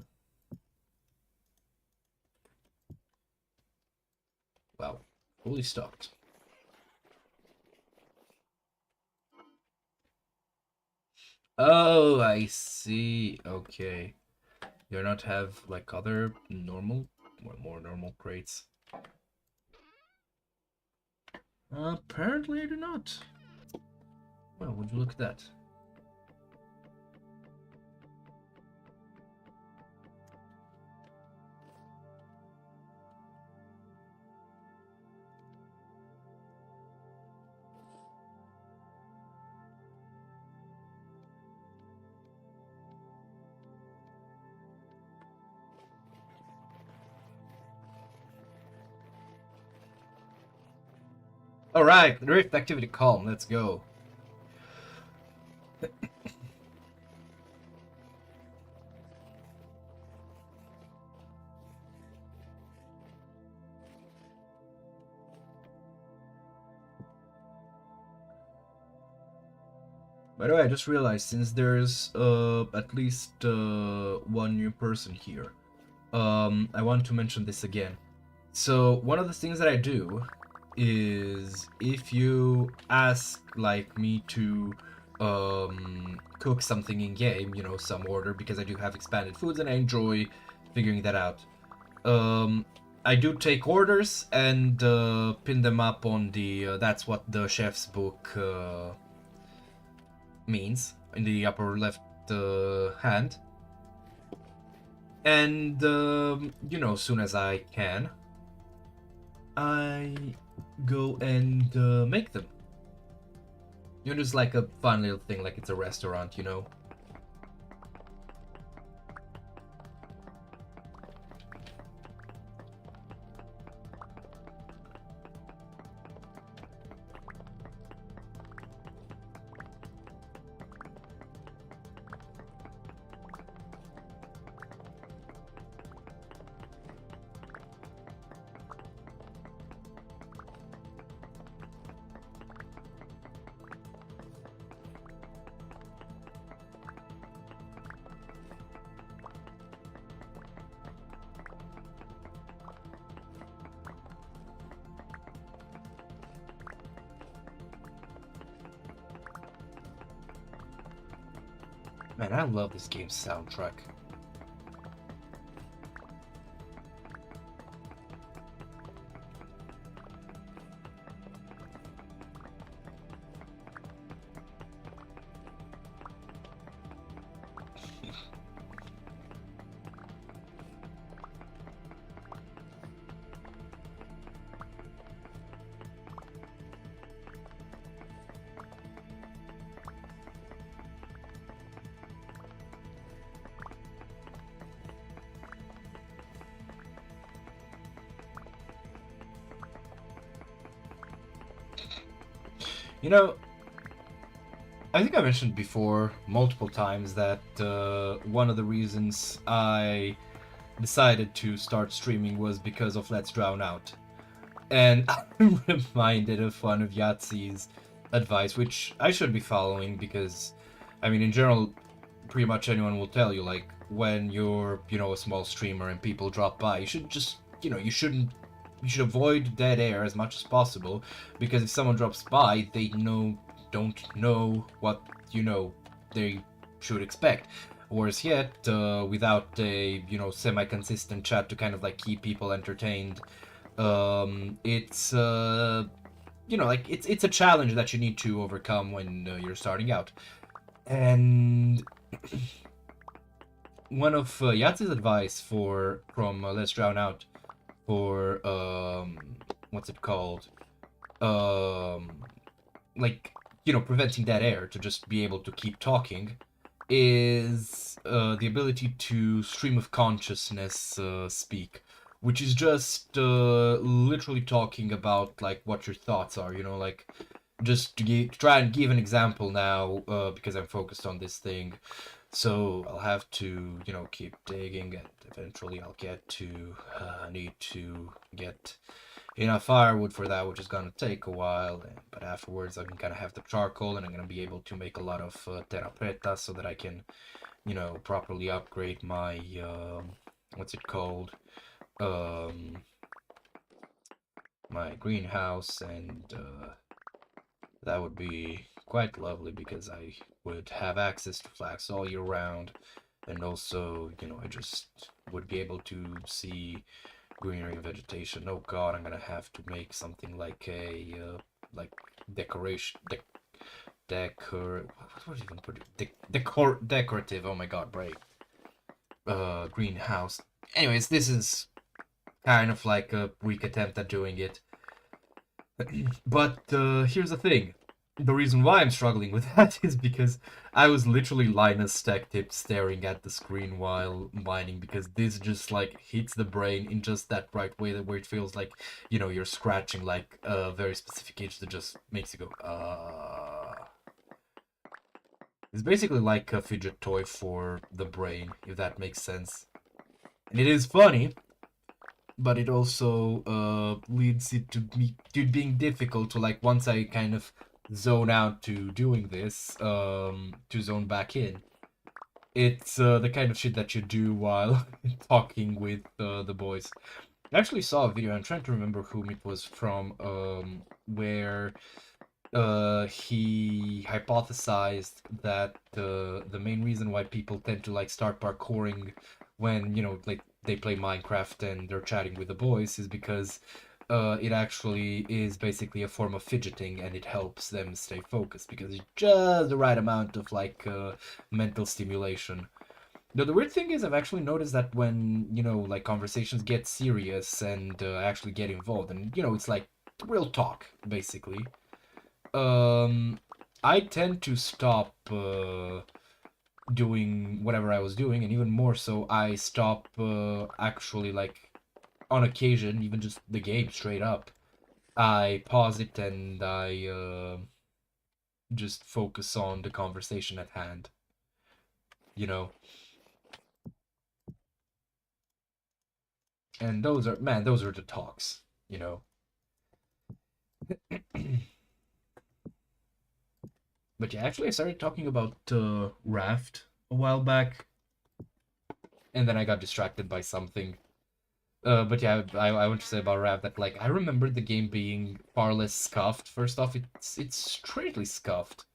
Wow, fully stocked. Oh, I see. Okay. You do not have, like, other normal, more normal crates? Apparently I do not. Well, would you look at that? Alright, rift activity calm, let's go. By the way, I just realized since there's at least one new person here, I want to mention this again. So one of the things that I do is if you ask, like, me to cook something in game, you know, some order, because I do have expanded foods and I enjoy figuring that out. I do take orders and pin them up on the that's what the chef's book means in the upper left hand. And, you know, as soon as I can, I go and make them. You know, just like a fun little thing, like it's a restaurant, you know? Man, I love this game's soundtrack. You know, I think I mentioned before multiple times that one of the reasons I decided to start streaming was because of Let's Drown Out. And I'm reminded of one of Yahtzee's advice, which I should be following because, I mean, in general, pretty much anyone will tell you, like, when you're, you know, a small streamer and people drop by, you should just, you know, you should avoid dead air as much as possible, because if someone drops by, they don't know what, you know, they should expect. Worse yet, without a, you know, semi-consistent chat to kind of like keep people entertained, it's you know, like it's a challenge that you need to overcome when you're starting out. And one of Yahtzee's advice from Let's Drown Out for what's it called, like, you know, preventing dead air to just be able to keep talking is the ability to stream of consciousness speak, which is just literally talking about like what your thoughts are, you know, like just to try and give an example now, because I'm focused on this thing. So I'll have to, you know, keep digging, and eventually I'll get to need to get enough firewood for that, which is gonna take a while. But afterwards, I'm gonna have the charcoal, and I'm gonna be able to make a lot of terra preta, so that I can, you know, properly upgrade my what's it called, my greenhouse, and that would be quite lovely because I would have access to flax all year round, and also, you know, I just would be able to see greenery and vegetation. Oh god, I'm gonna have to make something like a like decoration what even put it? Decorative, oh my god, brain, greenhouse. Anyways, this is kind of like a weak attempt at doing it. But here's the thing. The reason why I'm struggling with that is because I was literally Linus stack tip staring at the screen while mining, because this just like hits the brain in just that right way, that where it feels like, you know, you're scratching like a very specific itch that just makes you go, It's basically like a fidget toy for the brain, if that makes sense. And it is funny, but it also leads it to being difficult to, like, once I kind of zone out to doing this, to zone back in. It's the kind of shit that you do while talking with the boys. I actually saw a video, I'm trying to remember whom it was from, where he hypothesized that the main reason why people tend to like start parkouring when, you know, like they play Minecraft and they're chatting with the boys is because it actually is basically a form of fidgeting, and it helps them stay focused because it's just the right amount of like mental stimulation. No, the weird thing is I've actually noticed that when, like conversations get serious and actually get involved, and it's like real talk basically. Um, I tend to stop doing whatever I was doing, and even more so, I stop actually like on occasion, even just the game straight up. I pause it and I just focus on the conversation at hand. You know, and those are the talks. You know. But yeah, actually, I started talking about Raft a while back, and then I got distracted by something. But yeah, I want to say about Raft that like I remember the game being far less scuffed. First off, it's straightly scuffed.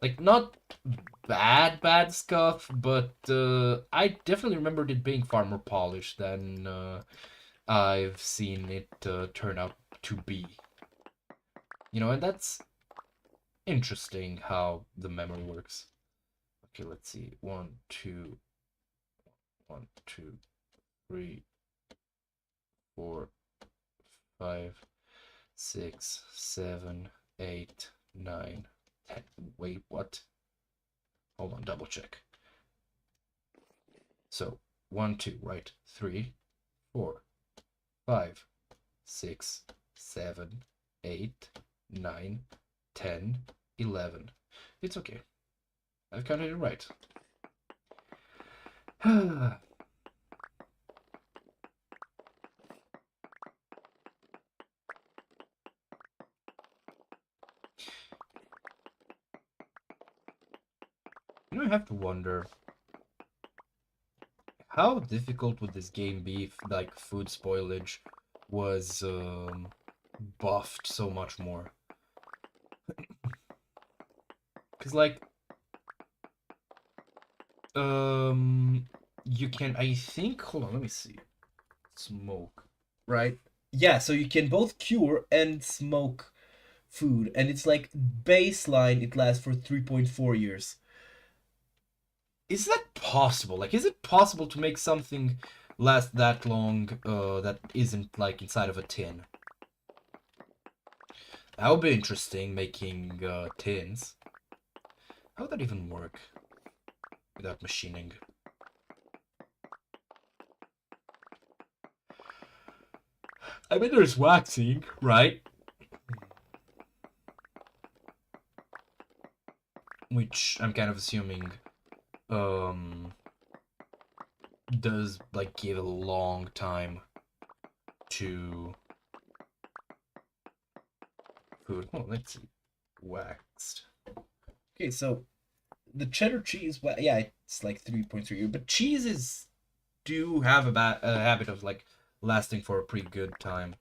Like not bad scuff, but I definitely remembered it being far more polished than I've seen it turn out to be. And that's interesting how the memory works. Okay, let's see. One, two, 3, 4, 5, 6, 7, 8, 9, 10. Wait, what? Hold on, double check. So 1, 2, right? 3, 4, 5, 6, 7, 8, 9, 10, 11. It's okay. I've counted it right. I have to wonder, how difficult would this game be if like food spoilage was buffed so much more? Because like you can, I think, hold on, let me see. Smoke, right? Yeah, so you can both cure and smoke food, and it's like baseline it lasts for 3.4 years. Is that possible? Like, is it possible to make something last that long that isn't like inside of a tin? That would be interesting, making tins. How would that even work without machining? I mean, there's waxing, right? Which I'm kind of assuming um does like give a long time to food. Oh, let's see. Waxed. Okay, so the cheddar cheese, well, yeah, it's like 3.3, but cheeses do have a habit of like lasting for a pretty good time.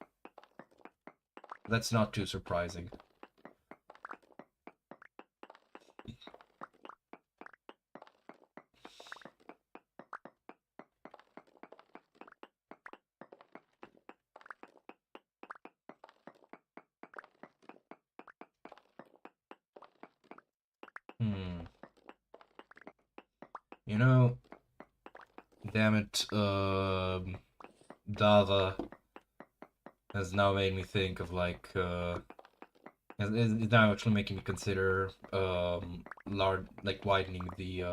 That's not too surprising. Hmm. You know, damn it, Dava has now made me think of like it's now actually making me consider large, like widening the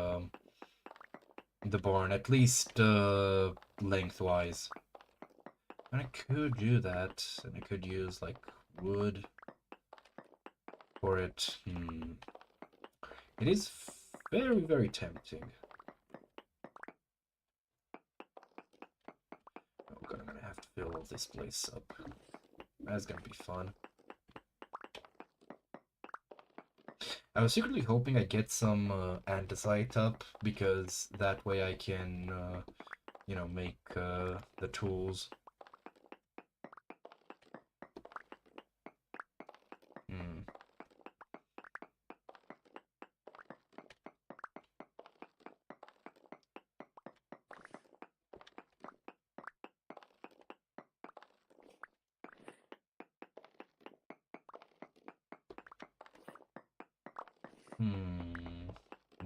barn, at least lengthwise. And I could do that, and I could use like wood for it. It is very tempting. Oh god, I'm gonna have to fill all this place up. That's gonna be fun. I was secretly hoping I get some andesite up, because that way I can, make the tools. Hmm.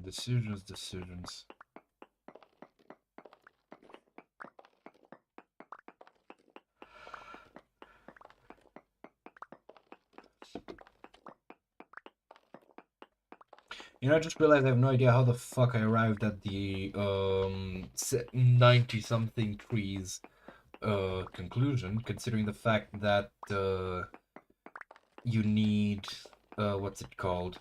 Decisions. You know, I just realized I have no idea how the fuck I arrived at the 90-something trees conclusion, considering the fact that you need what's it called?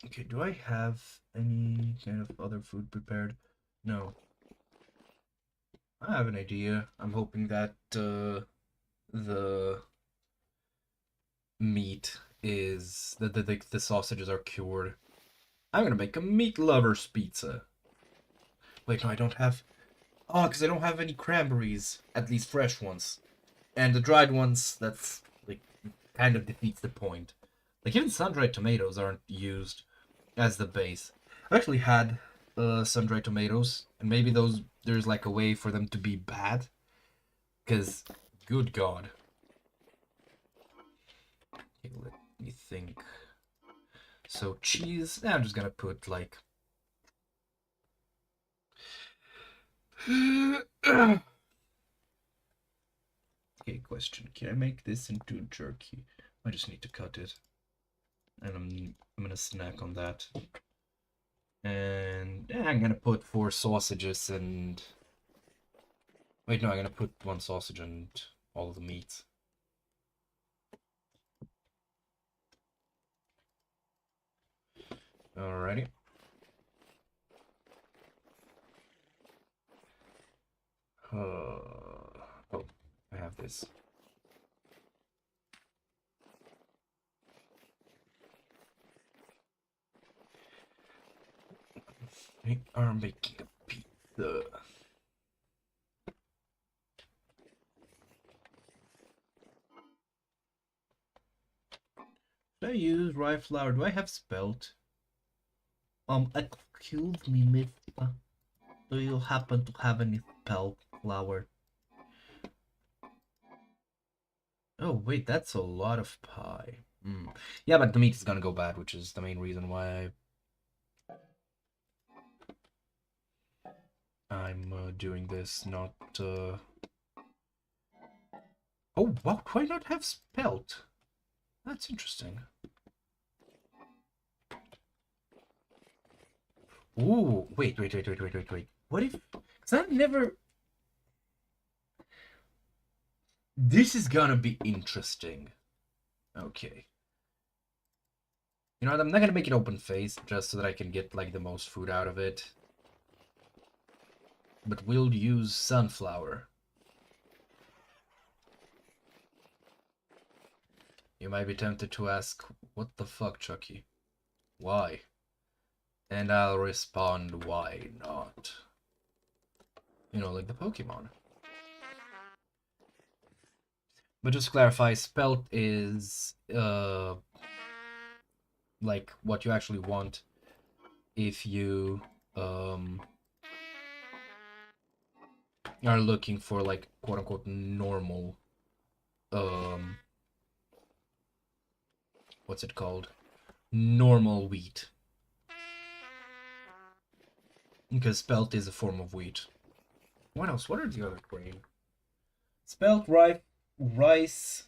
Okay, do I have any kind of other food prepared? No. I have an idea. I'm hoping that the meat is the sausages are cured. I'm gonna make a meat lover's pizza. Wait, no, I don't have. Oh, because I don't have any cranberries, at least fresh ones, and the dried ones. That's like kind of defeats the point. Like even sun-dried tomatoes aren't used as the base. I've actually had sun-dried tomatoes, and maybe there's like a way for them to be bad, because good God. Okay, let me think. So cheese, I'm just gonna put like okay, question. Can I make this into jerky? I just need to cut it. And I'm gonna snack on that. And I'm gonna put 4 sausages and wait, no, I'm gonna put 1 sausage and all of the meats. Alrighty. Oh, I have this. We are making a pizza. Should I use rye flour? Do I have spelt? Excuse me, mister. Do you happen to have any spelt flour? Oh, wait, that's a lot of pie. Yeah, but the meat is gonna go bad, which is the main reason why I'm doing this, not... Oh, wow, do I not have spelt? That's interesting. Ooh, wait. What if... Because I've never... This is gonna be interesting. Okay. You know what, I'm not gonna make it open face, just so that I can get, like, the most food out of it. But we'll use sunflower. You might be tempted to ask, what the fuck, Chucky? Why? And I'll respond, why not? You know, like the Pokemon. But just to clarify, spelt is like what you actually want if you are looking for like quote unquote normal what's it called? Normal wheat. Because spelt is a form of wheat. What else? What are the other grain? Spelt, rice.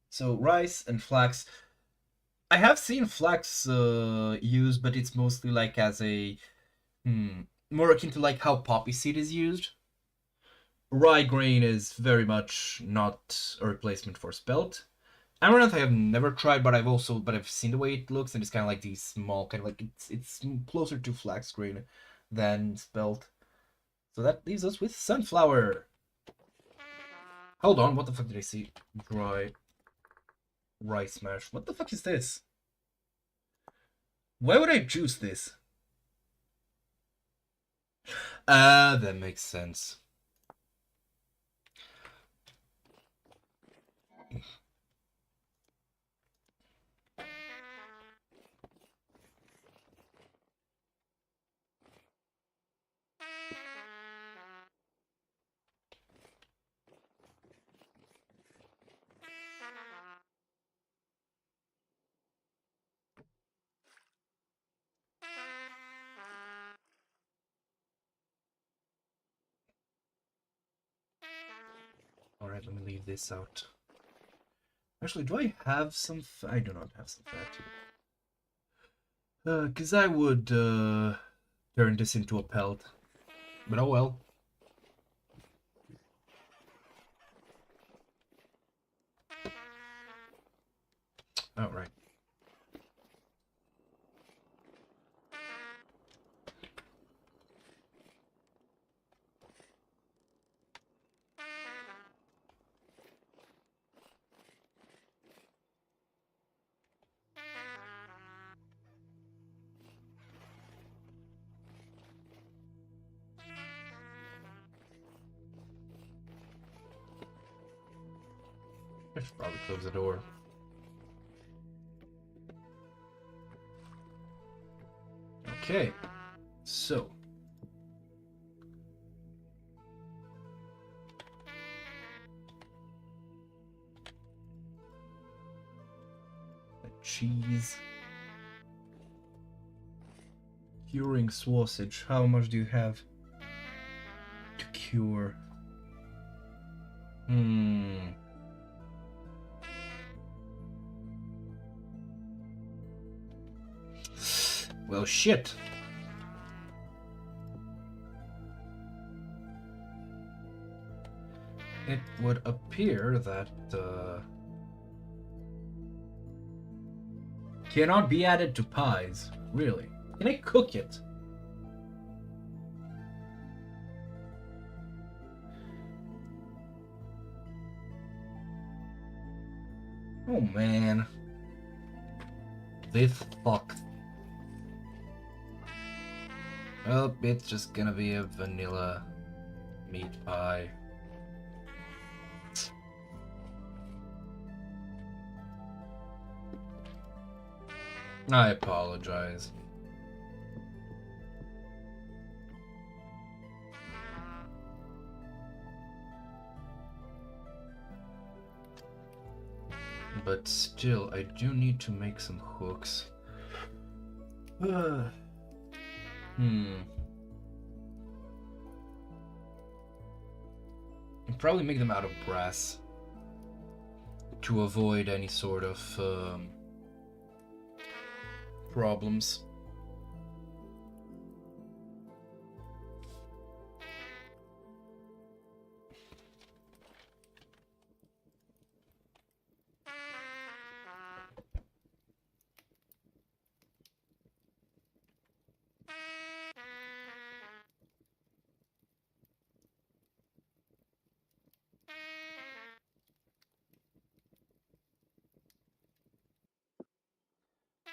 So rice and flax. I have seen flax used, but it's mostly like as a more akin to like how poppy seed is used. Rye grain is very much not a replacement for spelt. Amaranth I have never tried, but I've seen the way it looks, and it's kind of like these small, kind of like it's closer to flax grain than spelt. So that leaves us with sunflower. Hold on, what the fuck did I see? Dry rice mash. What the fuck is this? Why would I choose this? That makes sense. Alright, let me leave this out. Actually, do I have some I do not have some fat. Because I would turn this into a pelt. But oh well. Alright. I should probably close the door. Okay, so the cheese, curing sausage. How much do you have to cure? Well, shit. It would appear that cannot be added to pies. Really? Can I cook it? Oh man. This fucked. Well, it's just gonna be a vanilla meat pie. I apologize. But still, I do need to make some hooks. I'll probably make them out of brass to avoid any sort of problems.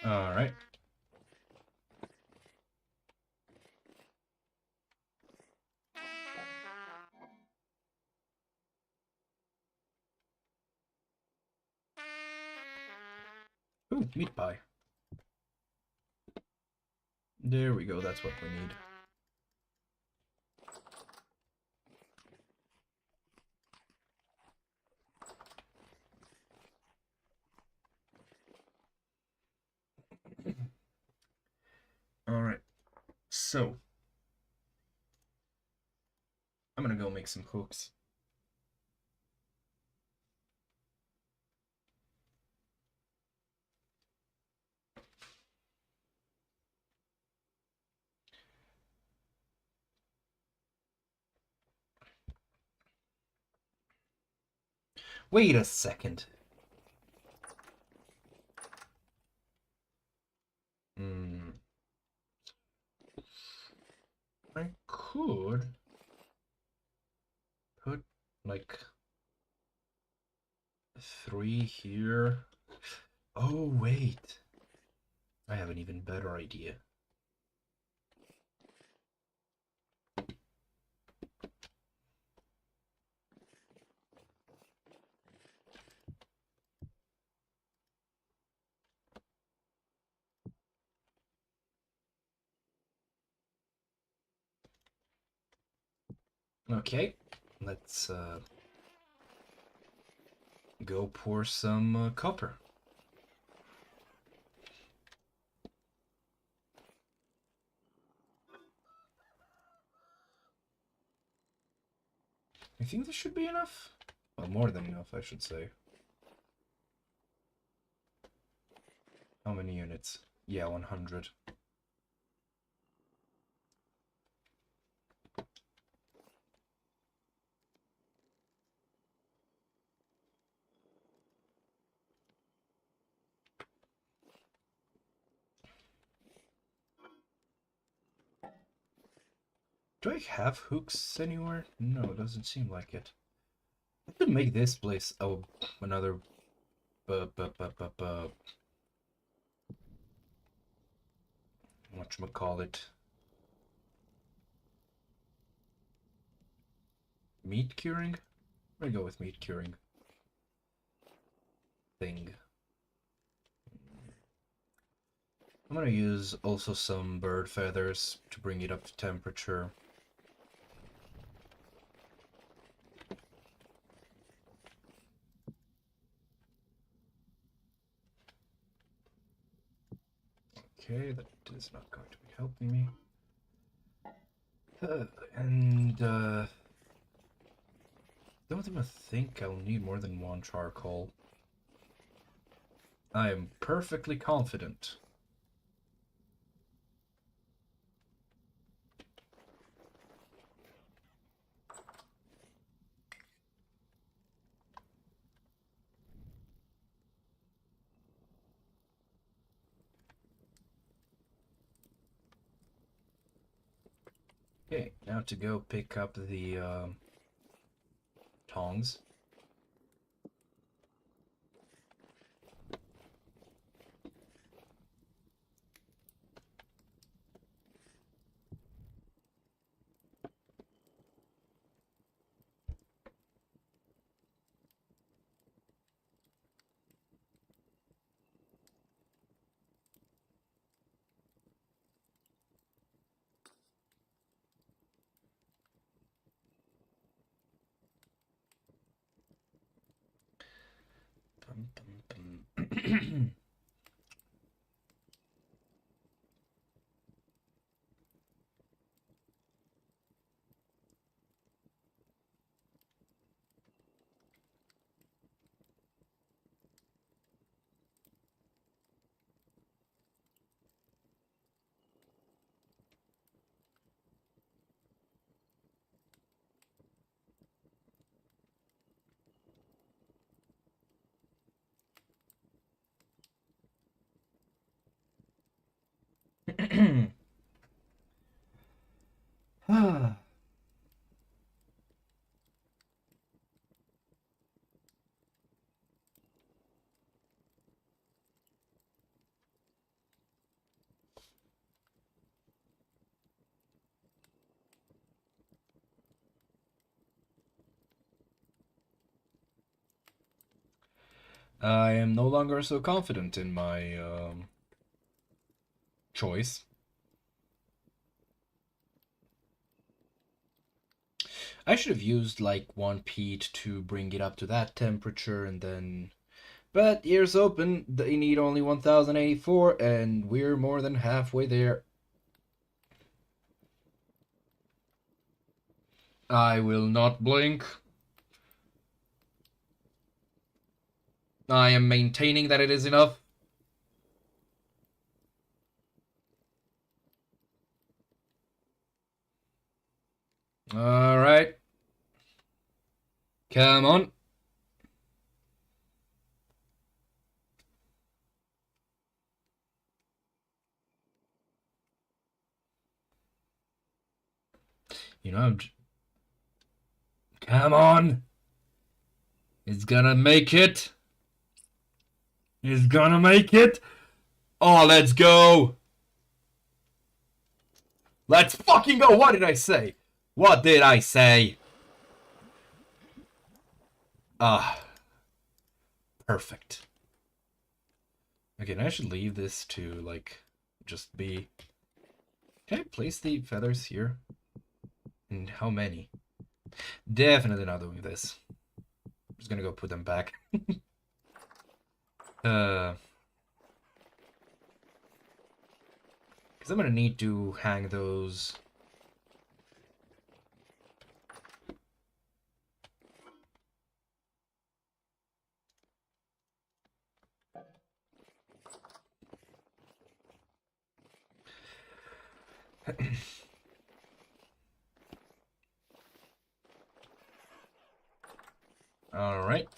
All right. Ooh, meat pie. There we go, that's what we need. Alright, so I'm gonna go make some hooks. Wait a second. I could put like 3 here. Oh, wait. I have an even better idea. Okay, let's go pour some copper. I think this should be enough. Well, more than enough, I should say. How many units? Yeah, 100. Do I have hooks anywhere? No, it doesn't seem like it. I could make this place another whatchamacallit, meat curing? I'm gonna go with meat curing thing. I'm gonna use also some bird feathers to bring it up to temperature. Okay, that is not going to be helping me. Don't even think I'll need more than one charcoal. I am perfectly confident. Okay, now to go pick up the tongs. I am no longer so confident in my choice. I should have used like one peat to bring it up to that temperature and then... But ears open, they need only 1084 and we're more than halfway there. I will not blink. I am maintaining that it is enough. Alright. Come on. You know, come on. It's gonna make it. It's gonna make it. Oh, let's go. Let's fucking go. What did I say? What did I say? Perfect. Okay, now I should leave this to, like, just be... Can I place the feathers here? And how many? Definitely not doing this. I'm just gonna go put them back. Because I'm gonna need to hang those... Alright.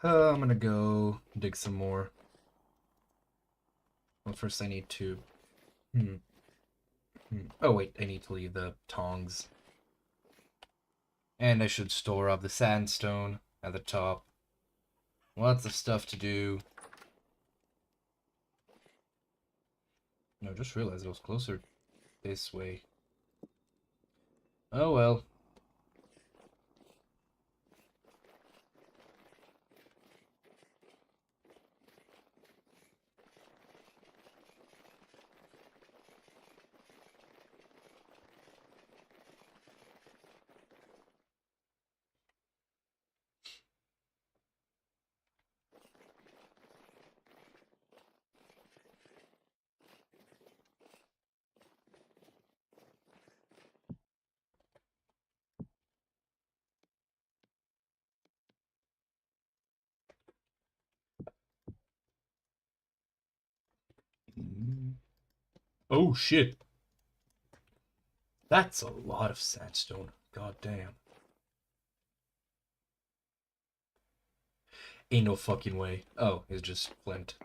I'm gonna go dig some more. Well, first I need to... Oh wait, I need to leave the tongs. And I should store up the sandstone at the top. Lots of stuff to do. No, just realized I was closer this way. Oh well. Oh shit. That's a lot of sandstone. God damn. Ain't no fucking way. Oh, it's just flint.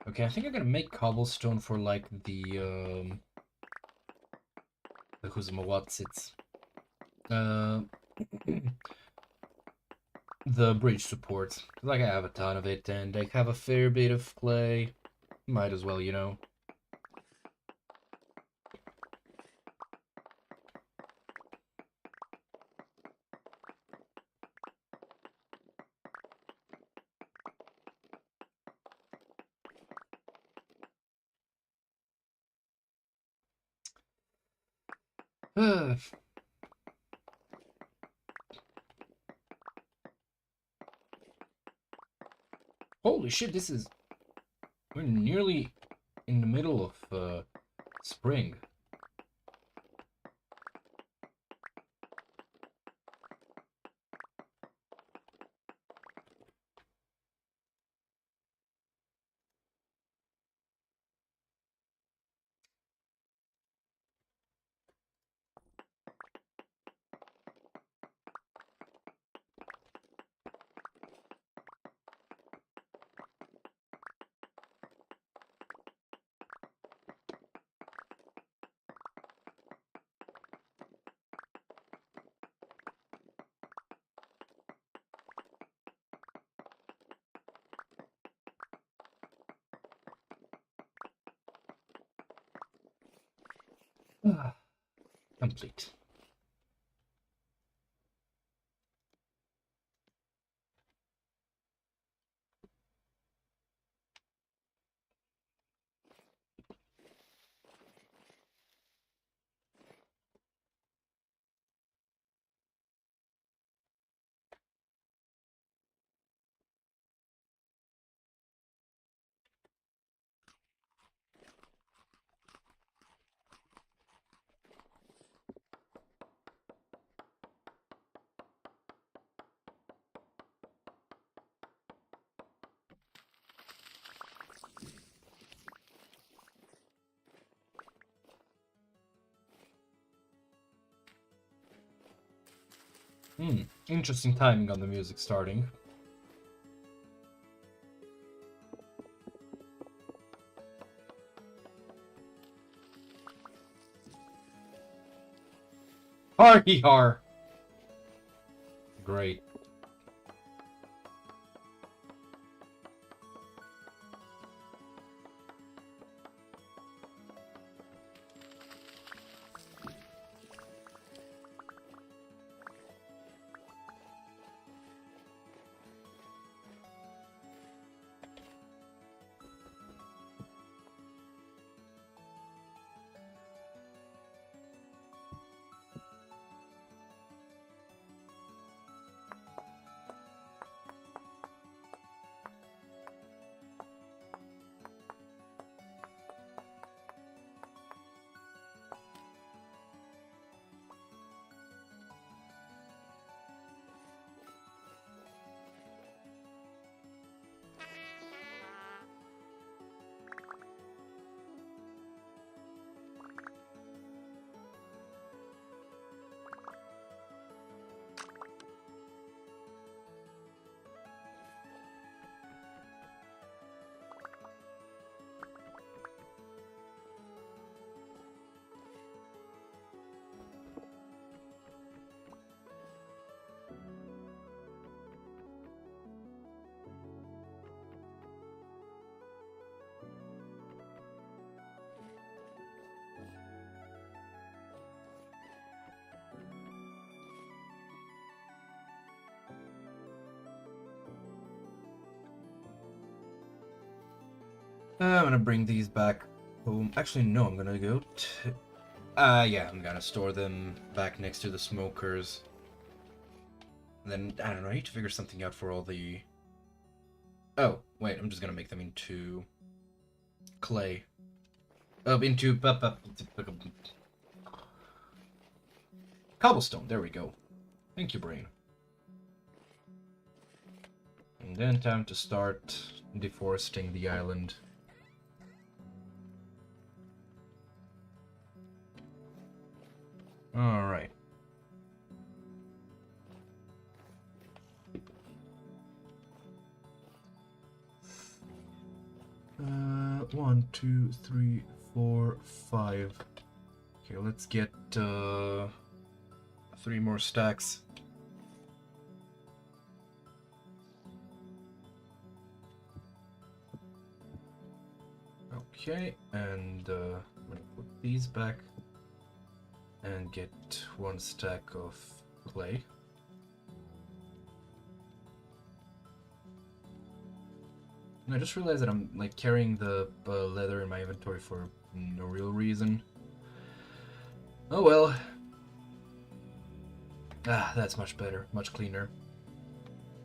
Okay, I think I'm gonna make cobblestone for like the what's the bridge supports. Like I have a ton of it and I have a fair bit of clay. Might as well, you know. Holy shit, we're nearly in the middle of spring. Complete. Interesting timing on the music starting. Hardy har. Great. I'm gonna bring these back home. Actually, no, I'm gonna go to... yeah, I'm gonna store them back next to the smokers. And then, I don't know, I need to figure something out for all the... Oh, wait, I'm just gonna make them into... clay. Into... cobblestone, there we go. Thank you, brain. And then time to start deforesting the island. Alright. One, two, three, four, five. Okay, let's get 3 more stacks. Okay, and I'm gonna put these back and get 1 stack of clay. And I just realized that I'm like carrying the leather in my inventory for no real reason. Oh well. Ah, that's much better, much cleaner.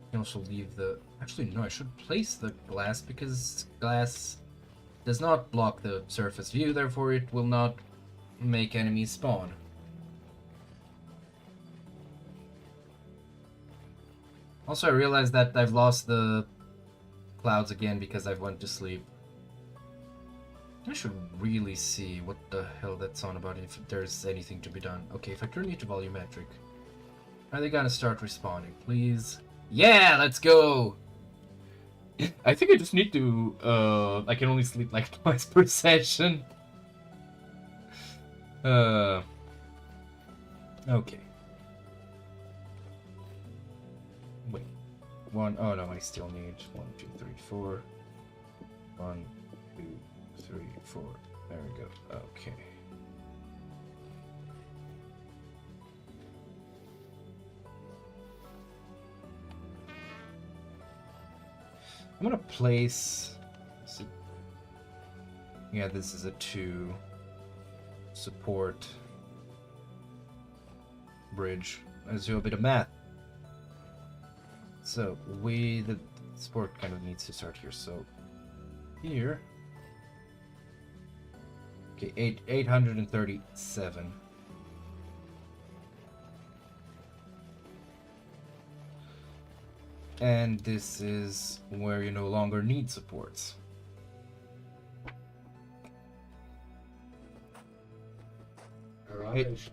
You can also leave the... Actually, no, I should place the glass because glass does not block the surface view, therefore it will not make enemies spawn. Also, I realized that I've lost the clouds again because I've went to sleep. I should really see what the hell that's on about, if there's anything to be done. Okay, if I turn you to volumetric, are they gonna start respawning, please? Yeah, let's go! I think I just need to, I can only sleep like twice per session. Okay. Wait. Oh no, I still need 1, 2, 3, 4. 1, 2, 3, 4. There we go. Okay. I'm gonna place... Yeah, this is a 2 support bridge. Let's do a bit of math. So the support kind of needs to start here. So here, okay, 837. And this is where you no longer need supports. Alright.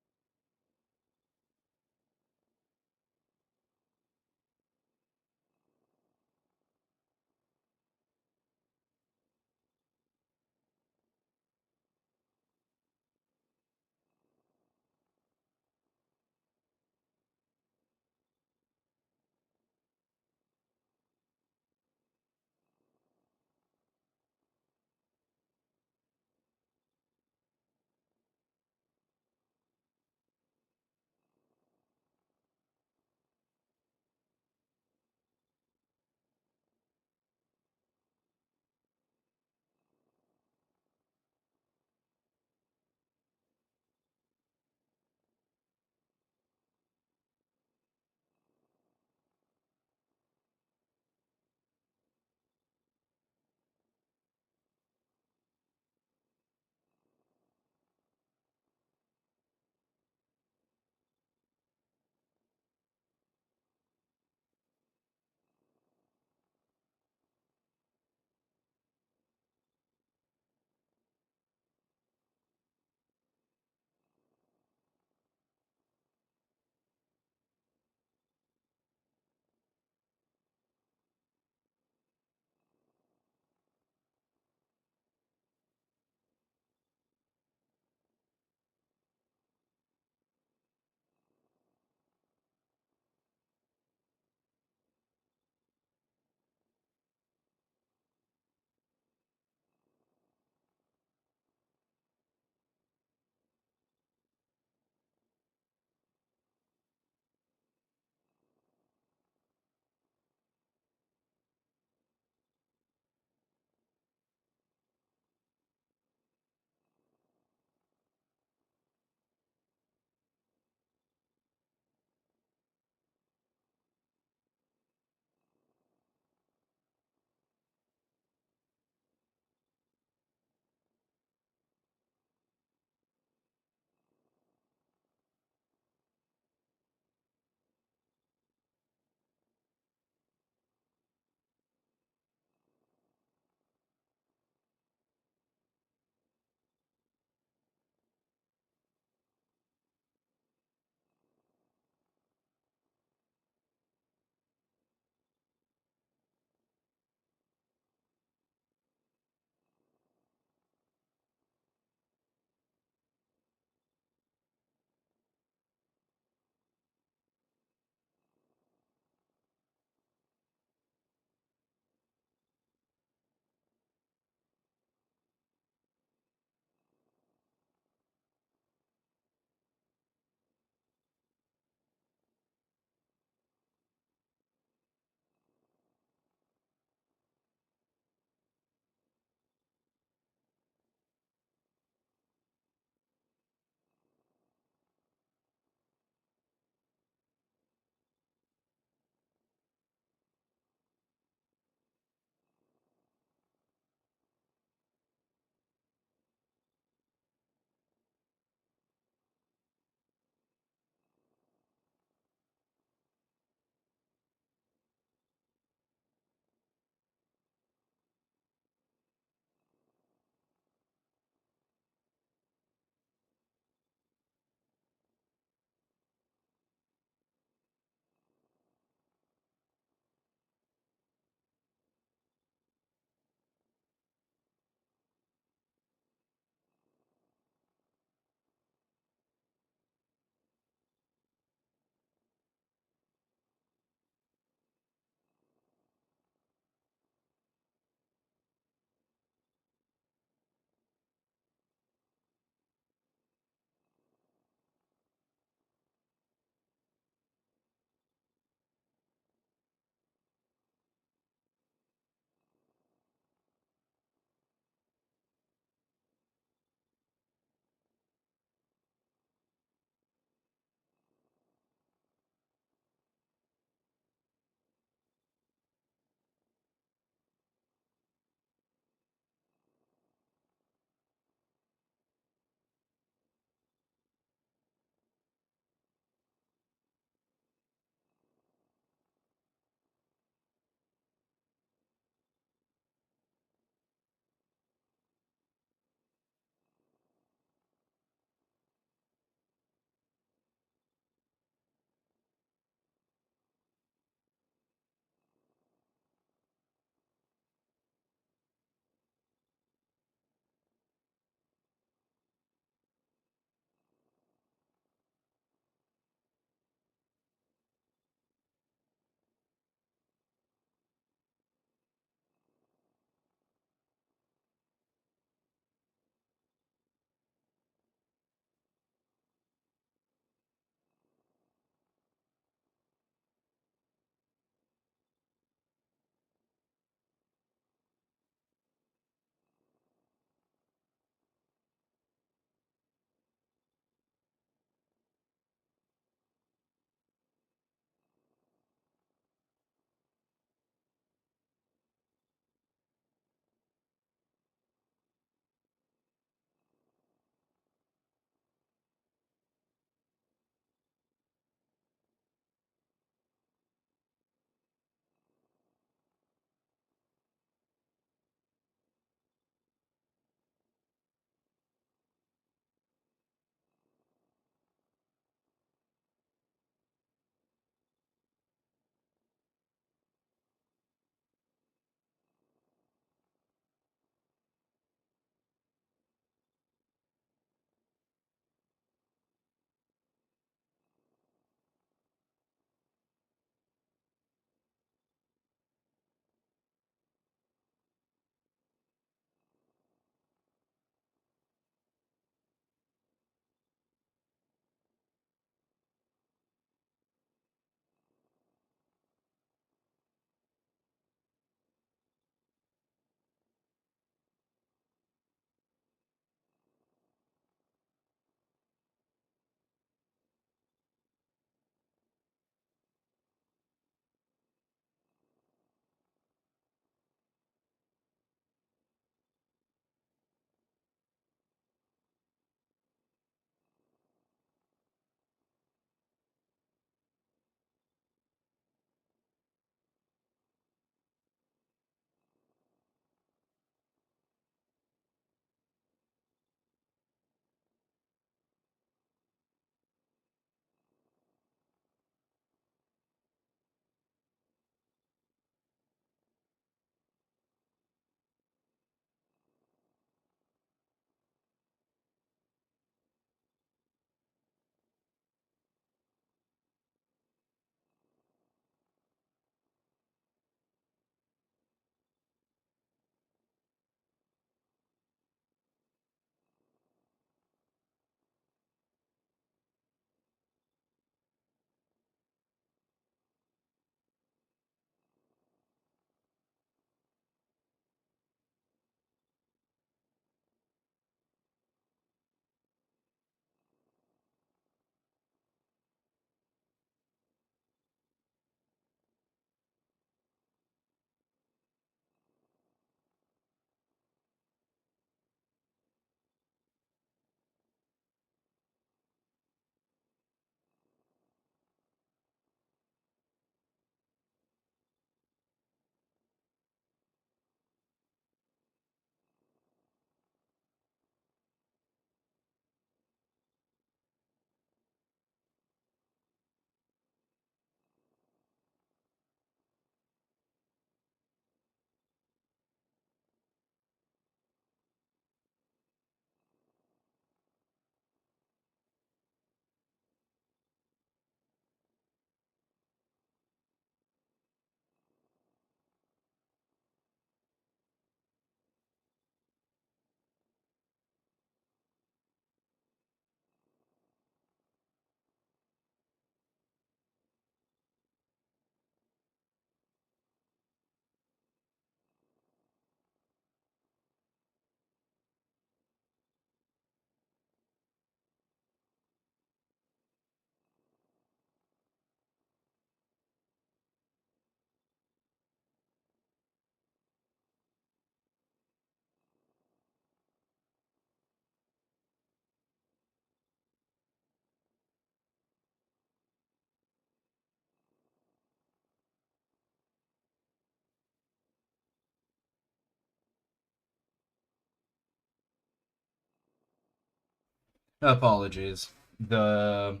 Apologies. There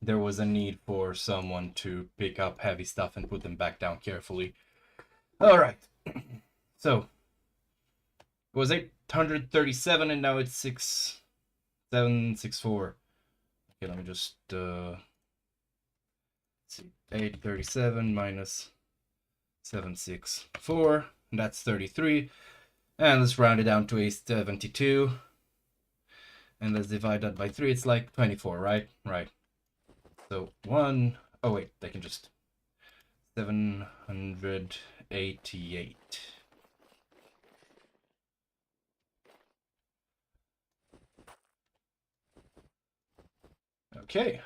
was a need for someone to pick up heavy stuff and put them back down carefully. All right. So it was 837 and now it's 6764. Okay, let me just see. 837 minus 764. And that's 33. And let's round it down to a 72. And let's divide that by 3. It's like 24, right? Right. So 1. Oh, wait. I can just. 788. Okay.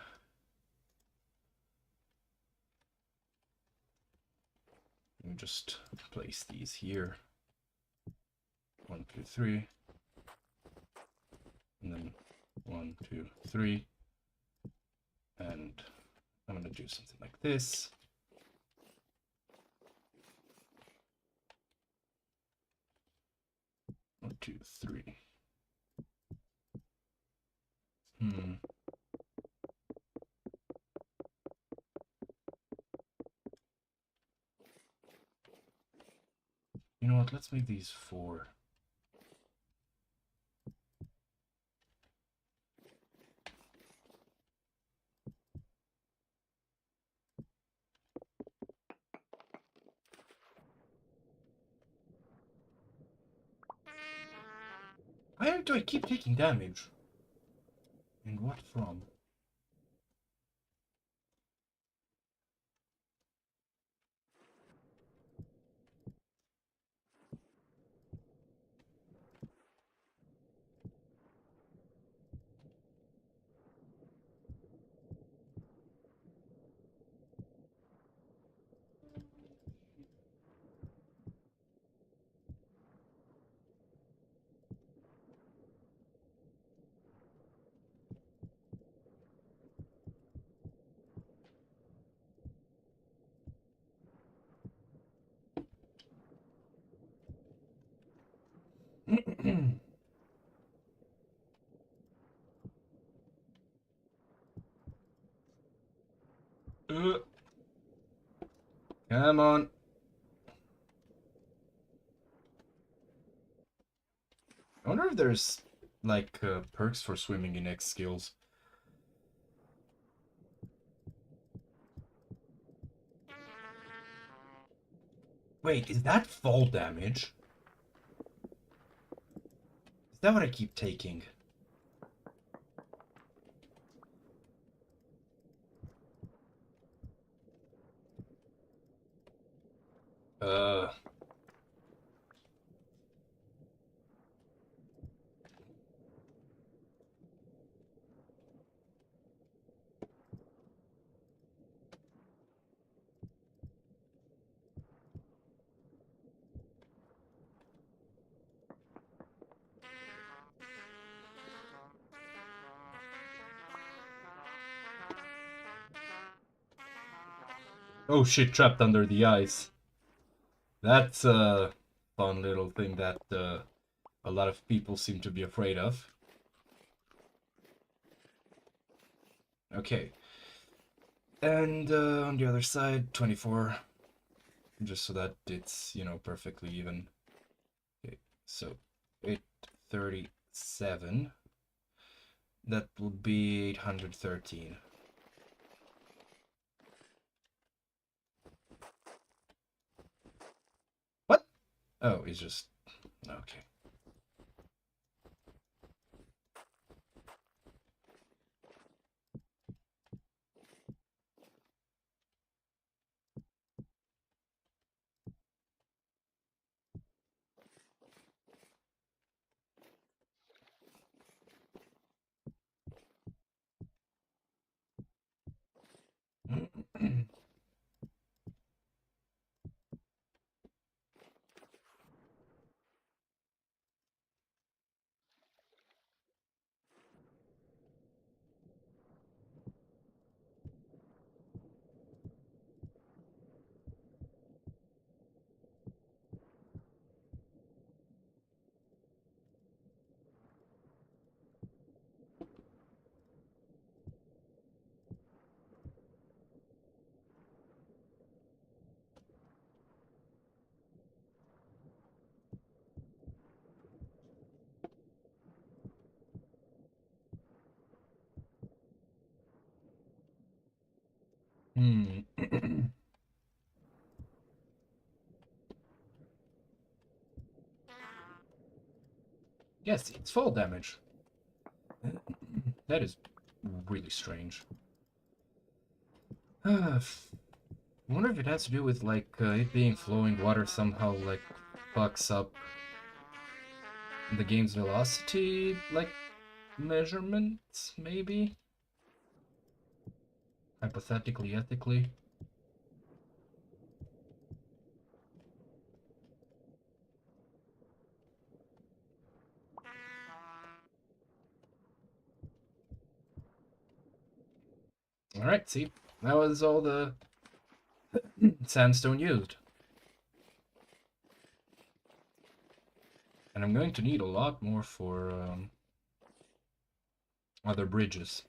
Let me just place these here. 1, 2, 3. And then 1, 2, 3. And I'm going to do something like this. One, two, three. You know what? Let's make these 4. Why do I keep taking damage? And what from? Come on. I wonder if there's like perks for swimming in XSkills. Wait, is that fall damage? Is that what I keep taking? Uh. Oh shit, trapped under the ice. That's a fun little thing that a lot of people seem to be afraid of. Okay. And on the other side, 24. Just so that it's, you know, perfectly even. Okay, so 837. That would be 813. What? Oh, it's just... Okay. Hmm. Yes, it's fall damage. That is really strange. I wonder if it has to do with, like, it being flowing water somehow, like, fucks up the game's velocity, like, measurements, maybe? Hypothetically, ethically. Alright, see? That was all the sandstone used. And I'm going to need a lot more for other bridges.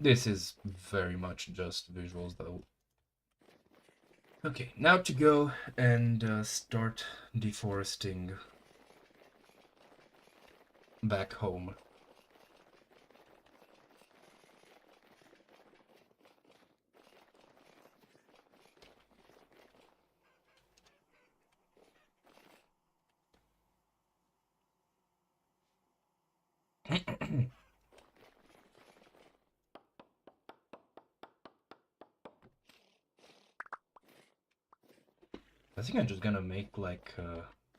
This is very much just visuals, though. Okay, now to go and start deforesting back home. I think I'm just gonna make like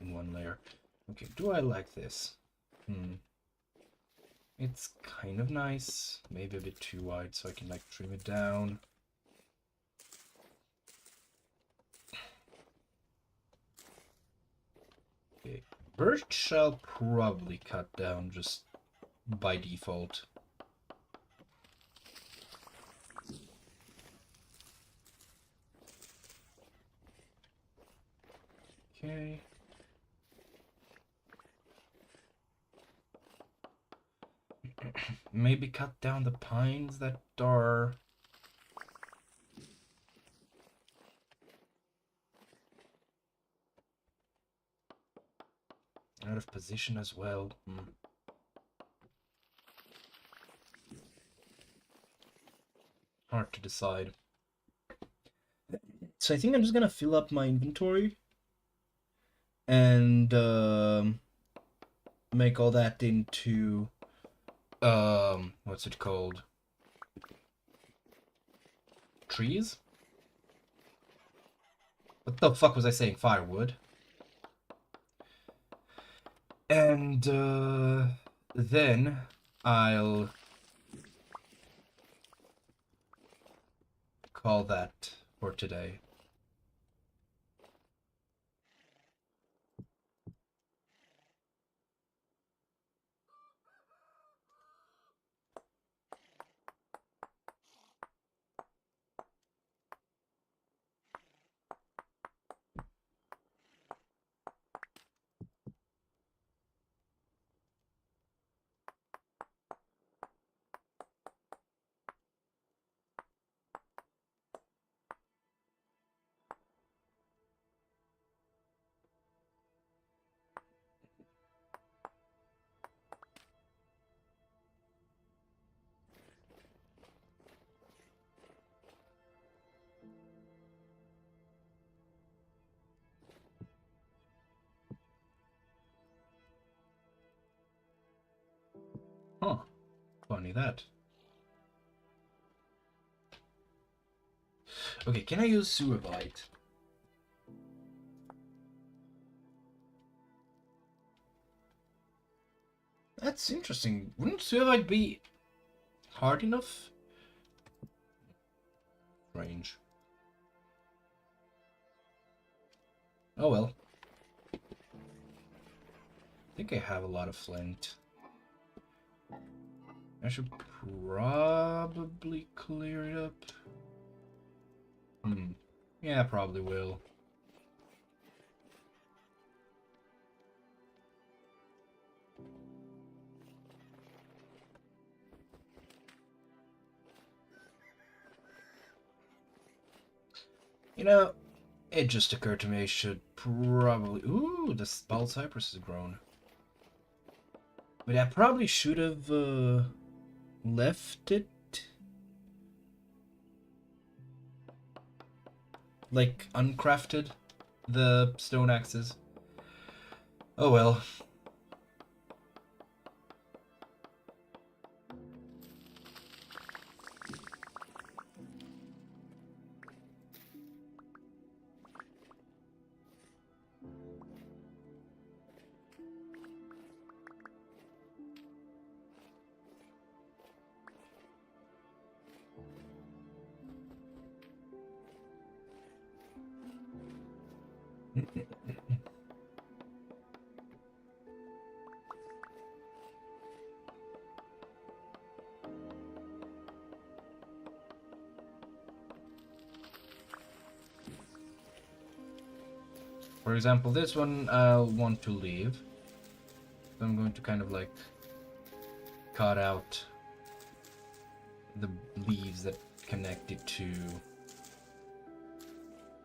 in one layer. Okay, do I like this? It's kind of nice. Maybe a bit too wide, so I can like trim it down. Okay, birch I'll probably cut down just by default. Okay. Maybe cut down the pines that are out of position as well. Hard to decide. So I think I'm just gonna fill up my inventory and make all that into what's it called? Trees? What the fuck was I saying? Firewood. And then I'll call that for today. Huh. Funny that. Okay, can I use Suavite? That's interesting. Wouldn't Suavite be hard enough? Range. Oh well. I think I have a lot of flint. I should probably clear it up. Yeah, I probably will. You know, it just occurred to me I should probably... Ooh, the bald cypress has grown. But I probably should have left it like, uncrafted, the stone axes. Oh well. For example, this one I'll want to leave. So I'm going to kind of like cut out the leaves that connect it to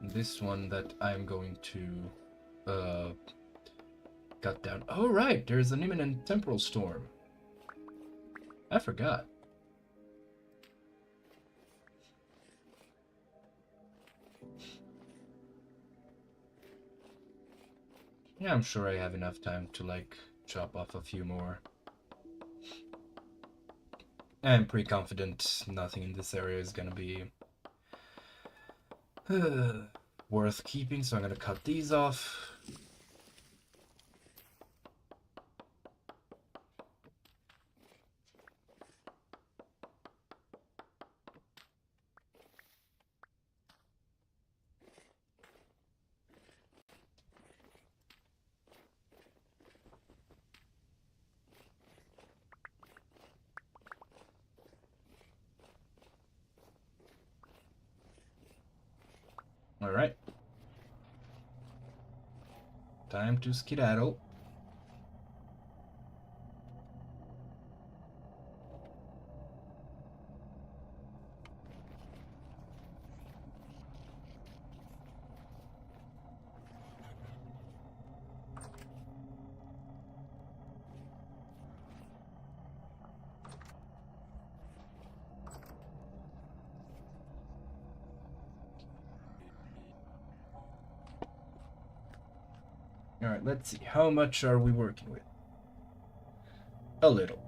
this one that I'm going to cut down. Oh right, there's an imminent temporal storm. I forgot. Yeah, I'm sure I have enough time to like chop off a few more. I'm pretty confident nothing in this area is gonna be worth keeping, so I'm gonna cut these off. Alright. Time to skedaddle. Alright, let's see. How much are we working with? A little.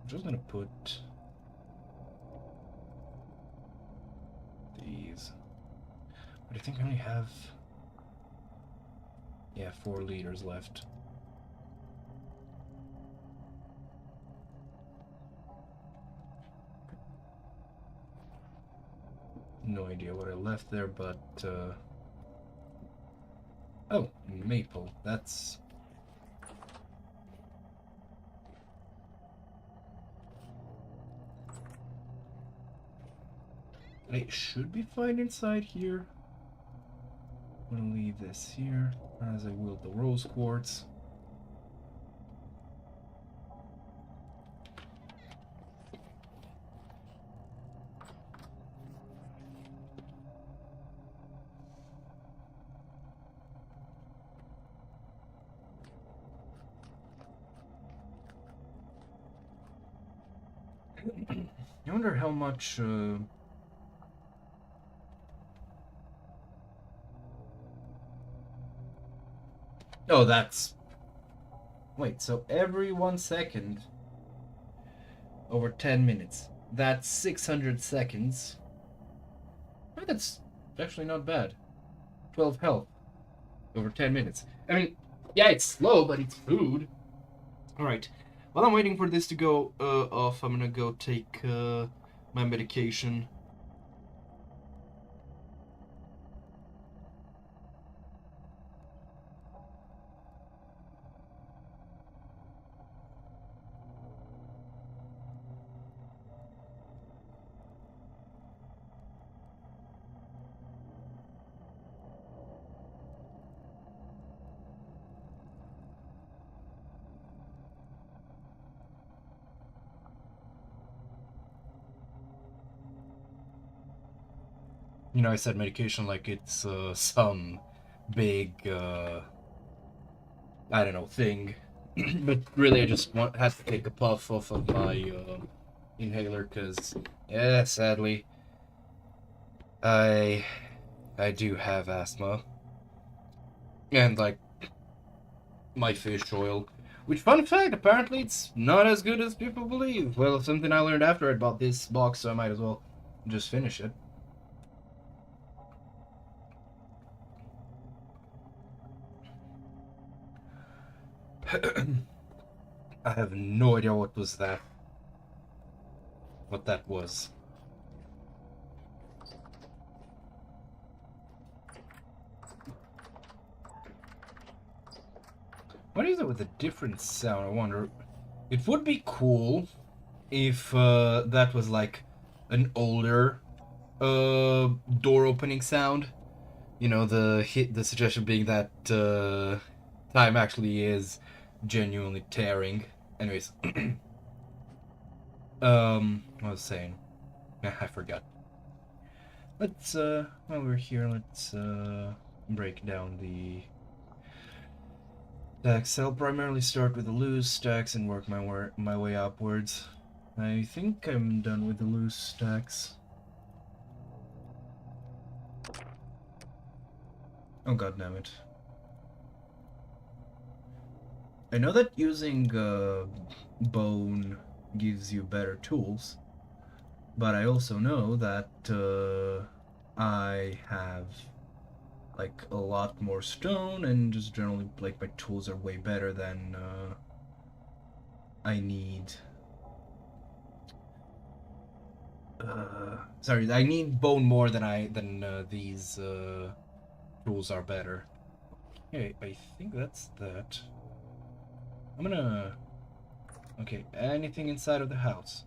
I'm just gonna put these. But I think I only have, yeah, 4 liters left. No idea what I left there, but oh, maple. That's I should be fine inside here. I'm gonna leave this here as I will the rose quartz. I wonder how much oh, that's wait, so every 1 second over 10 minutes. That's 600 seconds. Oh, that's actually not bad. 12 health over 10 minutes. I mean, yeah, it's slow, but it's food. Alright. While I'm waiting for this to go off, I'm gonna go take my medication. You know, I said medication like it's some big, I don't know, thing. But really, I just had to take a puff off of my inhaler, because, yeah, sadly, I do have asthma. And, like, my fish oil. Which, fun fact, apparently it's not as good as people believe. Well, something I learned after I bought this box, so I might as well just finish it. I have no idea what was that. What that was. What is it with a different sound? I wonder. It would be cool if that was like an older door opening sound. You know, the suggestion being that time actually is genuinely tearing. Anyways, what was I saying? I forgot. Let's while we're here, let's break down the stacks. I'll primarily start with the loose stacks and work my way upwards. I think I'm done with the loose stacks. Oh, god damn it. I know that using bone gives you better tools, but I also know that I have like a lot more stone, and just generally like my tools are way better than I need. Sorry, I need bone more than these tools are better. Okay, I think that's that. I'm gonna... Okay, anything inside of the house?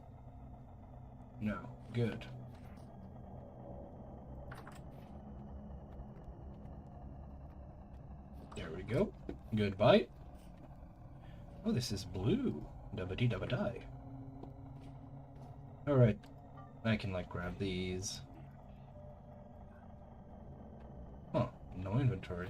No. Good. There we go. Goodbye. Oh, this is blue. Dabba-dee-dabba-die. Alright. I can, like, grab these. Huh. No inventory.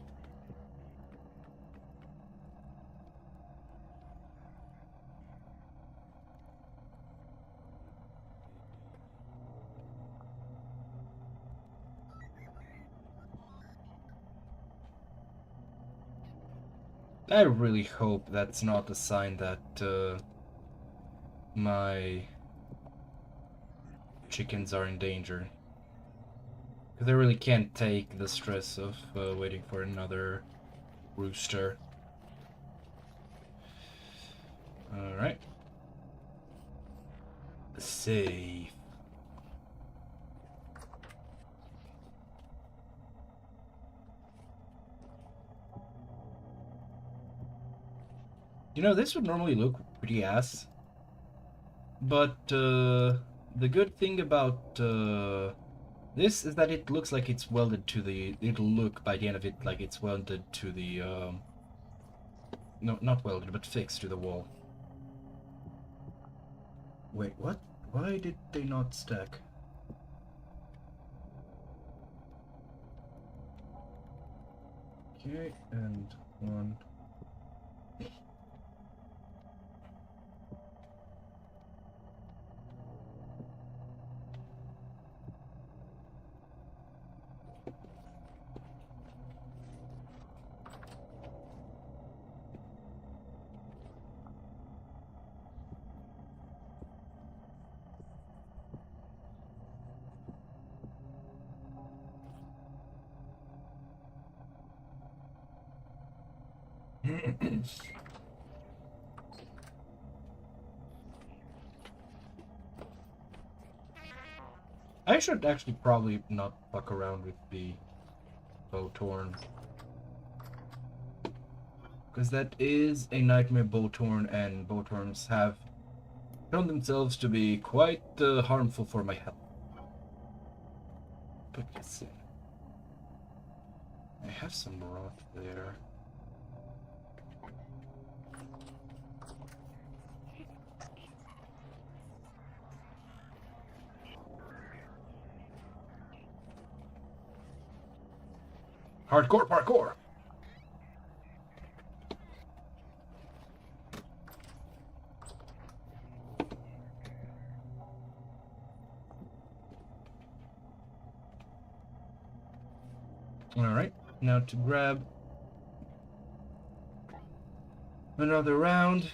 I really hope that's not a sign that my chickens are in danger. Because I really can't take the stress of waiting for another rooster. Alright. Safe. You know, this would normally look pretty ass. But the good thing about this is that it looks like it's welded to the... It'll look by the end of it like it's welded to the... No, not welded, but fixed to the wall. Wait, what? Why did they not stack? Okay, and one... I should actually probably not fuck around with the bow-torn. Because that is a nightmare bow-torn, and bow-torns have shown themselves to be quite harmful for my health. Put this in. I have some broth there. Hardcore parkour! Now to grab another round.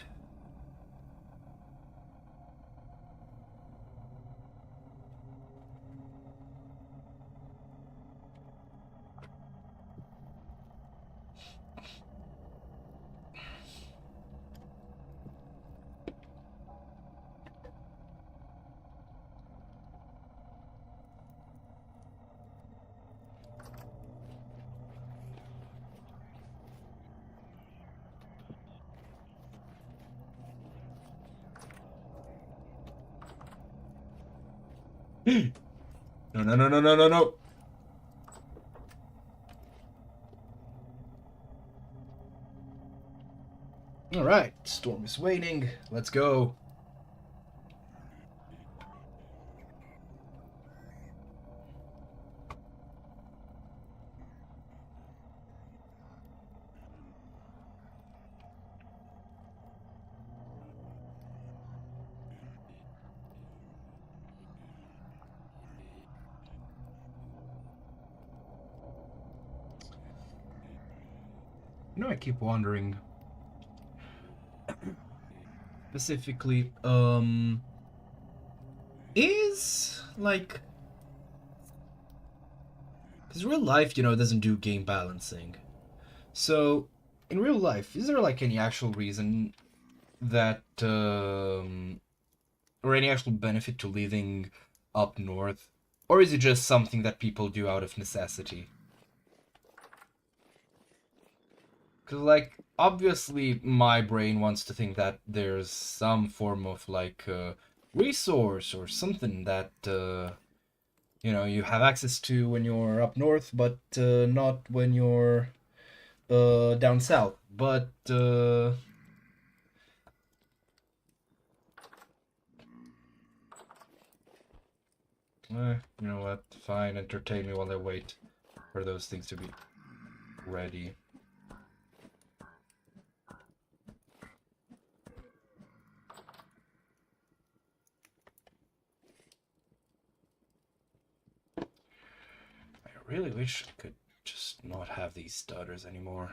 No, no, no, no, no, no, no. All right, storm is waning. Let's go. You know, I keep wondering specifically, is like, because real life, you know, doesn't do game balancing. So, in real life, is there like any actual reason that, or any actual benefit to living up north? Or is it just something that people do out of necessity? Because, like, obviously my brain wants to think that there's some form of, like, resource or something that, you know, you have access to when you're up north, but not when you're down south. But, you know what? Fine, entertain me while I wait for those things to be ready. I really wish I could just not have these stutters anymore.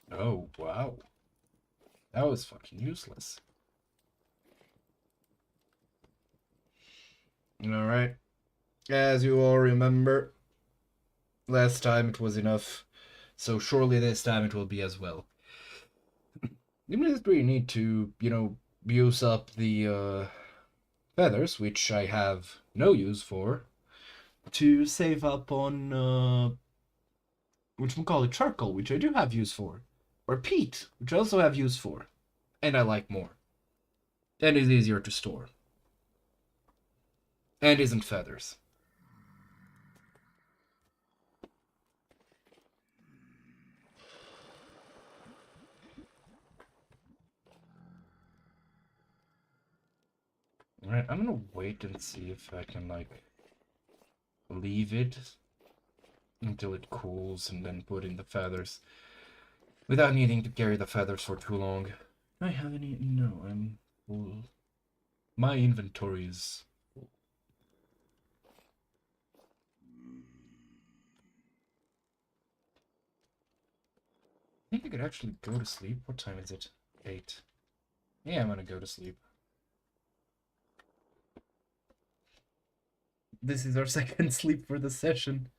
Oh, wow. That was fucking useless. Alright. As you all remember, last time it was enough, so surely this time it will be as well. You just really need to, you know, use up the feathers, which I have no use for, to save up on, whatchamacallit, charcoal, which I do have use for, or peat, which I also have use for, and I like more, and is easier to store, and isn't feathers. Alright, I'm gonna wait and see if I can, like, leave it until it cools and then put in the feathers without needing to carry the feathers for too long. Do I have any? No, I'm full. My inventory is full. I think I could actually go to sleep. What time is it? 8. Yeah, I'm gonna go to sleep. This is our second sleep for the session.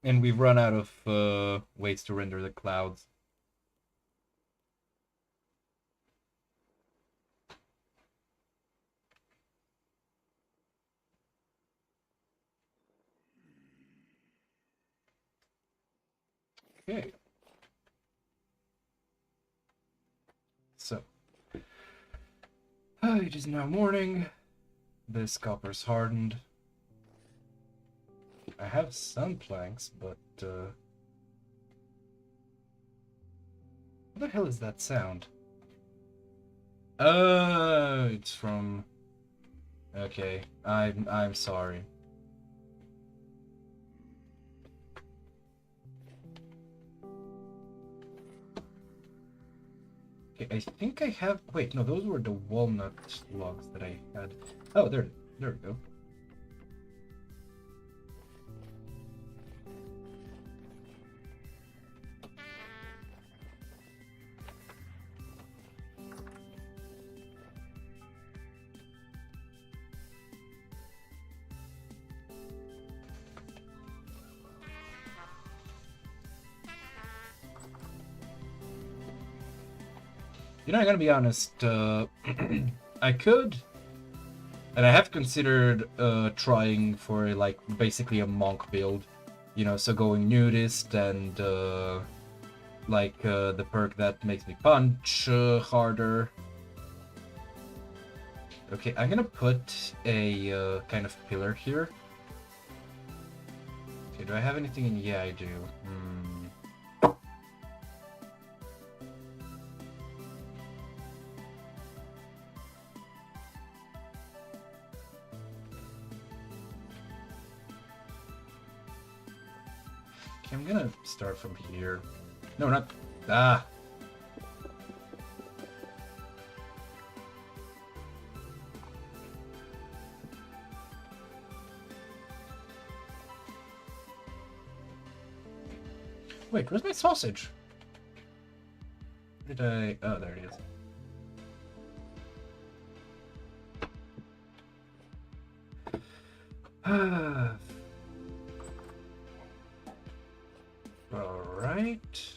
And we've run out of ways to render the clouds. Okay. So, it is now morning. This copper's hardened. I have some planks, but what the hell is that sound? It's from. Okay, I'm sorry. Okay, I think I have. Wait, no, those were the walnut logs that I had. Oh, there. There we go. You know, I'm gonna be honest, I could, and I have considered trying for like basically a monk build, you know, so going nudist and the perk that makes me punch harder. Okay, I'm gonna put a kind of pillar here. Okay, do I have anything in? Yeah, I do. Okay, I'm gonna start from here. No, not... Ah! Wait, where's my sausage? Where did I... Oh, there it is. Alright.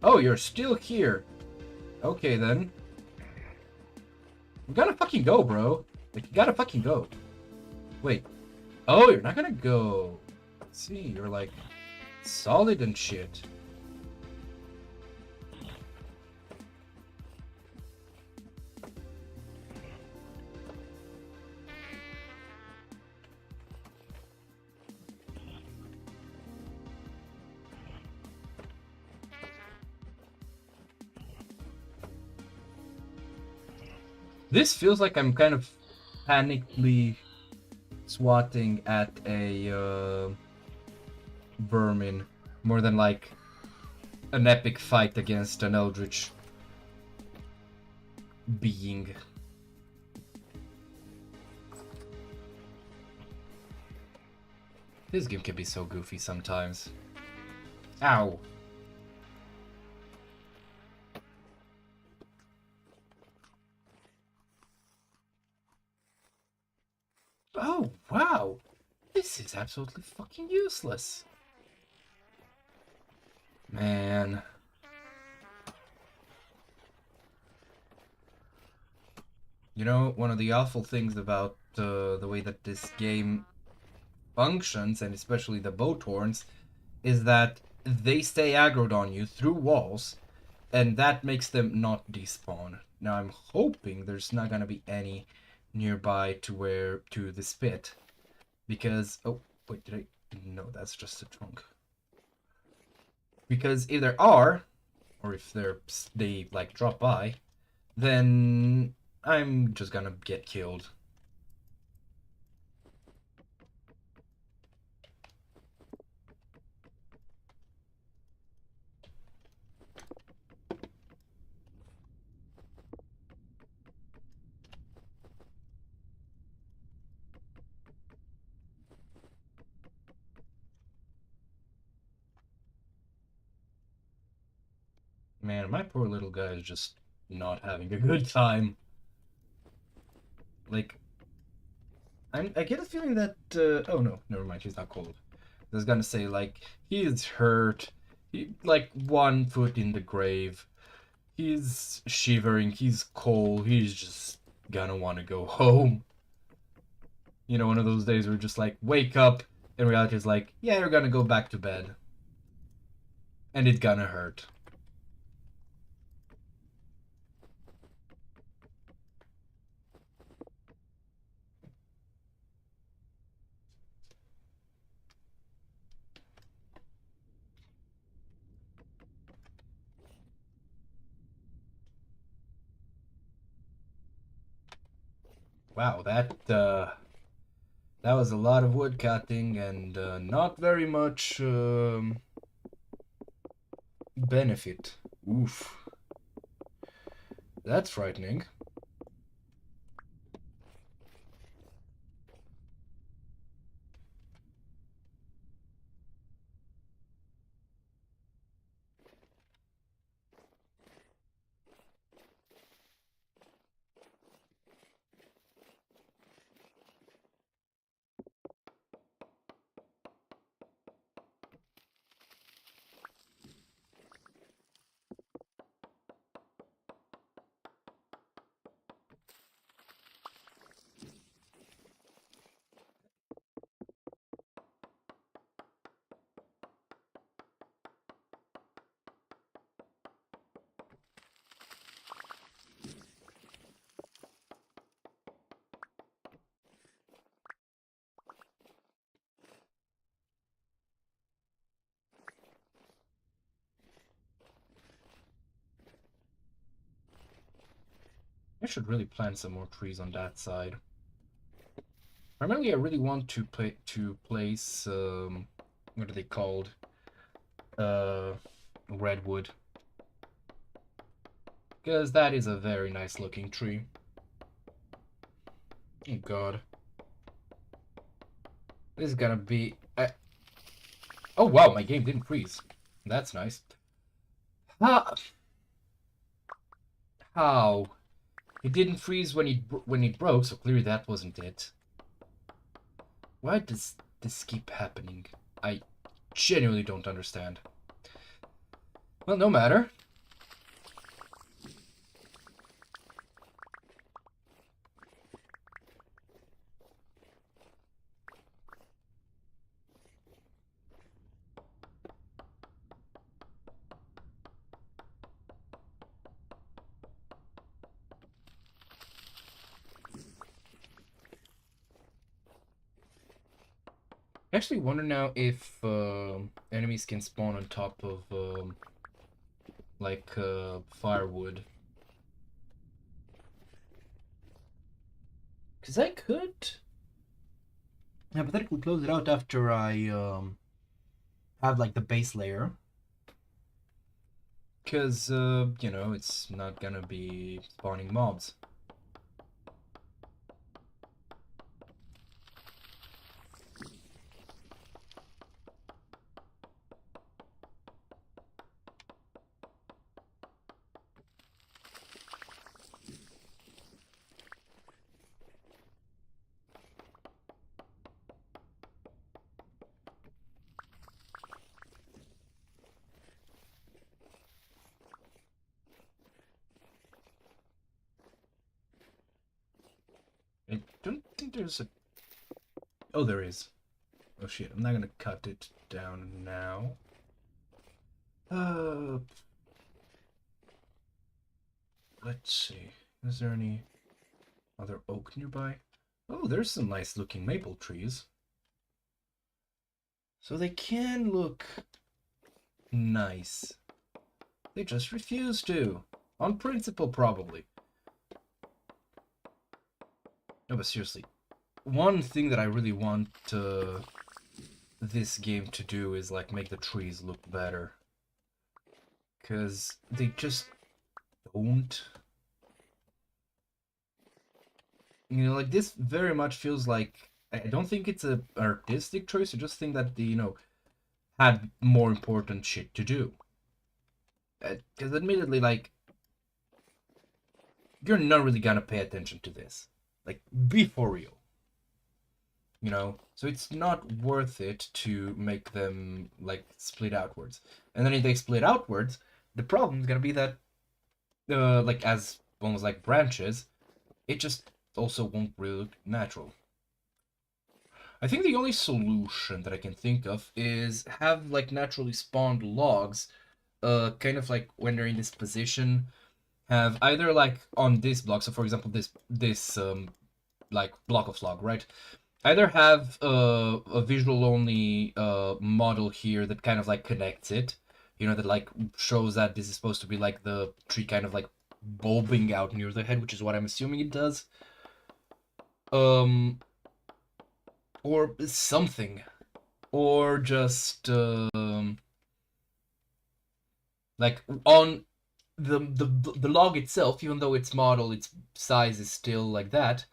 Oh, you're still here. Okay, then. You gotta fucking go, bro. Like, you gotta fucking go. Wait. Oh, you're not gonna go. Let's see, you're like... solid and shit. This feels like I'm kind of panically swatting at a vermin more than like an epic fight against an eldritch being. This game can be so goofy sometimes. Ow. Oh, wow. This is absolutely fucking useless. Man. You know, one of the awful things about the way that this game functions, and especially the boat horns, is that they stay aggroed on you through walls, and that makes them not despawn. Now I'm hoping there's not gonna be any nearby to the spit, because oh wait, did I? No, that's just a trunk. Because if there are, or if they like drop by, then I'm just gonna get killed. Man, my poor little guy is just not having a good time. Like, I get a feeling that, oh no, never mind, he's not cold. I was gonna say, like, he is hurt, like, 1 foot in the grave. He's shivering, he's cold, he's just gonna want to go home. You know, one of those days where just like, wake up, and reality is like, yeah, you're gonna go back to bed. And it's gonna hurt. Wow, that was a lot of wood cutting and not very much benefit. Oof. That's frightening. I should really plant some more trees on that side. Primarily, I really want to place what are they called? Redwood, because that is a very nice looking tree. Oh God, this is gonna be. Oh wow, my game didn't freeze. That's nice. How? It didn't freeze when it broke, so clearly that wasn't it. Why does this keep happening? I genuinely don't understand. Well, no matter. I actually wonder now if enemies can spawn on top of like firewood. Because I could hypothetically close it out after I have like the base layer. Because, you know, it's not gonna be spawning mobs. I don't think there's a... Oh, there is. Oh shit, I'm not gonna cut it down now. Let's see. Is there any other oak nearby? Oh, there's some nice looking maple trees. So they can look nice. They just refuse to. On principle, probably. No, but seriously, one thing that I really want this game to do is like make the trees look better. Because they just don't. You know, like this very much feels like, I don't think it's an artistic choice, I just think that they, you know, had more important shit to do. Because admittedly, like, you're not really gonna pay attention to this. Like, be for real. You know? So it's not worth it to make them, like, split outwards. And then if they split outwards, the problem is gonna be that, like, as almost like branches, it just also won't really look natural. I think the only solution that I can think of is have, like, naturally spawned logs, kind of like when they're in this position, have either like on this block, so for example this like block of log, right? Either have a visual only model here that kind of like connects it, you know, that like shows that this is supposed to be like the tree kind of like bulbing out near the head, which is what I'm assuming it does. Or something, or just like on the log itself, even though its model, its size is still like that,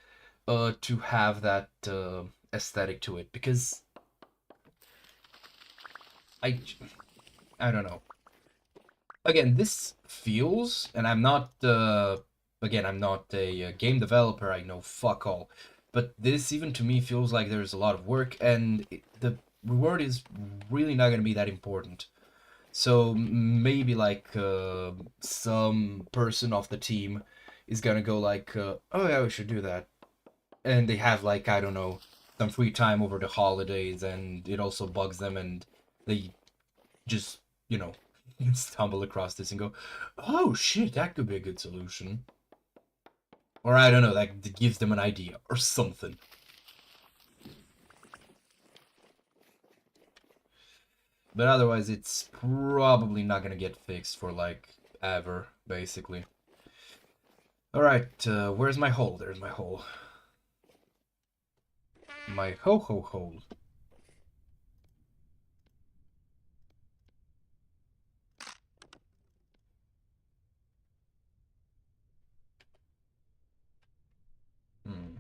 to have that aesthetic to it, because I I don't know. Again, this feels, and I'm not again, I'm not a game developer, I know fuck all, but this even to me feels like there's a lot of work, and the reward is really not going to be that important. So maybe like some person off the team is gonna go like, oh yeah, we should do that, and they have like, I don't know, some free time over the holidays, and it also bugs them, and they just, you know, stumble across this and go, oh shit, that could be a good solution. Or I don't know, like gives them an idea or something. But otherwise, it's probably not gonna get fixed for like ever, basically. Alright, where's my hole? There's my hole. My ho-ho hole. Hmm.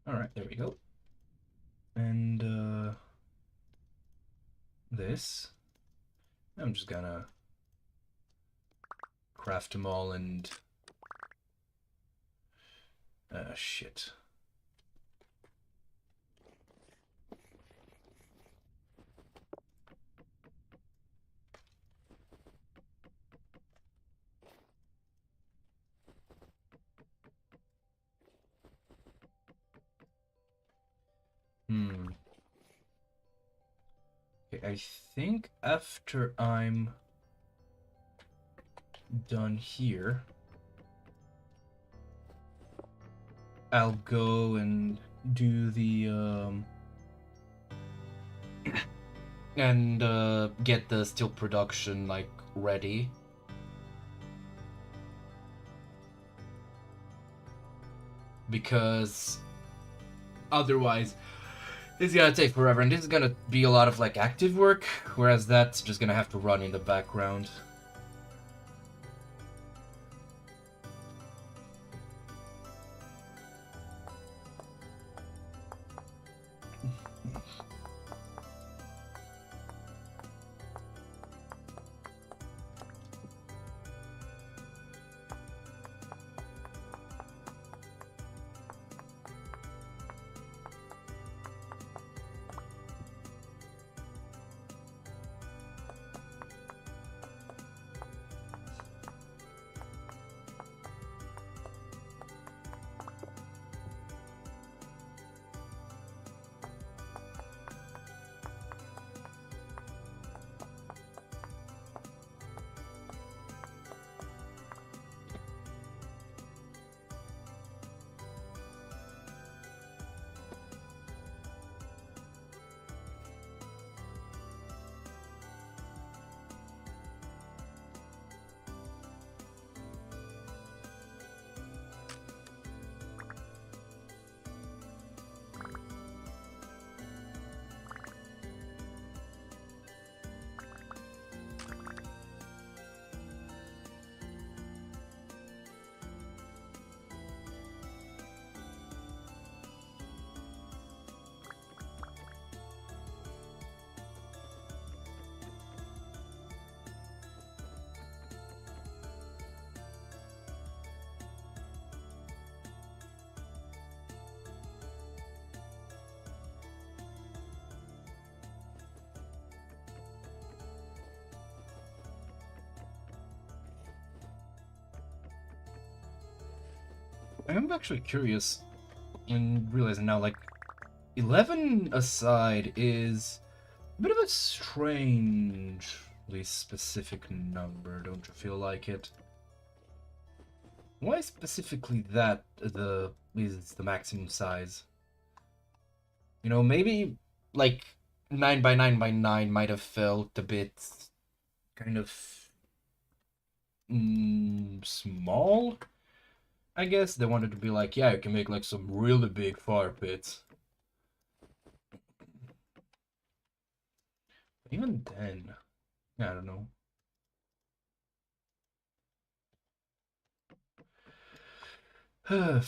Alright, there we go. And, this. I'm just gonna craft them all and... shit. Hmm. Okay, I think after I'm done here, I'll go and do the, and, get the steel production, like, ready. Because otherwise, it's gonna take forever, and this is gonna be a lot of, like, active work, whereas that's just gonna have to run in the background. I'm actually curious and realizing now, like, 11 aside is a bit of a strangely specific number, don't you feel like it? Why specifically that is the maximum size? You know, maybe like 9 by 9 by 9 might have felt a bit kind of small. I guess they wanted to be like, yeah, you can make like some really big fire pits. Even then, I don't know. Oh.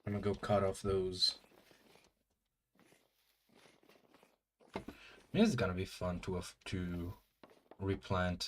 I'm gonna go cut off those. This is gonna be fun to replant.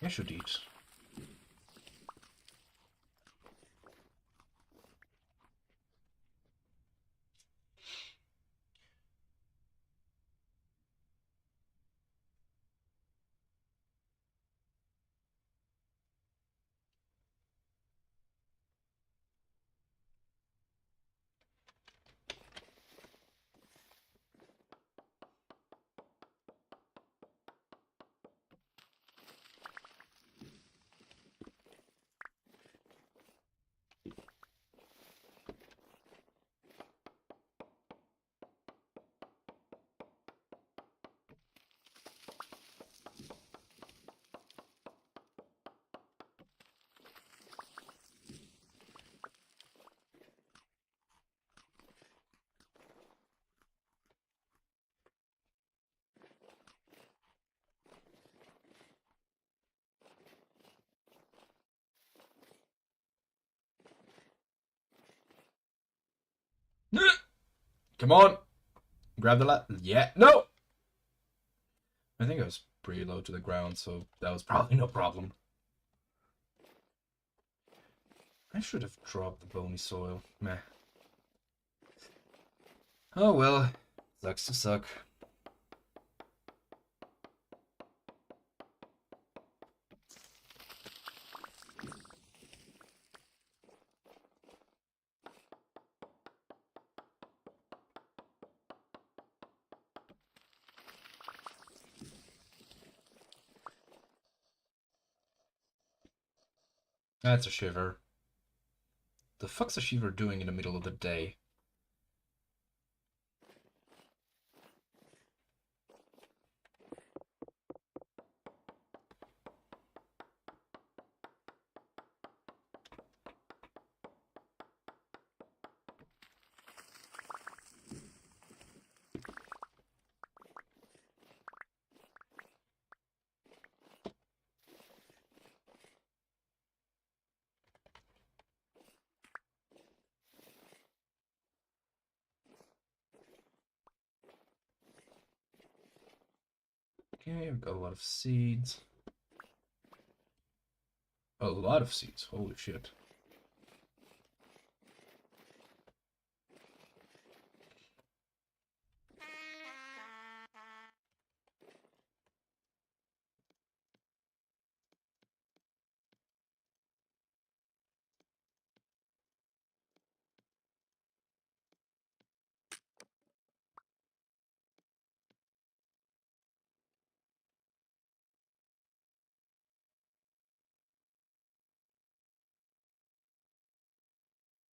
I should eat. Come on! Grab the yeah, no! I think I was pretty low to the ground, so that was probably no problem. I should have dropped the bony soil. Meh. Oh well. Sucks to suck. That's a shiver. The fuck's a shiver doing in the middle of the day? Okay, I've got a lot of seeds. A lot of seeds, holy shit.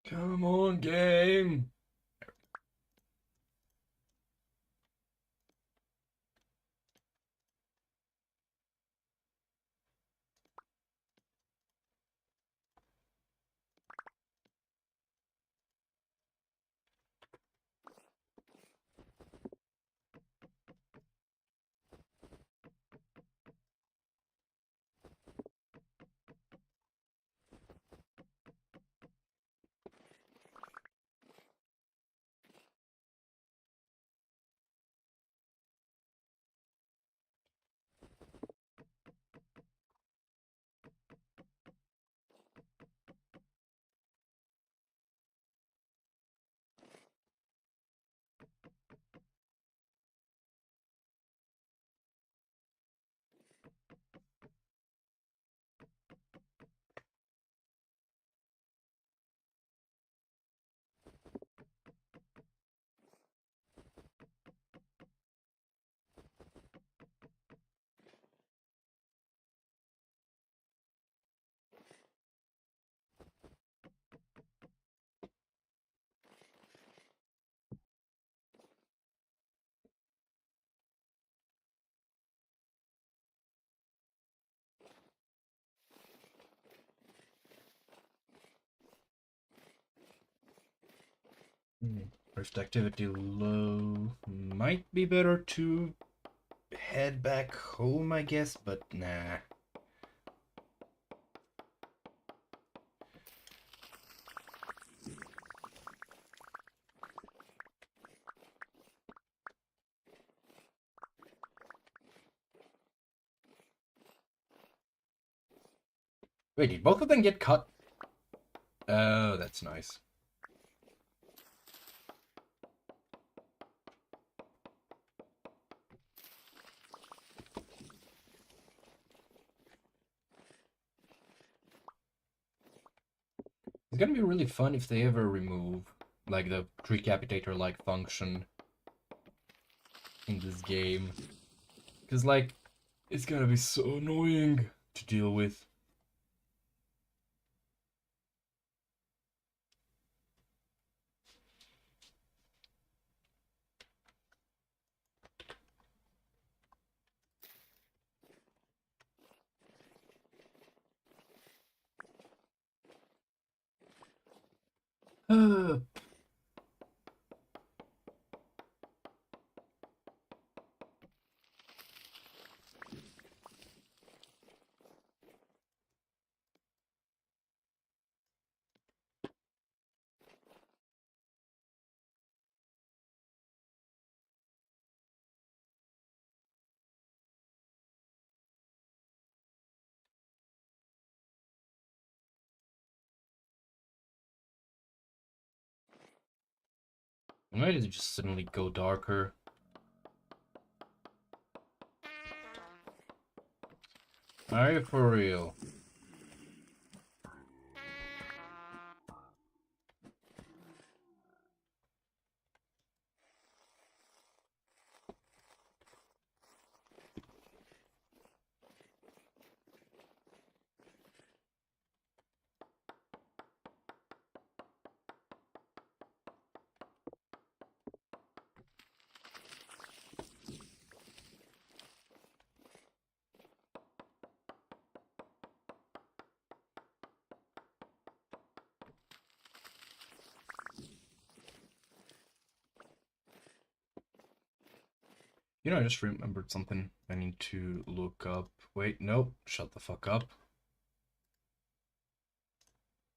Come on, game! Rift activity low. Might be better to head back home, I guess, but nah. Wait, did both of them get cut? Oh, that's nice. It's gonna be really fun if they ever remove, like, the Decapitator-like function in this game. Because, like, it's gonna be so annoying to deal with. Why did it just suddenly go darker? Are you for real? You know, I just remembered something I need to look up. Wait, nope. Shut the fuck up.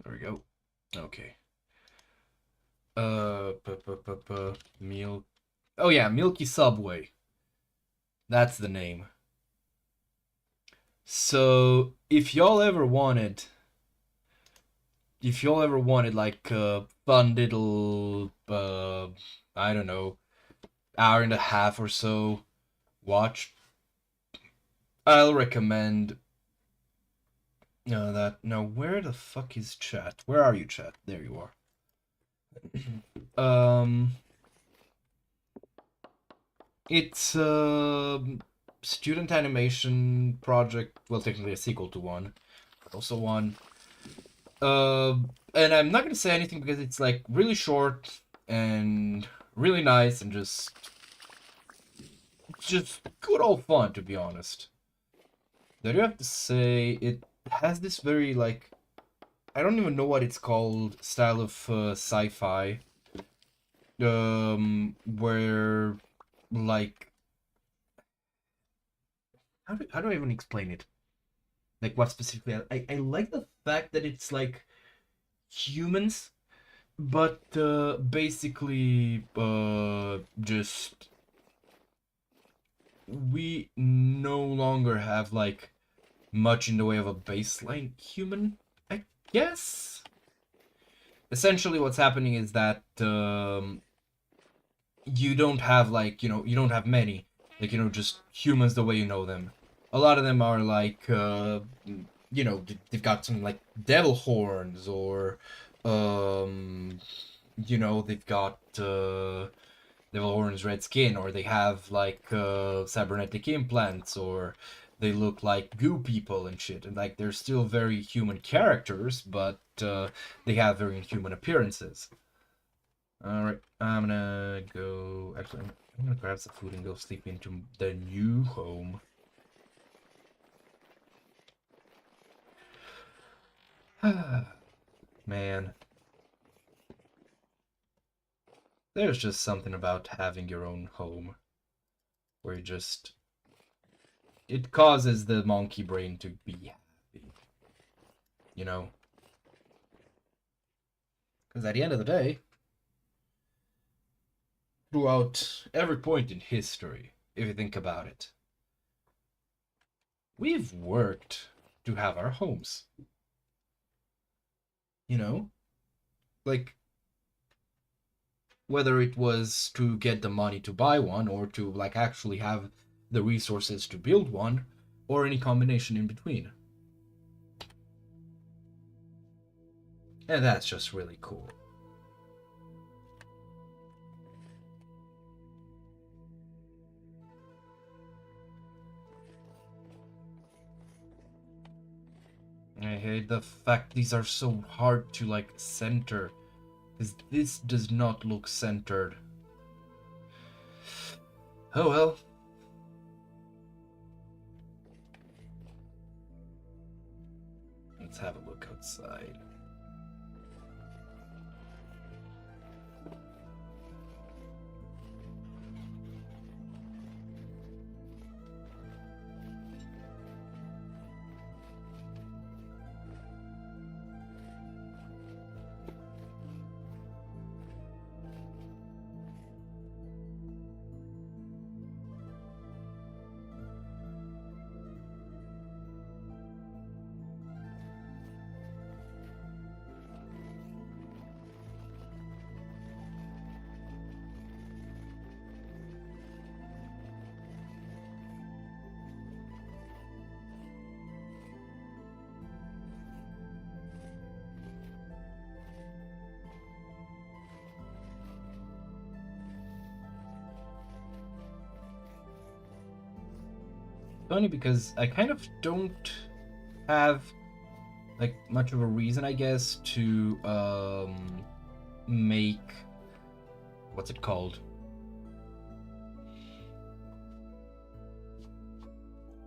There we go. Okay. Milk. Oh yeah, Milky Subway. That's the name. So, if y'all ever wanted like a fun little, I don't know, hour and a half or so watch, I'll recommend. No, that no. Where the fuck is chat? Where are you, chat? There you are. It's a student animation project. Well, technically a sequel to one, but also one. And I'm not gonna say anything because it's like really short and really nice and just good old fun, to be honest. I do have to say it has this very like I don't even know what it's called style of sci-fi. Where like how do I even explain it? Like what specifically? I like the fact that it's like humans, but basically just we no longer have like much in the way of a baseline human, I guess. Essentially, what's happening is that you don't have like you don't have many like just humans the way you know them. A lot of them are like they've got some like devil horns or um they've got devil horns, red skin, or they have like cybernetic implants, or they look like goo people and shit, and like they're still very human characters, but they have very inhuman appearances. All right, I'm gonna go. Actually, I'm gonna grab some food and go sleep into the new home. Man, there's just something about having your own home where you just, it causes the monkey brain to be happy, you know? Because at the end of the day, throughout every point in history, if you think about it, we've worked to have our homes. You know? Like, whether it was to get the money to buy one, or to, like, actually have the resources to build one, or any combination in between. And that's just really cool. I hate the fact these are so hard to, like, center. Because this does not look centered. Oh well. Let's have a look outside. Funny because I kind of don't have like much of a reason, I guess, to make, what's it called?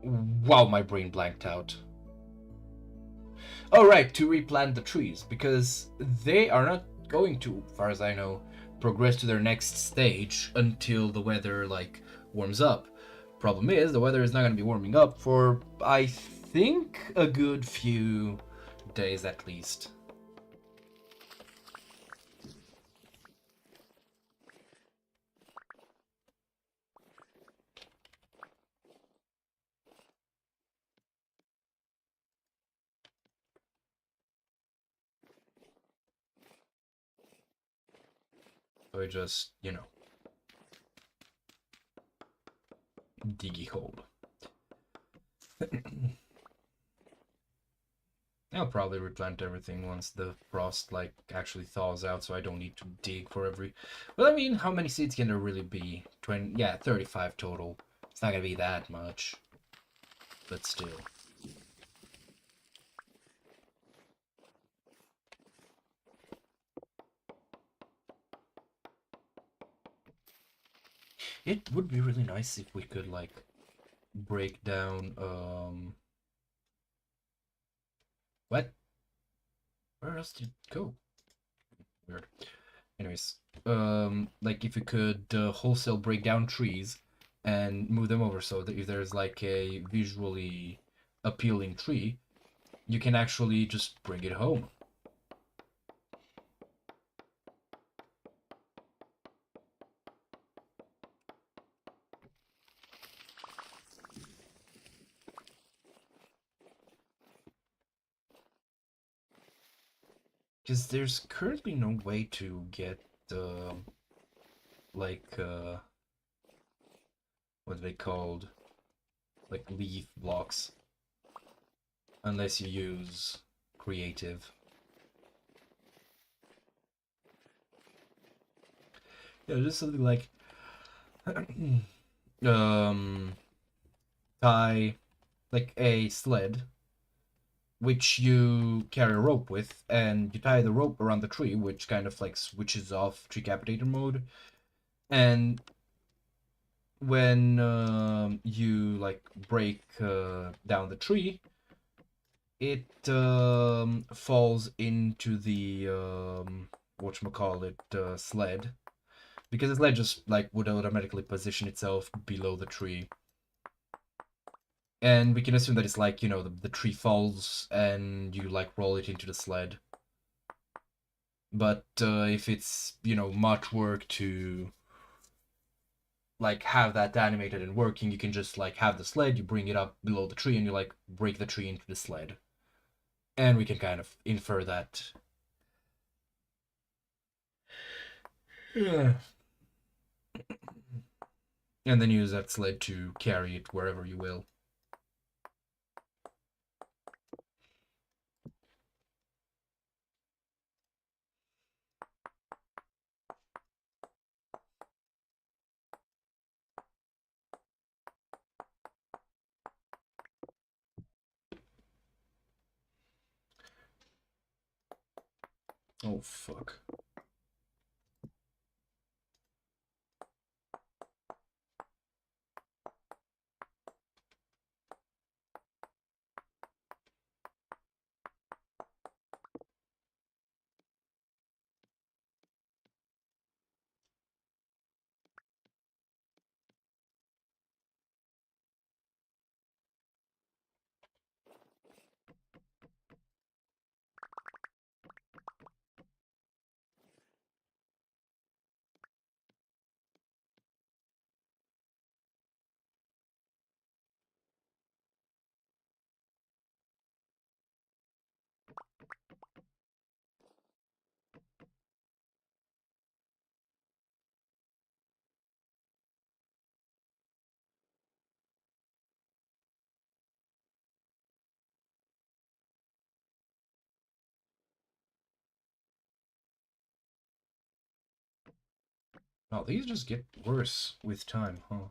Wow, my brain blanked out. Oh right, to replant the trees, because they are not going to, as far as I know, progress to their next stage until the weather like warms up. Problem is, the weather is not going to be warming up for, I think, a good few days at least. So I just, you know, diggy hole. I'll probably replant everything once the frost like actually thaws out, so I don't need to dig for every. Well, I mean, how many seeds can there really be? 20, yeah, 35 total. It's not gonna be that much, but still. It would be really nice if we could like break down what? Where else did it go? Weird. Anyways, like if you could wholesale break down trees and move them over, so that if there's like a visually appealing tree, you can actually just bring it home. Because there's currently no way to get like what are they called, like leaf blocks, unless you use creative. Yeah, just something like tie like a sled which you carry a rope with, and you tie the rope around the tree, which kind of like switches off Tricapitator mode. And when you like break down the tree, it falls into the whatchamacallit sled, because the sled just like would automatically position itself below the tree. And we can assume that it's like, you know, the tree falls and you like roll it into the sled. But if it's, you know, much work to like have that animated and working, you can just like have the sled, you bring it up below the tree and you like break the tree into the sled. And we can kind of infer that. Yeah. And then use that sled to carry it wherever you will. Oh, fuck. Oh, these just get worse with time, huh?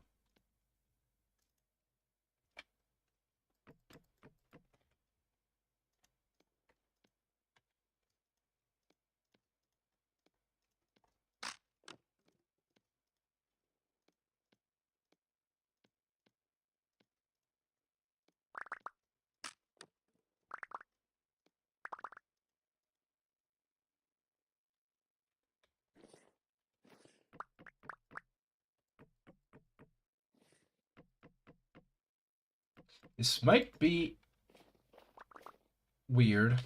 This might be weird.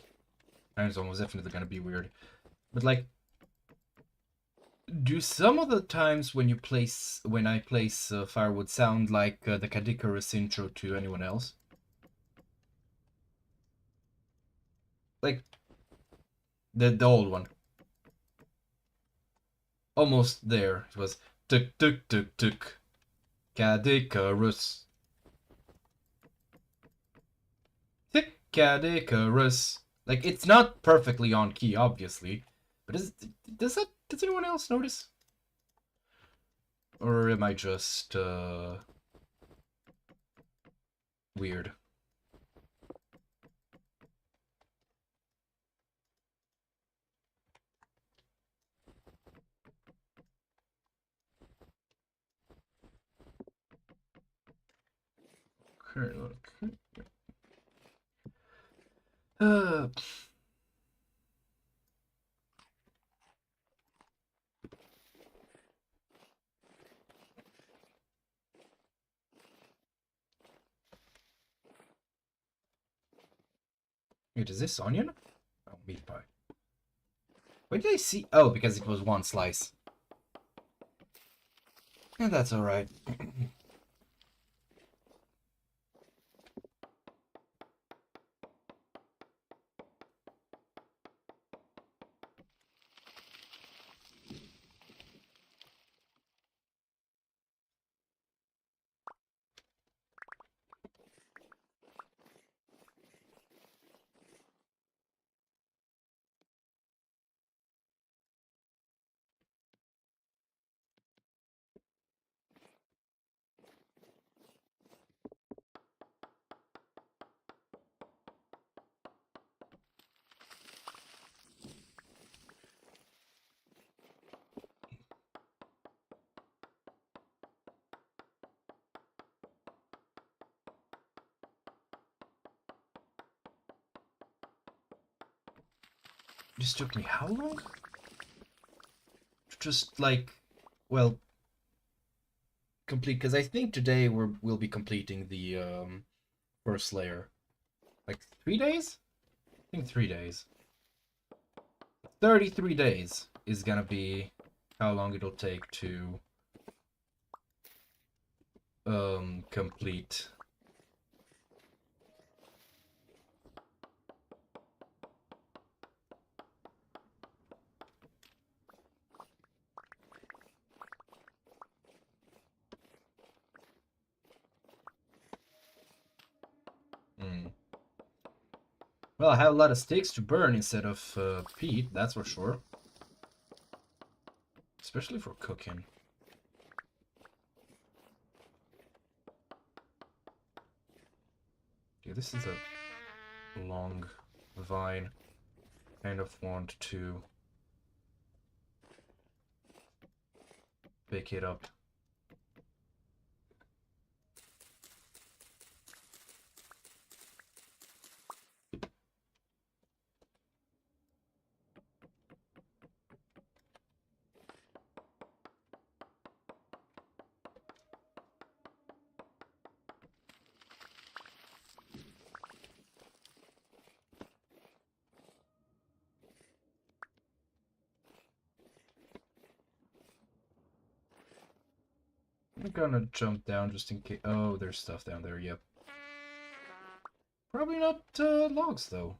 And it's almost definitely gonna be weird. But like, do some of the times when I place firewood sound like the Cadicarus intro to anyone else? Like the old one. Almost there. It was tuk tuk tuk tuk. Cadicarus. Tick Cadicarus. Like, it's not perfectly on key, obviously. But does anyone else notice? Or am I just weird? Okay. Uh, Wait, is this onion? Oh, meat pie. Where did I see? Oh, because it was one slice. And that's alright. This took me how long? Just like well, complete, because I think today we'll be completing the first layer. Like 3 days? I think 3 days. 33 days is gonna be how long it'll take to complete. Well, I have a lot of sticks to burn instead of peat, that's for sure. Especially for cooking. Yeah, this is a long vine. Kind of want to pick it up. I'm gonna jump down just in case. Oh, there's stuff down there, yep. Probably not logs, though.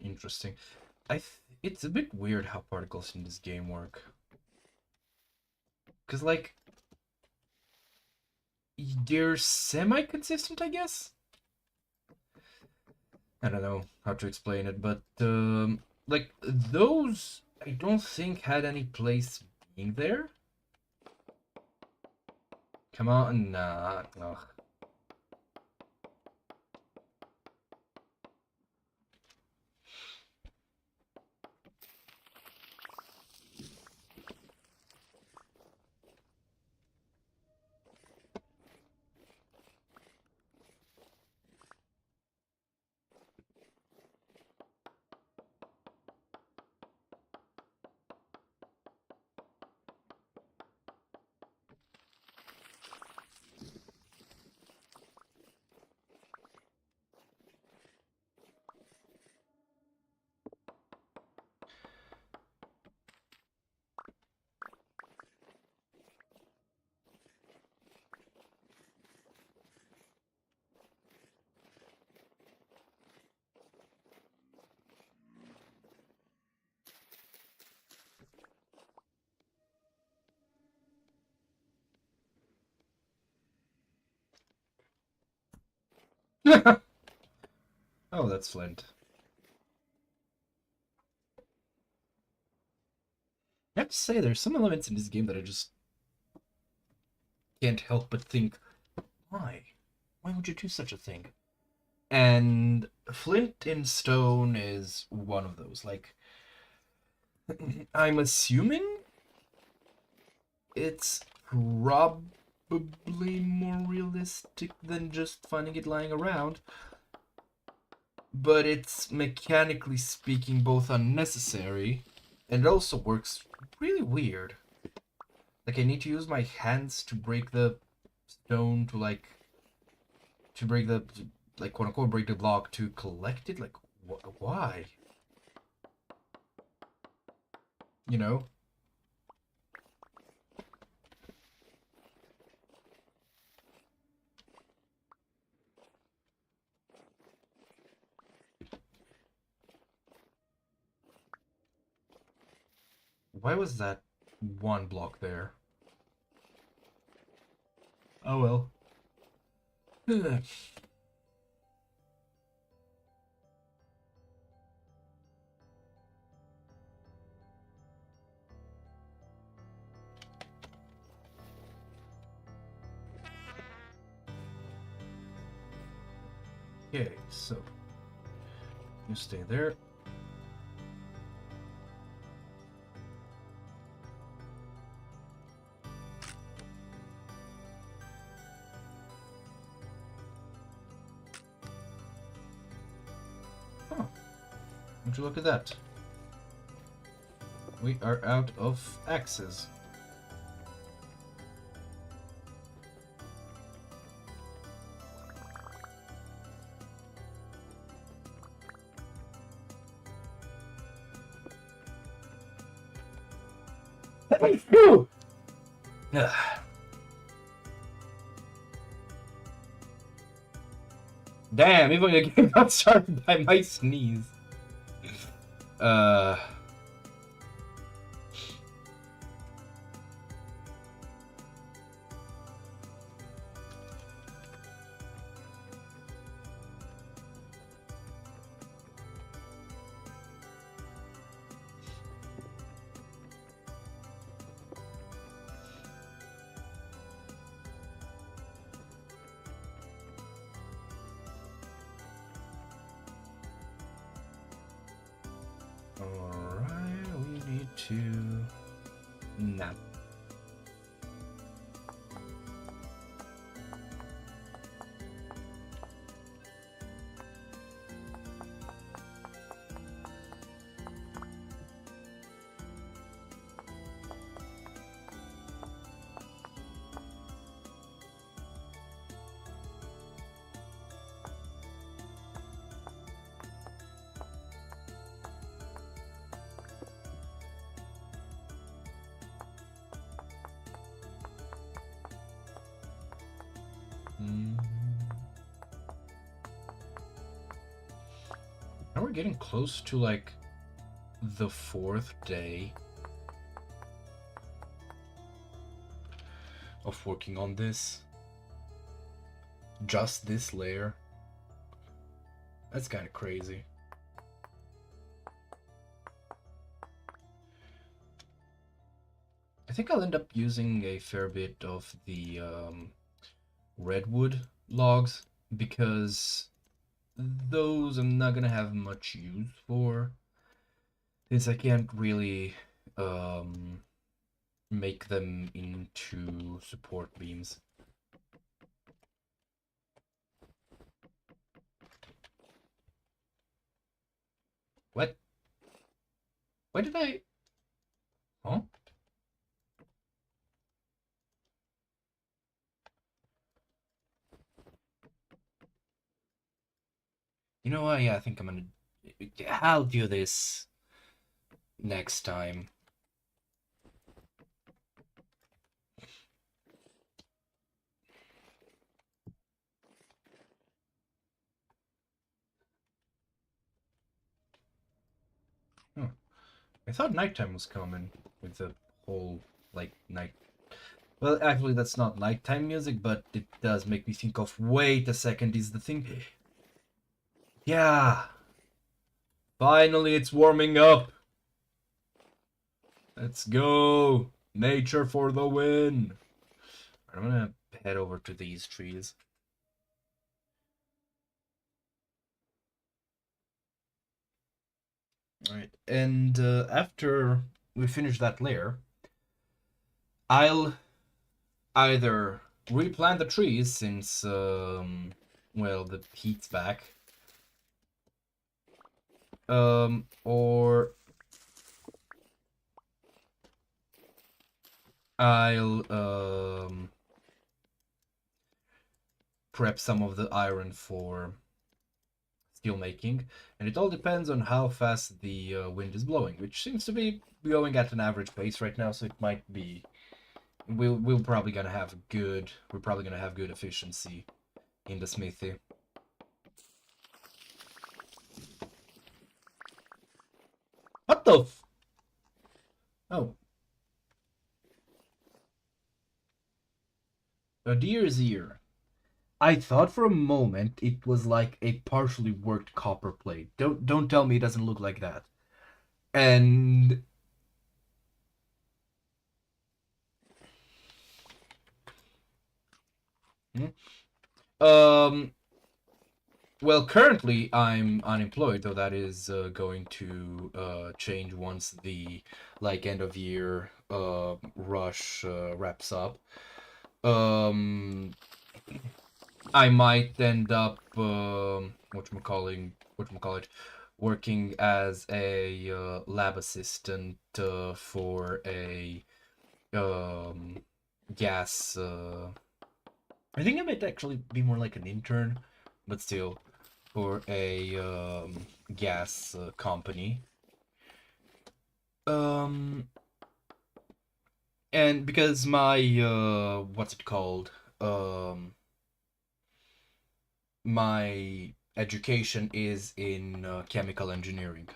Interesting. It's a bit weird how particles in this game work. Because, like, they're semi-consistent, I guess? I don't know how to explain it, but, like, those I don't think had any place being there. Come on, nah, ugh. Oh, that's flint. I have to say, there's some elements in this game that I just can't help but think, why? Why would you do such a thing? And flint and stone is one of those. Like, I'm assuming it's probably more realistic than just finding it lying around. But it's, mechanically speaking, both unnecessary, and it also works really weird. Like, I need to use my hands to break the stone to, like, break the, like, quote unquote, break the block to collect it? Like, why? You know? Why was that one block there? Oh well. Okay, so you stay there. Oh, would you look at that? we are out of axes. Damn, even the game got started by my sneeze. Uh... Alright, we need to... Nah. Now we're getting close to like the 4th day of working on this. Just this layer. That's kind of crazy. I think I'll end up using a fair bit of the redwood logs because those I'm not gonna have much use for, since I can't really make them into support beams. What? Why did I... Huh? You know what? Yeah, I think I'm gonna... I'll do this next time. Oh. I thought nighttime was coming with the whole, like, night... Well, actually, that's not nighttime music, but it does make me think of... Wait a second, is the thing... Yeah! Finally, it's warming up! Let's go! Nature for the win! I'm gonna head over to these trees. Alright, and after we finish that layer, I'll either replant the trees since, well, the heat's back, or I'll prep some of the iron for steel making, and it all depends on how fast the wind is blowing, which seems to be going at an average pace right now, so it might be... We're probably gonna have good efficiency in the smithy. What the f... Oh. A deer's ear. I thought for a moment it was like a partially worked copper plate. Don't tell me it doesn't look like that. And... Well, currently I'm unemployed, though that is going to change once the like end of year rush wraps up. I might end up whatchamacallit, working as a lab assistant for a gas. I think it might actually be more like an intern, but still, for a gas company. And because my what's it called? My education is in chemical engineering.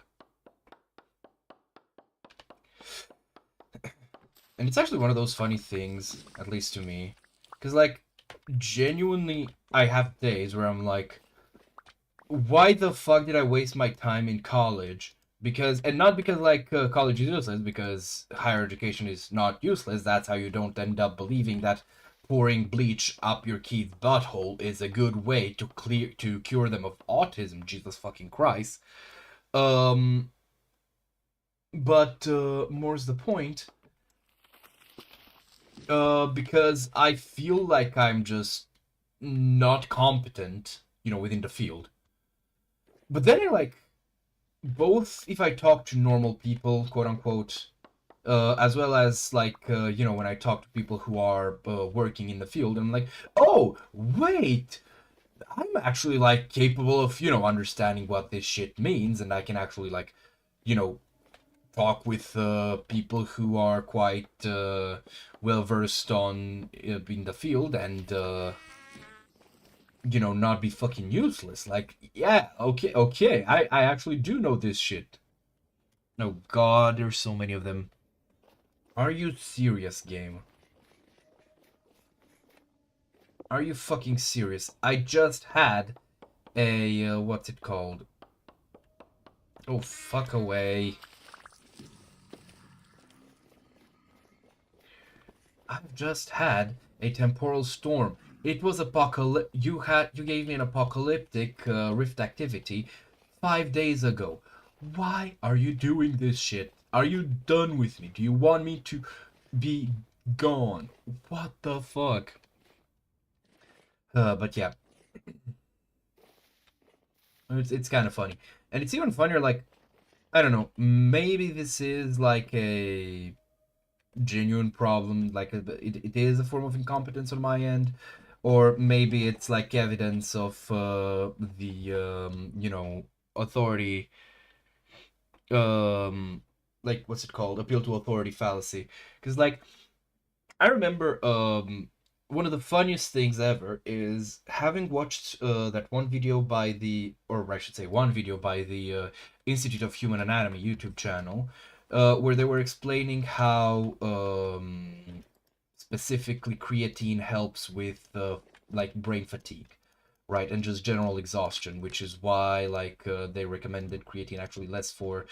And it's actually one of those funny things, at least to me. Because, like, genuinely, I have days where I'm like, why the fuck did I waste my time in college? Because, and not because, like, college is useless, because higher education is not useless. That's how you don't end up believing that pouring bleach up your kid's butthole is a good way to cure them of autism. Jesus fucking Christ. Um, but more's the point. Because I feel like I'm just not competent, within the field. But then I like both if I talk to normal people, quote unquote, as well as like when I talk to people who are working in the field, I'm like, oh wait, I'm actually like capable of understanding what this shit means, and I can actually like you know talk with people who are quite well versed on in the field and not be fucking useless. Like, yeah, okay, I actually do know this shit. Oh god, there's so many of them. Are you serious, game? Are you fucking serious? I just had a what's it called? Oh, fuck away. I've just had a temporal storm. It was you gave me an apocalyptic rift activity 5 days ago. Why are you doing this shit? Are you done with me? Do you want me to be gone? What the fuck? But yeah, it's kind of funny, and it's even funnier. Like, I don't know, maybe this is like a genuine problem, like it is a form of incompetence on my end, or maybe it's like evidence of the authority, um like what's it called, appeal to authority fallacy. Because like I remember one of the funniest things ever is having watched that one video by or I should say one video by the Institute of Human Anatomy YouTube channel, where they were explaining how specifically creatine helps with like brain fatigue, right, and just general exhaustion, which is why like they recommended creatine actually less for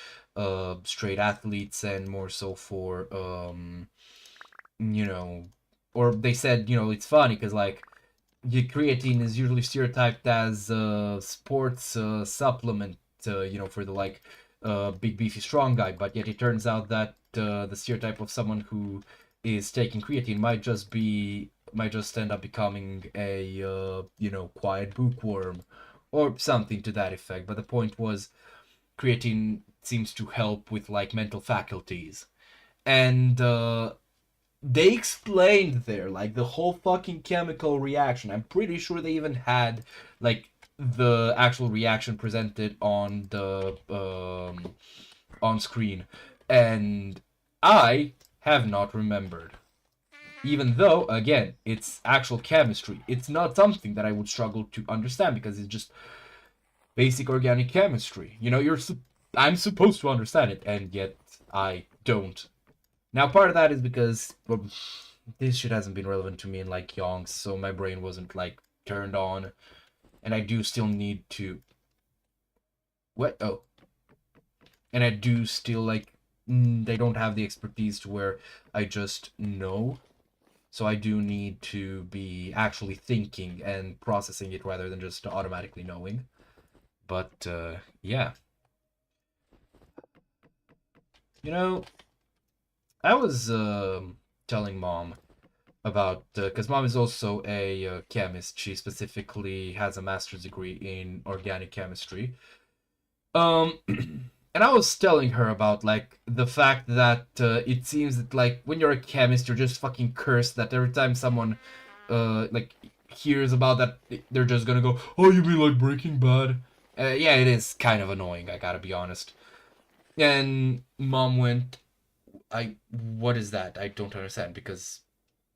straight athletes and more so for you know, or they said, it's funny because like creatine is usually stereotyped as a sports supplement, for the like big beefy strong guy, but yet it turns out that the stereotype of someone who is taking creatine might just end up becoming a quiet bookworm or something to that effect. But the point was, creatine seems to help with like mental faculties, and they explained there like the whole fucking chemical reaction. I'm pretty sure they even had like the actual reaction presented on the on screen, and I have not remembered. Even though, again, it's actual chemistry, it's not something that I would struggle to understand because it's just basic organic chemistry. I'm supposed to understand it, and yet I don't. Now, part of that is because this shit hasn't been relevant to me in like yonks, so my brain wasn't like turned on, and I do still need to. What? Oh, and I do still like. They don't have the expertise to where I just know, so I do need to be actually thinking and processing it rather than just automatically knowing. But yeah, you know, I was telling mom about because mom is also a chemist. She specifically has a master's degree in organic chemistry, And I was telling her about like the fact that it seems that like when you're a chemist, you're just fucking cursed. That every time someone like hears about that, they're just gonna go, "Oh, you mean like Breaking Bad?" Yeah, it is kind of annoying. I gotta be honest. And mom went, what is that? I don't understand because,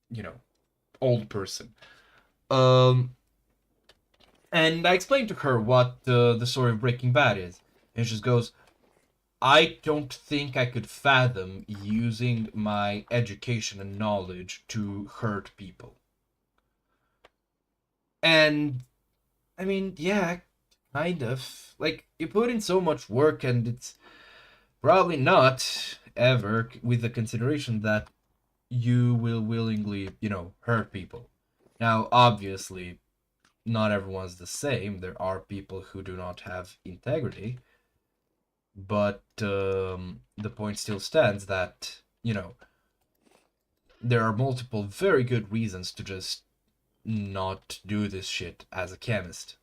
you know, old person. Um, and I explained to her what the story of Breaking Bad is, and she just goes, I don't think I could fathom using my education and knowledge to hurt people. And I mean, yeah, kind of. Like, you put in so much work, and it's probably not ever with the consideration that you will willingly, hurt people. Now, obviously, not everyone's the same. There are people who do not have integrity, but the point still stands that, there are multiple very good reasons to just not do this shit as a chemist.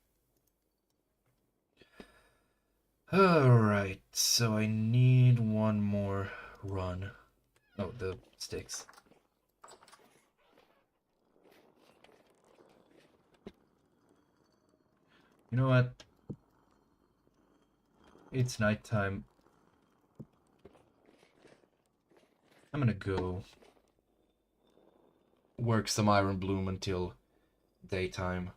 Alright, so I need one more run. Oh, the sticks. You know what? It's nighttime. I'm gonna go work some iron bloom until daytime.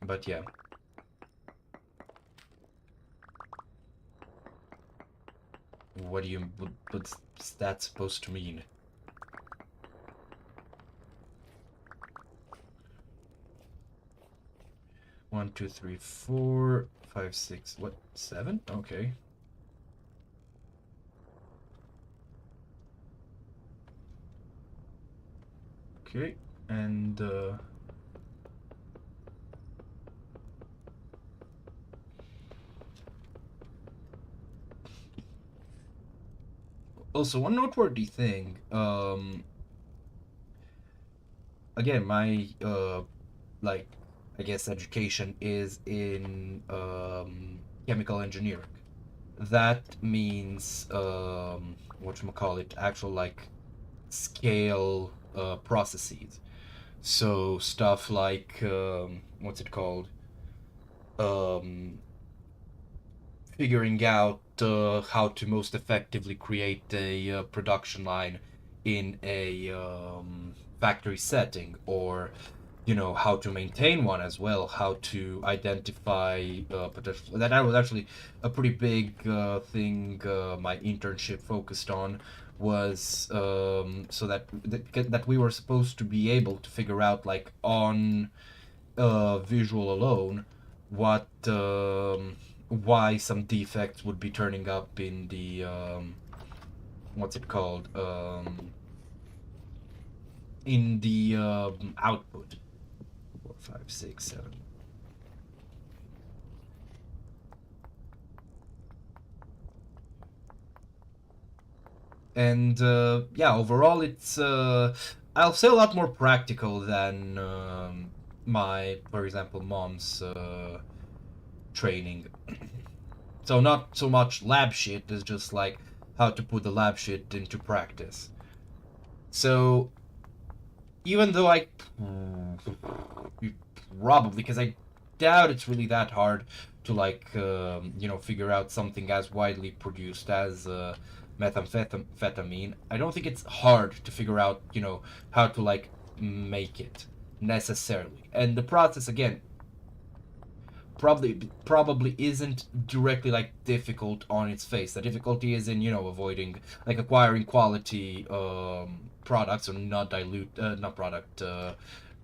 But yeah. What's that supposed to mean? One, two, three, 4, 5, 6, what, 7? Okay. Okay, and also one noteworthy thing, again, my like, I guess education is in chemical engineering. That means whatchamacallit, actual like scale processes. So stuff like what's it called? Um, Figuring out how to most effectively create a production line in a factory setting, or how to maintain one as well, how to identify potential. That was actually a pretty big thing my internship focused on, was so that we were supposed to be able to figure out, like, on visual alone, what why some defects would be turning up in the what's it called, in the output. 4, 5, 6, 7. And yeah, overall, it's I'll say a lot more practical than my, for example, mom's training. So not so much lab shit, it's just like how to put the lab shit into practice. So even though I probably, because I doubt it's really that hard to, like, figure out something as widely produced as methamphetamine. I don't think it's hard to figure out, how to, like, make it necessarily. And the process, again, probably isn't directly, like, difficult on its face. The difficulty is in, avoiding, like, acquiring quality products, or not dilute, not product,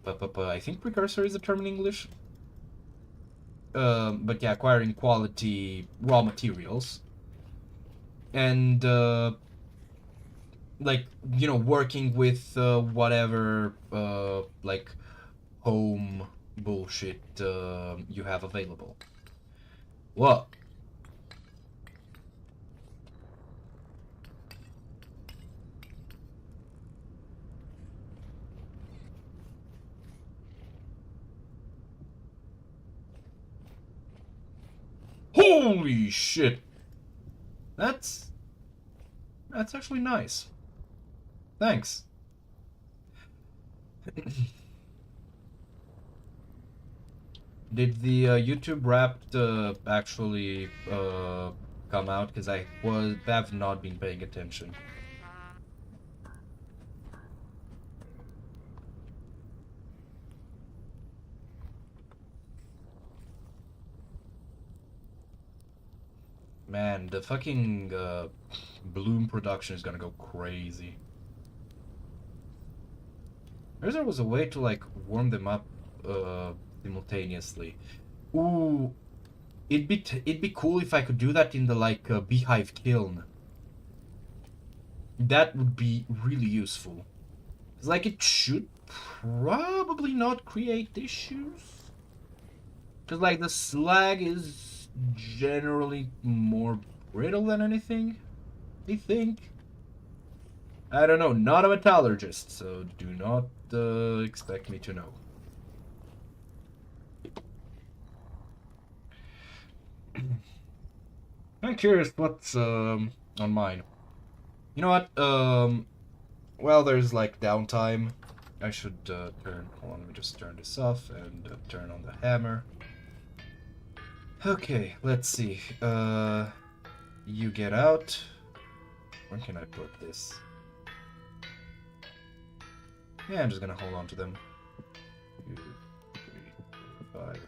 but I think precursor is the term in English. But yeah, acquiring quality raw materials, and like, working with whatever like home bullshit you have available. Well, Holy shit. That's actually nice. Thanks. Did the YouTube Wrapped actually come out? Because have not been paying attention. Man, the fucking Bloom production is gonna go crazy. I wish there was a way to like warm them up simultaneously. Ooh, it'd be cool if I could do that in the like beehive kiln. That would be really useful. It's like it should probably not create issues. Cause like the slag is generally more brittle than anything, I think. I don't know, not a metallurgist, so do not expect me to know. I'm curious what's on mine. You know what? Well, there's like downtime. I should turn. Hold on, let me just turn this off and turn on the hammer. Okay, let's see. You get out. Where can I put this? Yeah, I'm just gonna hold on to them. 2, 3, 4, 5.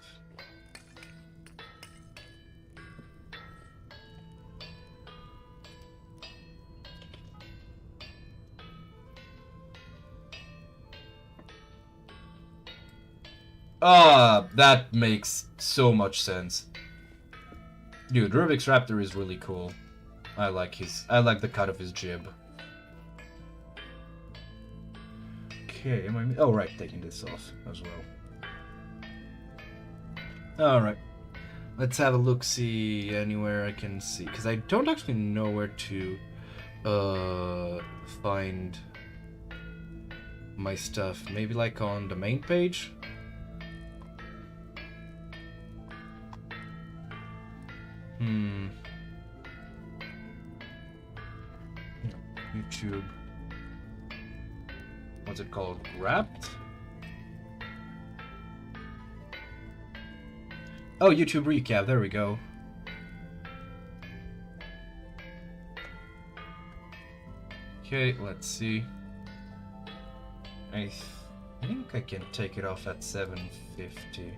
Ah, that makes so much sense. Dude, Rubik's Raptor is really cool. I like the cut of his jib. Okay, am I... Oh, right, taking this off as well. Alright. Let's have a look-see anywhere I can see. Because I don't actually know where to find my stuff. Maybe like on the main page? YouTube. What's it called? Wrapped? Oh, YouTube recap. There we go. Okay, let's see. I think I can take it off at 750.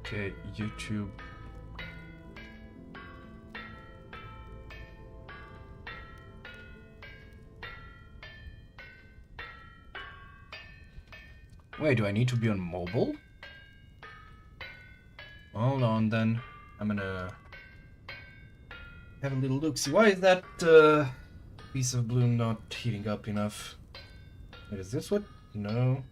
Okay, YouTube. Wait, do I need to be on mobile? Hold on then. I'm gonna have a little look. See, why is that piece of bloom not heating up enough? Wait, is this what? No.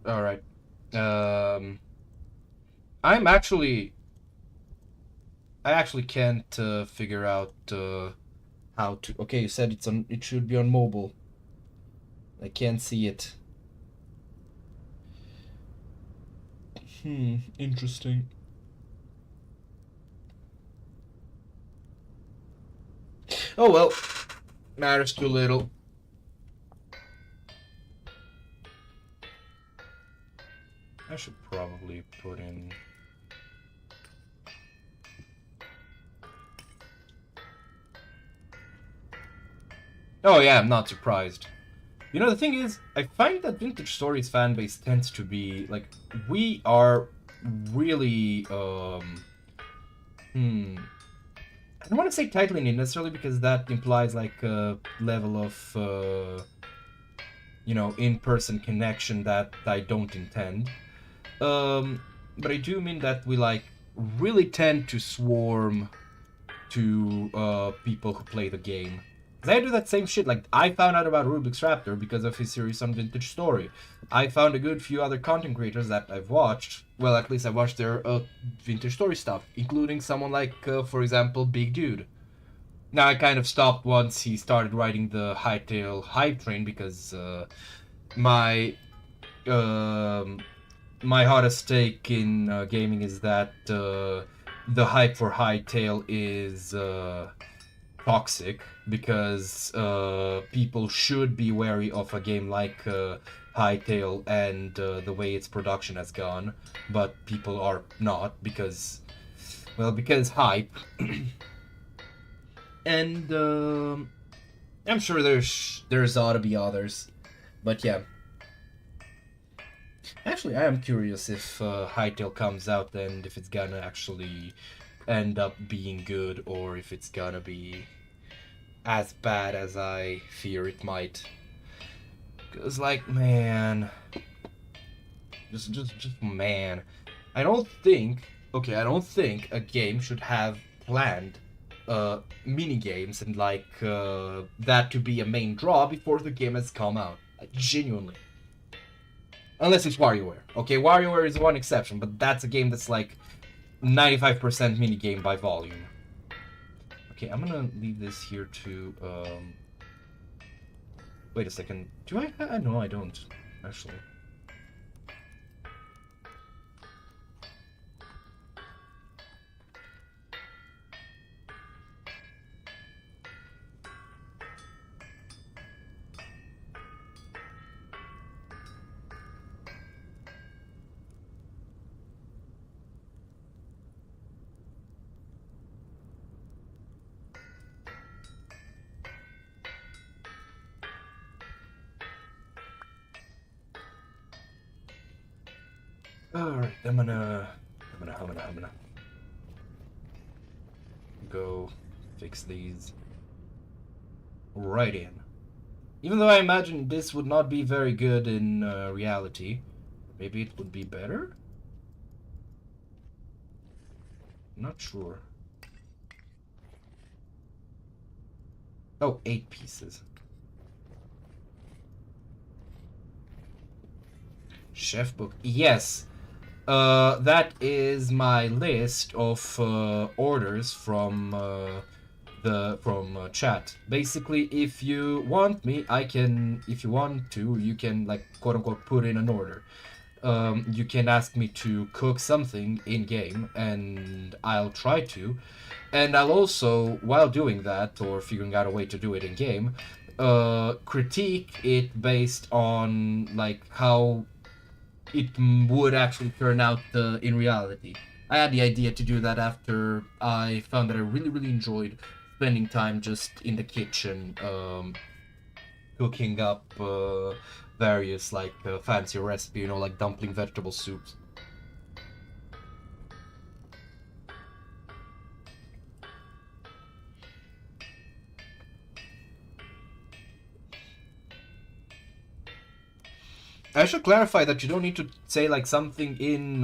All right. I actually can't figure out how to. Okay, you said it's on. It should be on mobile. I can't see it. Interesting. Oh well, matters too little. I should probably put in... Oh yeah, I'm not surprised. You know, the thing is, I find that Vintage Stories fanbase tends to be, like, we are really, I don't want to say tightly knit necessarily because that implies, like, a level of, you know, in-person connection that I don't intend. But I do mean that we, like, really tend to swarm to, people who play the game. I do that same shit. Like, I found out about Rubik's Raptor because of his series on Vintage Story. I found a good few other content creators that I've watched. Well, at least I watched their Vintage Story stuff, including someone like, for example, Big Dude. Now, I kind of stopped once he started riding the Hightail hype train because my my hottest take in gaming is that the hype for Hightail is toxic because people should be wary of a game like Hightail and the way its production has gone, but people are not because, well, because hype. And I'm sure there's ought to be others, but yeah. Actually, I am curious if Hightail comes out and if it's gonna actually end up being good or if it's gonna be as bad as I fear it might. Cause like, man, just man, I don't think a game should have planned mini games and like that to be a main draw before the game has come out. Genuinely. Unless it's WarioWare. Okay, WarioWare is one exception, but that's a game that's like 95% minigame by volume. Okay, I'm gonna leave this here to, wait a second. Do I? No, I don't, actually. Alright, I'm gonna go fix these right in. Even though I imagine this would not be very good in reality, maybe it would be better? Not sure. Oh, 8 pieces. Chef book. Yes. That is my list of orders from chat. Basically, if you want me, I can. If you want to, you can like quote unquote put in an order. You can ask me to cook something in game, and I'll try to. And I'll also, while doing that or figuring out a way to do it in game, critique it based on like how it would actually turn out in reality. I had the idea to do that after I found that I really enjoyed spending time just in the kitchen, cooking up various like fancy recipe, you know, like dumpling vegetable soups. I should clarify that you don't need to say like something in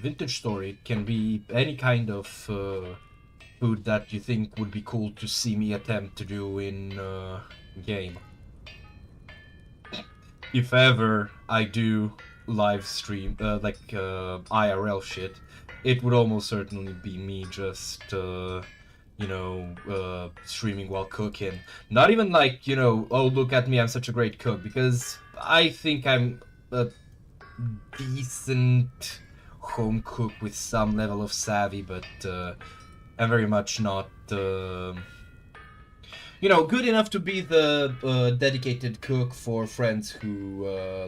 Vintage Story. It can be any kind of food that you think would be cool to see me attempt to do in game. If ever I do live stream, like IRL shit, it would almost certainly be me just, you know, streaming while cooking. Not even like, you know, oh, look at me, I'm such a great cook, because I think I'm a decent home cook with some level of savvy, but I'm very much not, you know, good enough to be the dedicated cook for friends who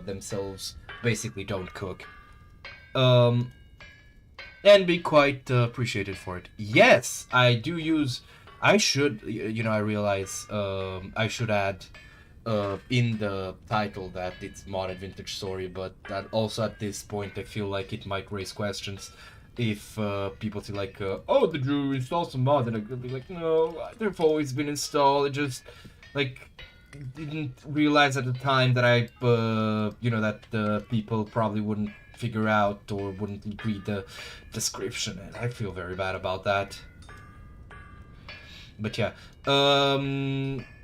themselves basically don't cook. And be quite appreciated for it. Yes, I do use. I should, you know, I realize I should add in the title that it's modded vintage story, but that also at this point I feel like it might raise questions if people say like, oh, did you install some mods? And I could be like, no, they've always been installed. It just like didn't realize at the time that I, you know, that people probably wouldn't figure out or wouldn't read the description, and I feel very bad about that. But yeah,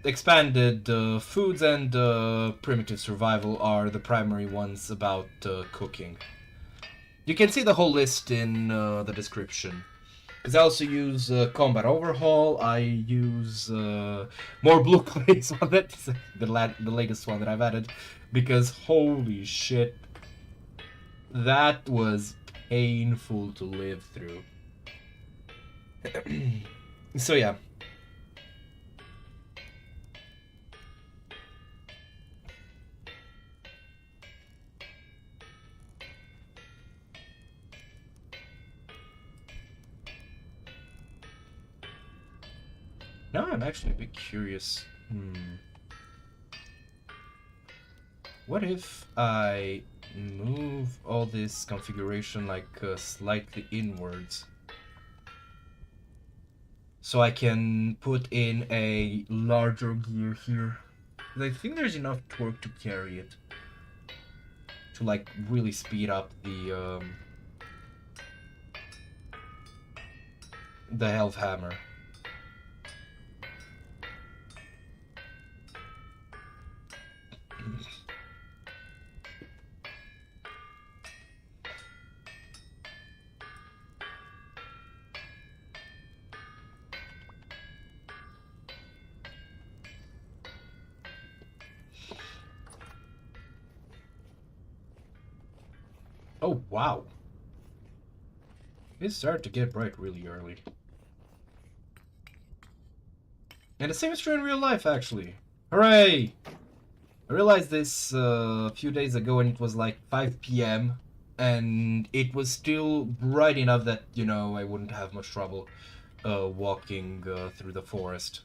expanded foods and primitive survival are the primary ones about cooking. You can see the whole list in the description. Because I also use Combat Overhaul, I use more Blocklayer on it, the latest one that I've added, because holy shit, that was painful to live through. So yeah. Now I'm actually a bit curious. What if I move all this configuration like slightly inwards? So I can put in a larger gear here. I think there's enough torque to carry it. To like really speed up the health hammer. Oh, wow. It started to get bright really early. And the same is true in real life, actually. Hooray! I realized this a few days ago and it was like 5 p.m. and it was still bright enough that, you know, I wouldn't have much trouble walking through the forest.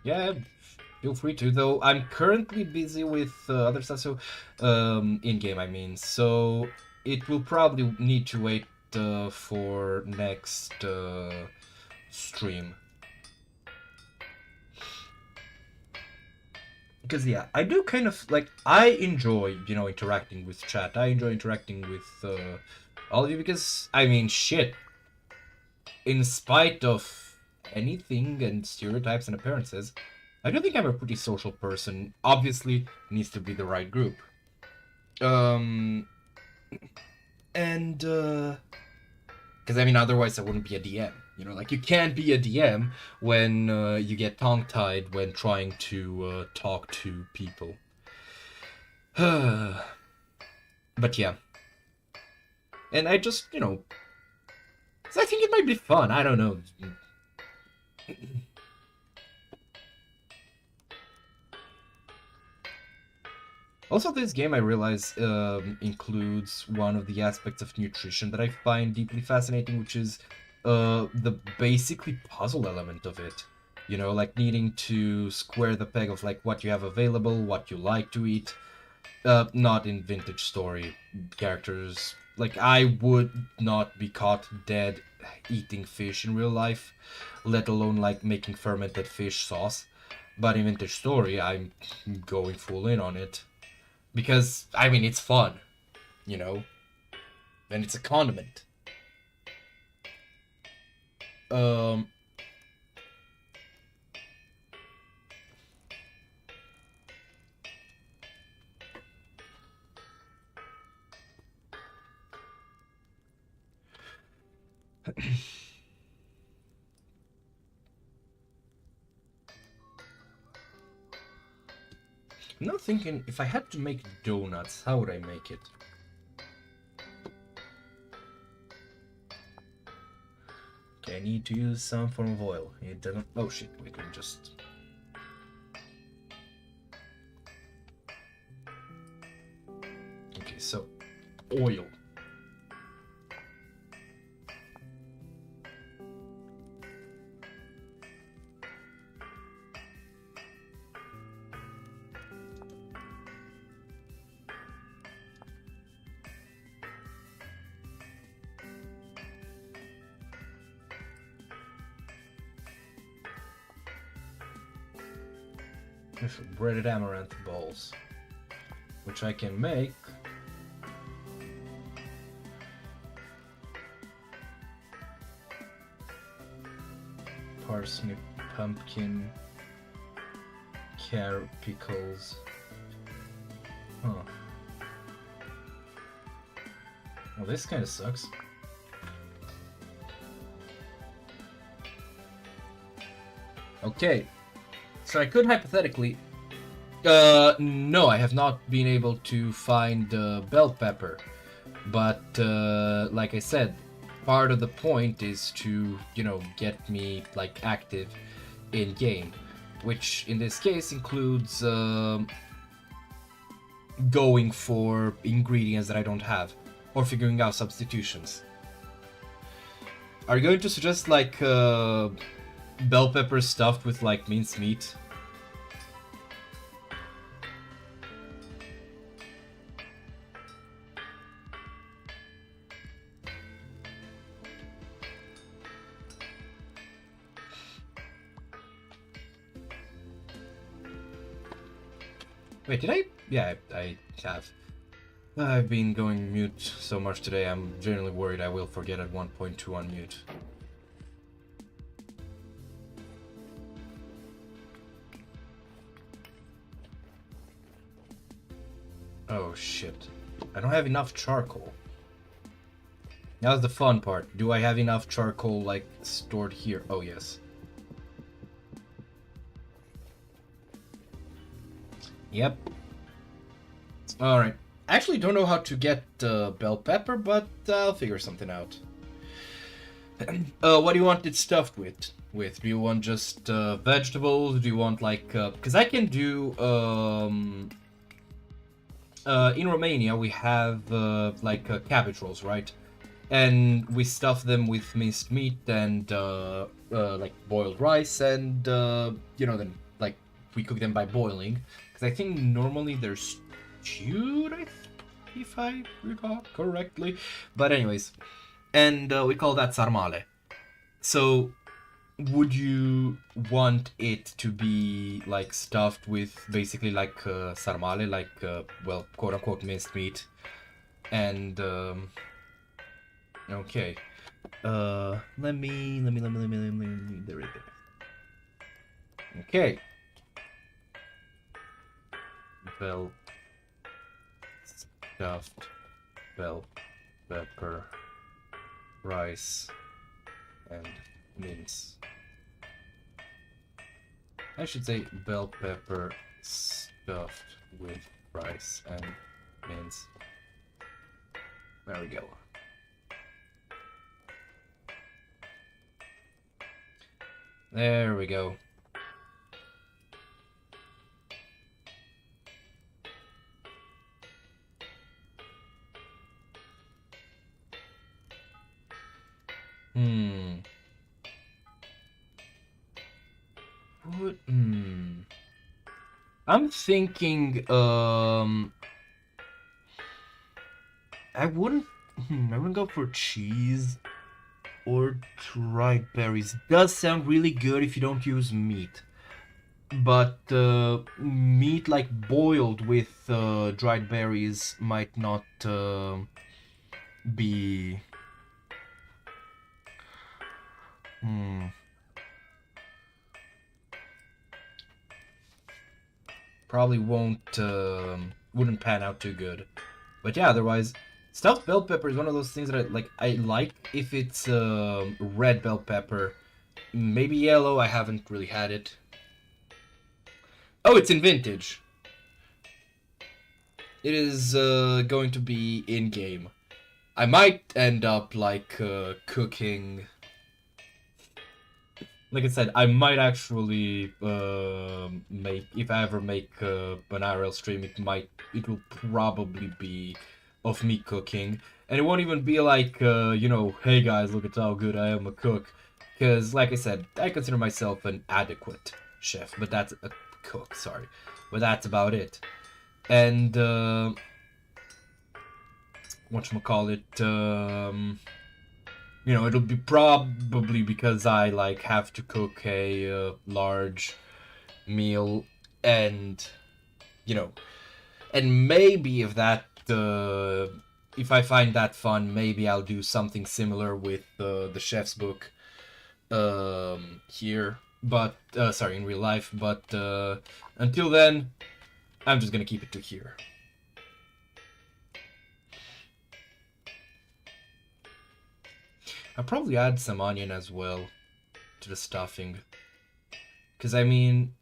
Yeah, feel free to, though I'm currently busy with other stuff, so in-game I mean, so it will probably need to wait for next stream. Because yeah, I do kind of like, I enjoy, you know, interacting with chat. I enjoy interacting with all of you because, I mean, shit. In spite of anything and stereotypes and appearances, I do think I'm a pretty social person. Obviously, needs to be the right group. And because I mean, otherwise I wouldn't be a DM. You know, like you can't be a DM when you get tongue-tied when trying to talk to people. But yeah. And I just, you know, I think it might be fun. I don't know. Also, this game, I realize, includes one of the aspects of nutrition that I find deeply fascinating, which is the basically puzzle element of it. You know, like needing to square the peg of like what you have available, what you like to eat. Not in vintage story characters. Like, I would not be caught dead eating fish in real life, let alone like making fermented fish sauce. But in vintage story, I'm going full in on it. Because, I mean, it's fun, you know? And it's a condiment. I'm not thinking, if I had to make donuts, how would I make it? Okay, I need to use some form of oil. It doesn't. Oh shit! Wait, let me just. Okay, so oil. Breaded amaranth balls, which I can make parsnip, pumpkin, carrot, pickles. Huh. Well, this kind of sucks. Okay. So I could hypothetically... no, I have not been able to find bell pepper. But, like I said, part of the point is to, you know, get me, like, active in-game. Which, in this case, includes going for ingredients that I don't have. Or figuring out substitutions. Are you going to suggest, like, bell pepper stuffed with, like, minced meat? Wait, did I? Yeah, I have. I've been going mute so much today, I'm genuinely worried I will forget at one point to unmute. Oh shit. I don't have enough charcoal. That's the fun part. Do I have enough charcoal, like, stored here? Oh, yes. Yep. Alright. I actually don't know how to get bell pepper, but I'll figure something out. What do you want it stuffed with? Do you want just vegetables? Do you want, like... Because I can do... in Romania, we have, like, cabbage rolls, right? And we stuff them with minced meat and, like, boiled rice and, you know, then, like, we cook them by boiling. Because I think normally they're stewed, if I recall correctly. But anyways, and we call that sarmale. So, would you want it to be, like, stuffed with basically, like, sarmale, like, well, quote-unquote minced meat? And, okay. Let me, there we go. Okay. Bell stuffed bell pepper, rice, and mince. I should say bell pepper stuffed with rice and mince. There we go. There we go. What? I'm thinking, I wouldn't go for cheese or dried berries. It does sound really good if you don't use meat. But, meat, like, boiled with, dried berries might not, be... Probably wouldn't pan out too good. But yeah, otherwise, stuffed bell pepper is one of those things that I like if it's red bell pepper. Maybe yellow, I haven't really had it. Oh, it's in vintage. It is going to be in-game. I might end up, like, cooking like I said, I might actually make, if I ever make an IRL stream, it will probably be of me cooking, and it won't even be like you know, hey guys, look at how good I am a cook, because like I said, I consider myself an adequate chef, but that's a cook, sorry, but that's about it. And whatchamacallit, you know, it'll be probably because I like have to cook a large meal, and you know, and maybe if I find that fun, maybe I'll do something similar with the chef's book here, but sorry, in real life. But until then, I'm just gonna keep it to here. I'll probably add some onion as well to the stuffing, because I mean,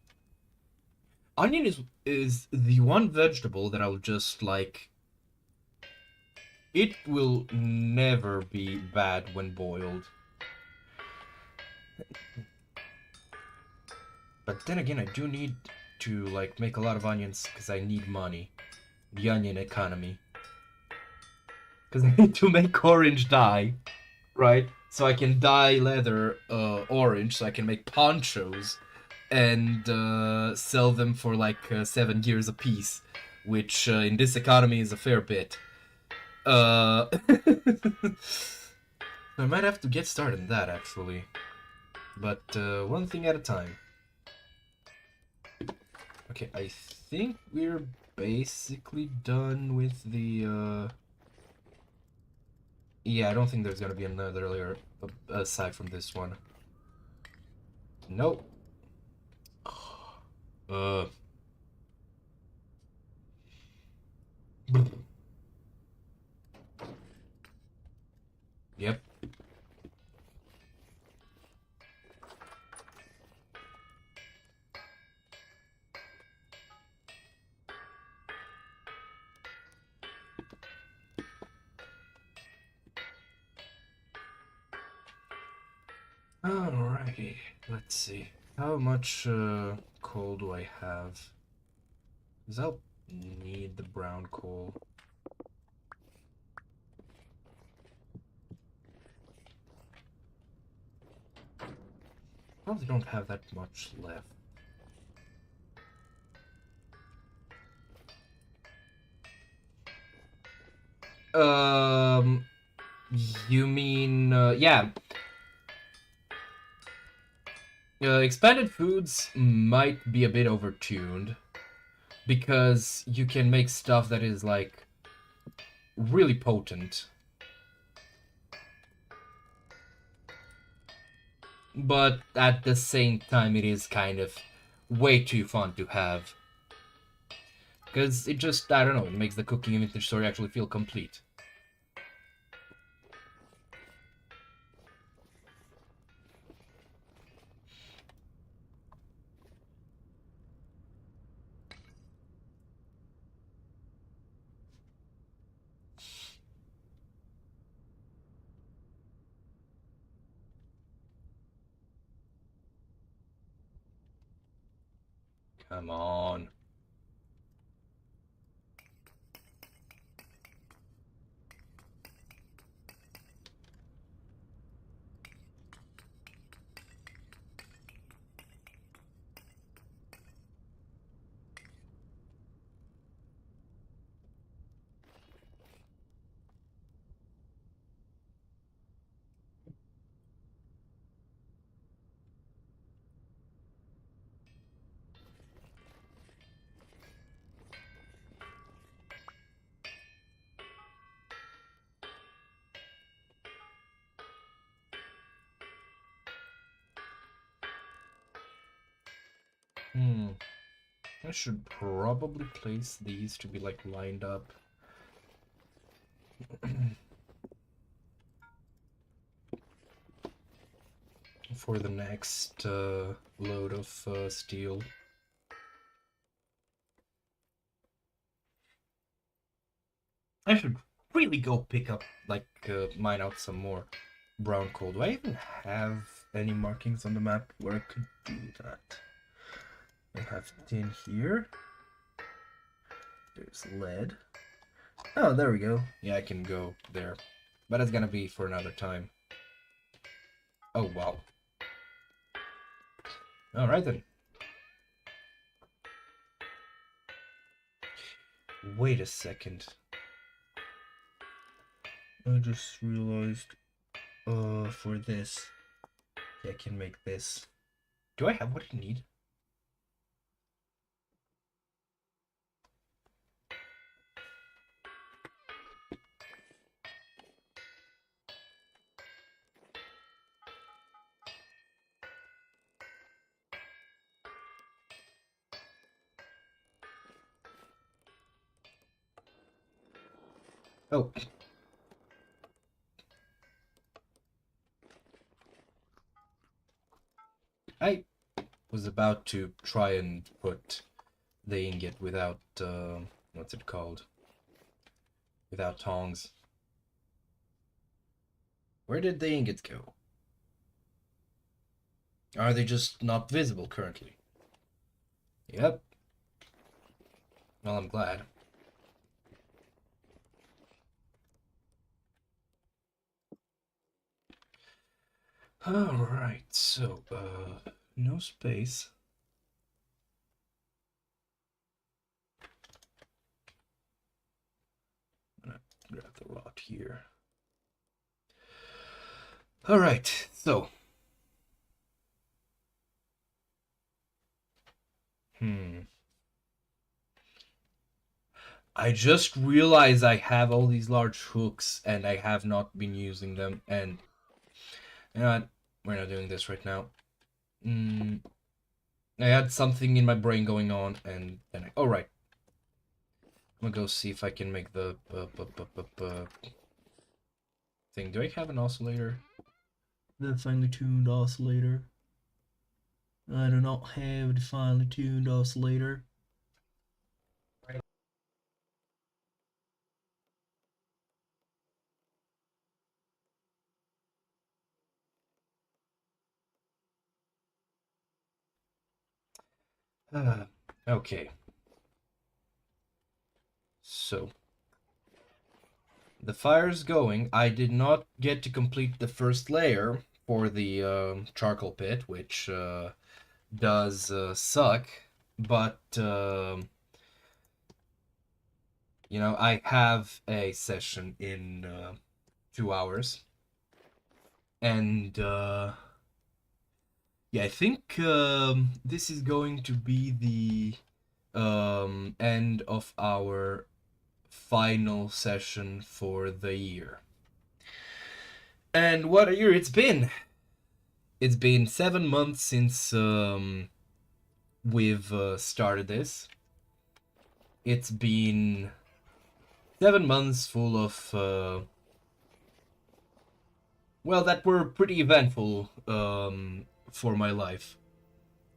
onion is the one vegetable that I'll just like. It will never be bad when boiled. But then again, I do need to like make a lot of onions because I need money. The onion economy. Because I need to make orange dye, right? So I can dye leather orange, so I can make ponchos and sell them for like 7 gears a piece, which in this economy is a fair bit. I might have to get started on that actually, but one thing at a time. Okay, I think we're basically done with the yeah, I don't think there's gonna be another layer aside from this one. Nope. Uh. Yep. Alrighty, let's see. How much coal do I have? Because I'll need the brown coal. Probably don't have that much left. You mean, yeah. Expanded foods might be a bit overtuned because you can make stuff that is like really potent, but at the same time it is kind of way too fun to have, because it just, I don't know, it makes the cooking and vintage story actually feel complete. Come on. I should probably place these to be like lined up. For the next load of steel. I should really go pick up, like, mine out some more brown coal. Do I even have any markings on the map where I could do that. I have tin here. There's lead. Oh, there we go. Yeah, I can go there. But it's gonna be for another time. Oh, wow. Alright then. Wait a second. I just realized, for this, I can make this. Do I have what I need? Oh. I was about to try and put the ingot without, what's it called? Without tongs. Where did the ingots go? Are they just not visible currently? Yep. Well, I'm glad. Alright, so, no space. I'm gonna grab the rod here. Alright, so. I just realized I have all these large hooks and I have not been using them, and you know what? We're not doing this right now. I had something in my brain going on, and then oh right. I'm gonna go see if I can make the thing. Do I have an oscillator? The finely tuned oscillator. I do not have the finely tuned oscillator. Okay. So the fire's going. I did not get to complete the first layer for the charcoal pit, which does suck, but you know, I have a session in 2 hours, and yeah, I think this is going to be the end of our final session for the year. And what a year it's been! It's been 7 months since we've started this. It's been 7 months full of well, that were pretty eventful for my life.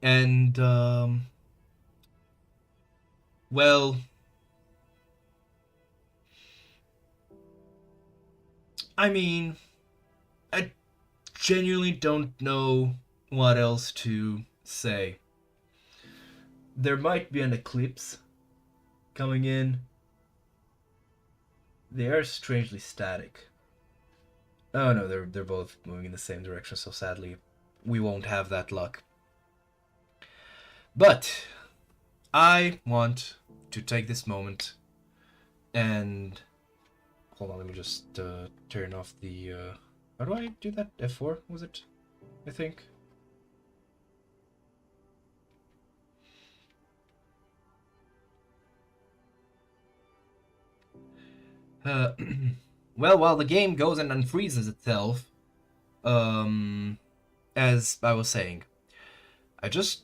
And well, I mean, I genuinely don't know what else to say. There might be an eclipse coming in. They are strangely static. Oh no, they're both moving in the same direction, so sadly we won't have that luck. But I want to take this moment and hold on, let me just turn off the how do I do that? F4 was it? I think. Well, while the game goes and unfreezes itself, as I was saying, I just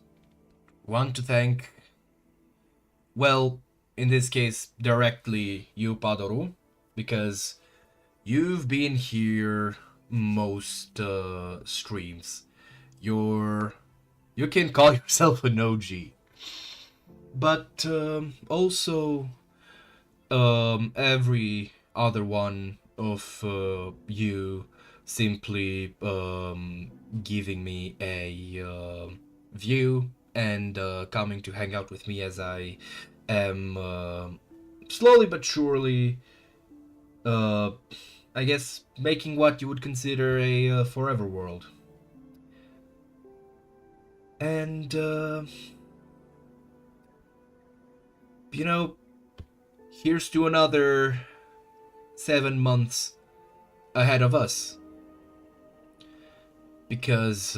want to thank, well, in this case, directly you, Padoru, because you've been here most streams. You can call yourself an OG, but also every other one of you simply giving me a view and coming to hang out with me as I am slowly but surely, uh, I guess, making what you would consider a forever world. And, you know, here's to another 7 months ahead of us. Because,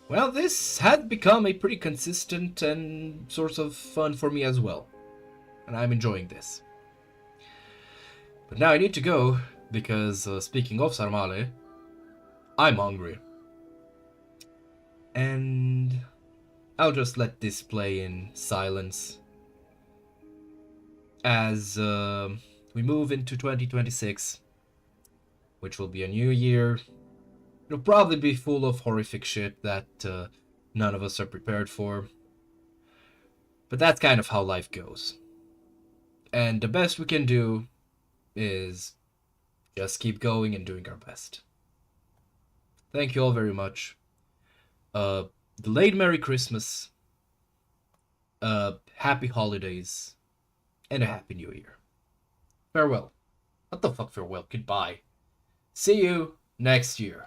well, this had become a pretty consistent and source of fun for me as well. And I'm enjoying this. But now I need to go, because speaking of sarmale, I'm hungry. And I'll just let this play in silence as we move into 2026, which will be a new year. It'll probably be full of horrific shit that none of us are prepared for. But that's kind of how life goes. And the best we can do is just keep going and doing our best. Thank you all very much. Delayed Merry Christmas, Happy Holidays, and a Happy New Year. Farewell. What the fuck farewell? Goodbye. See you next year.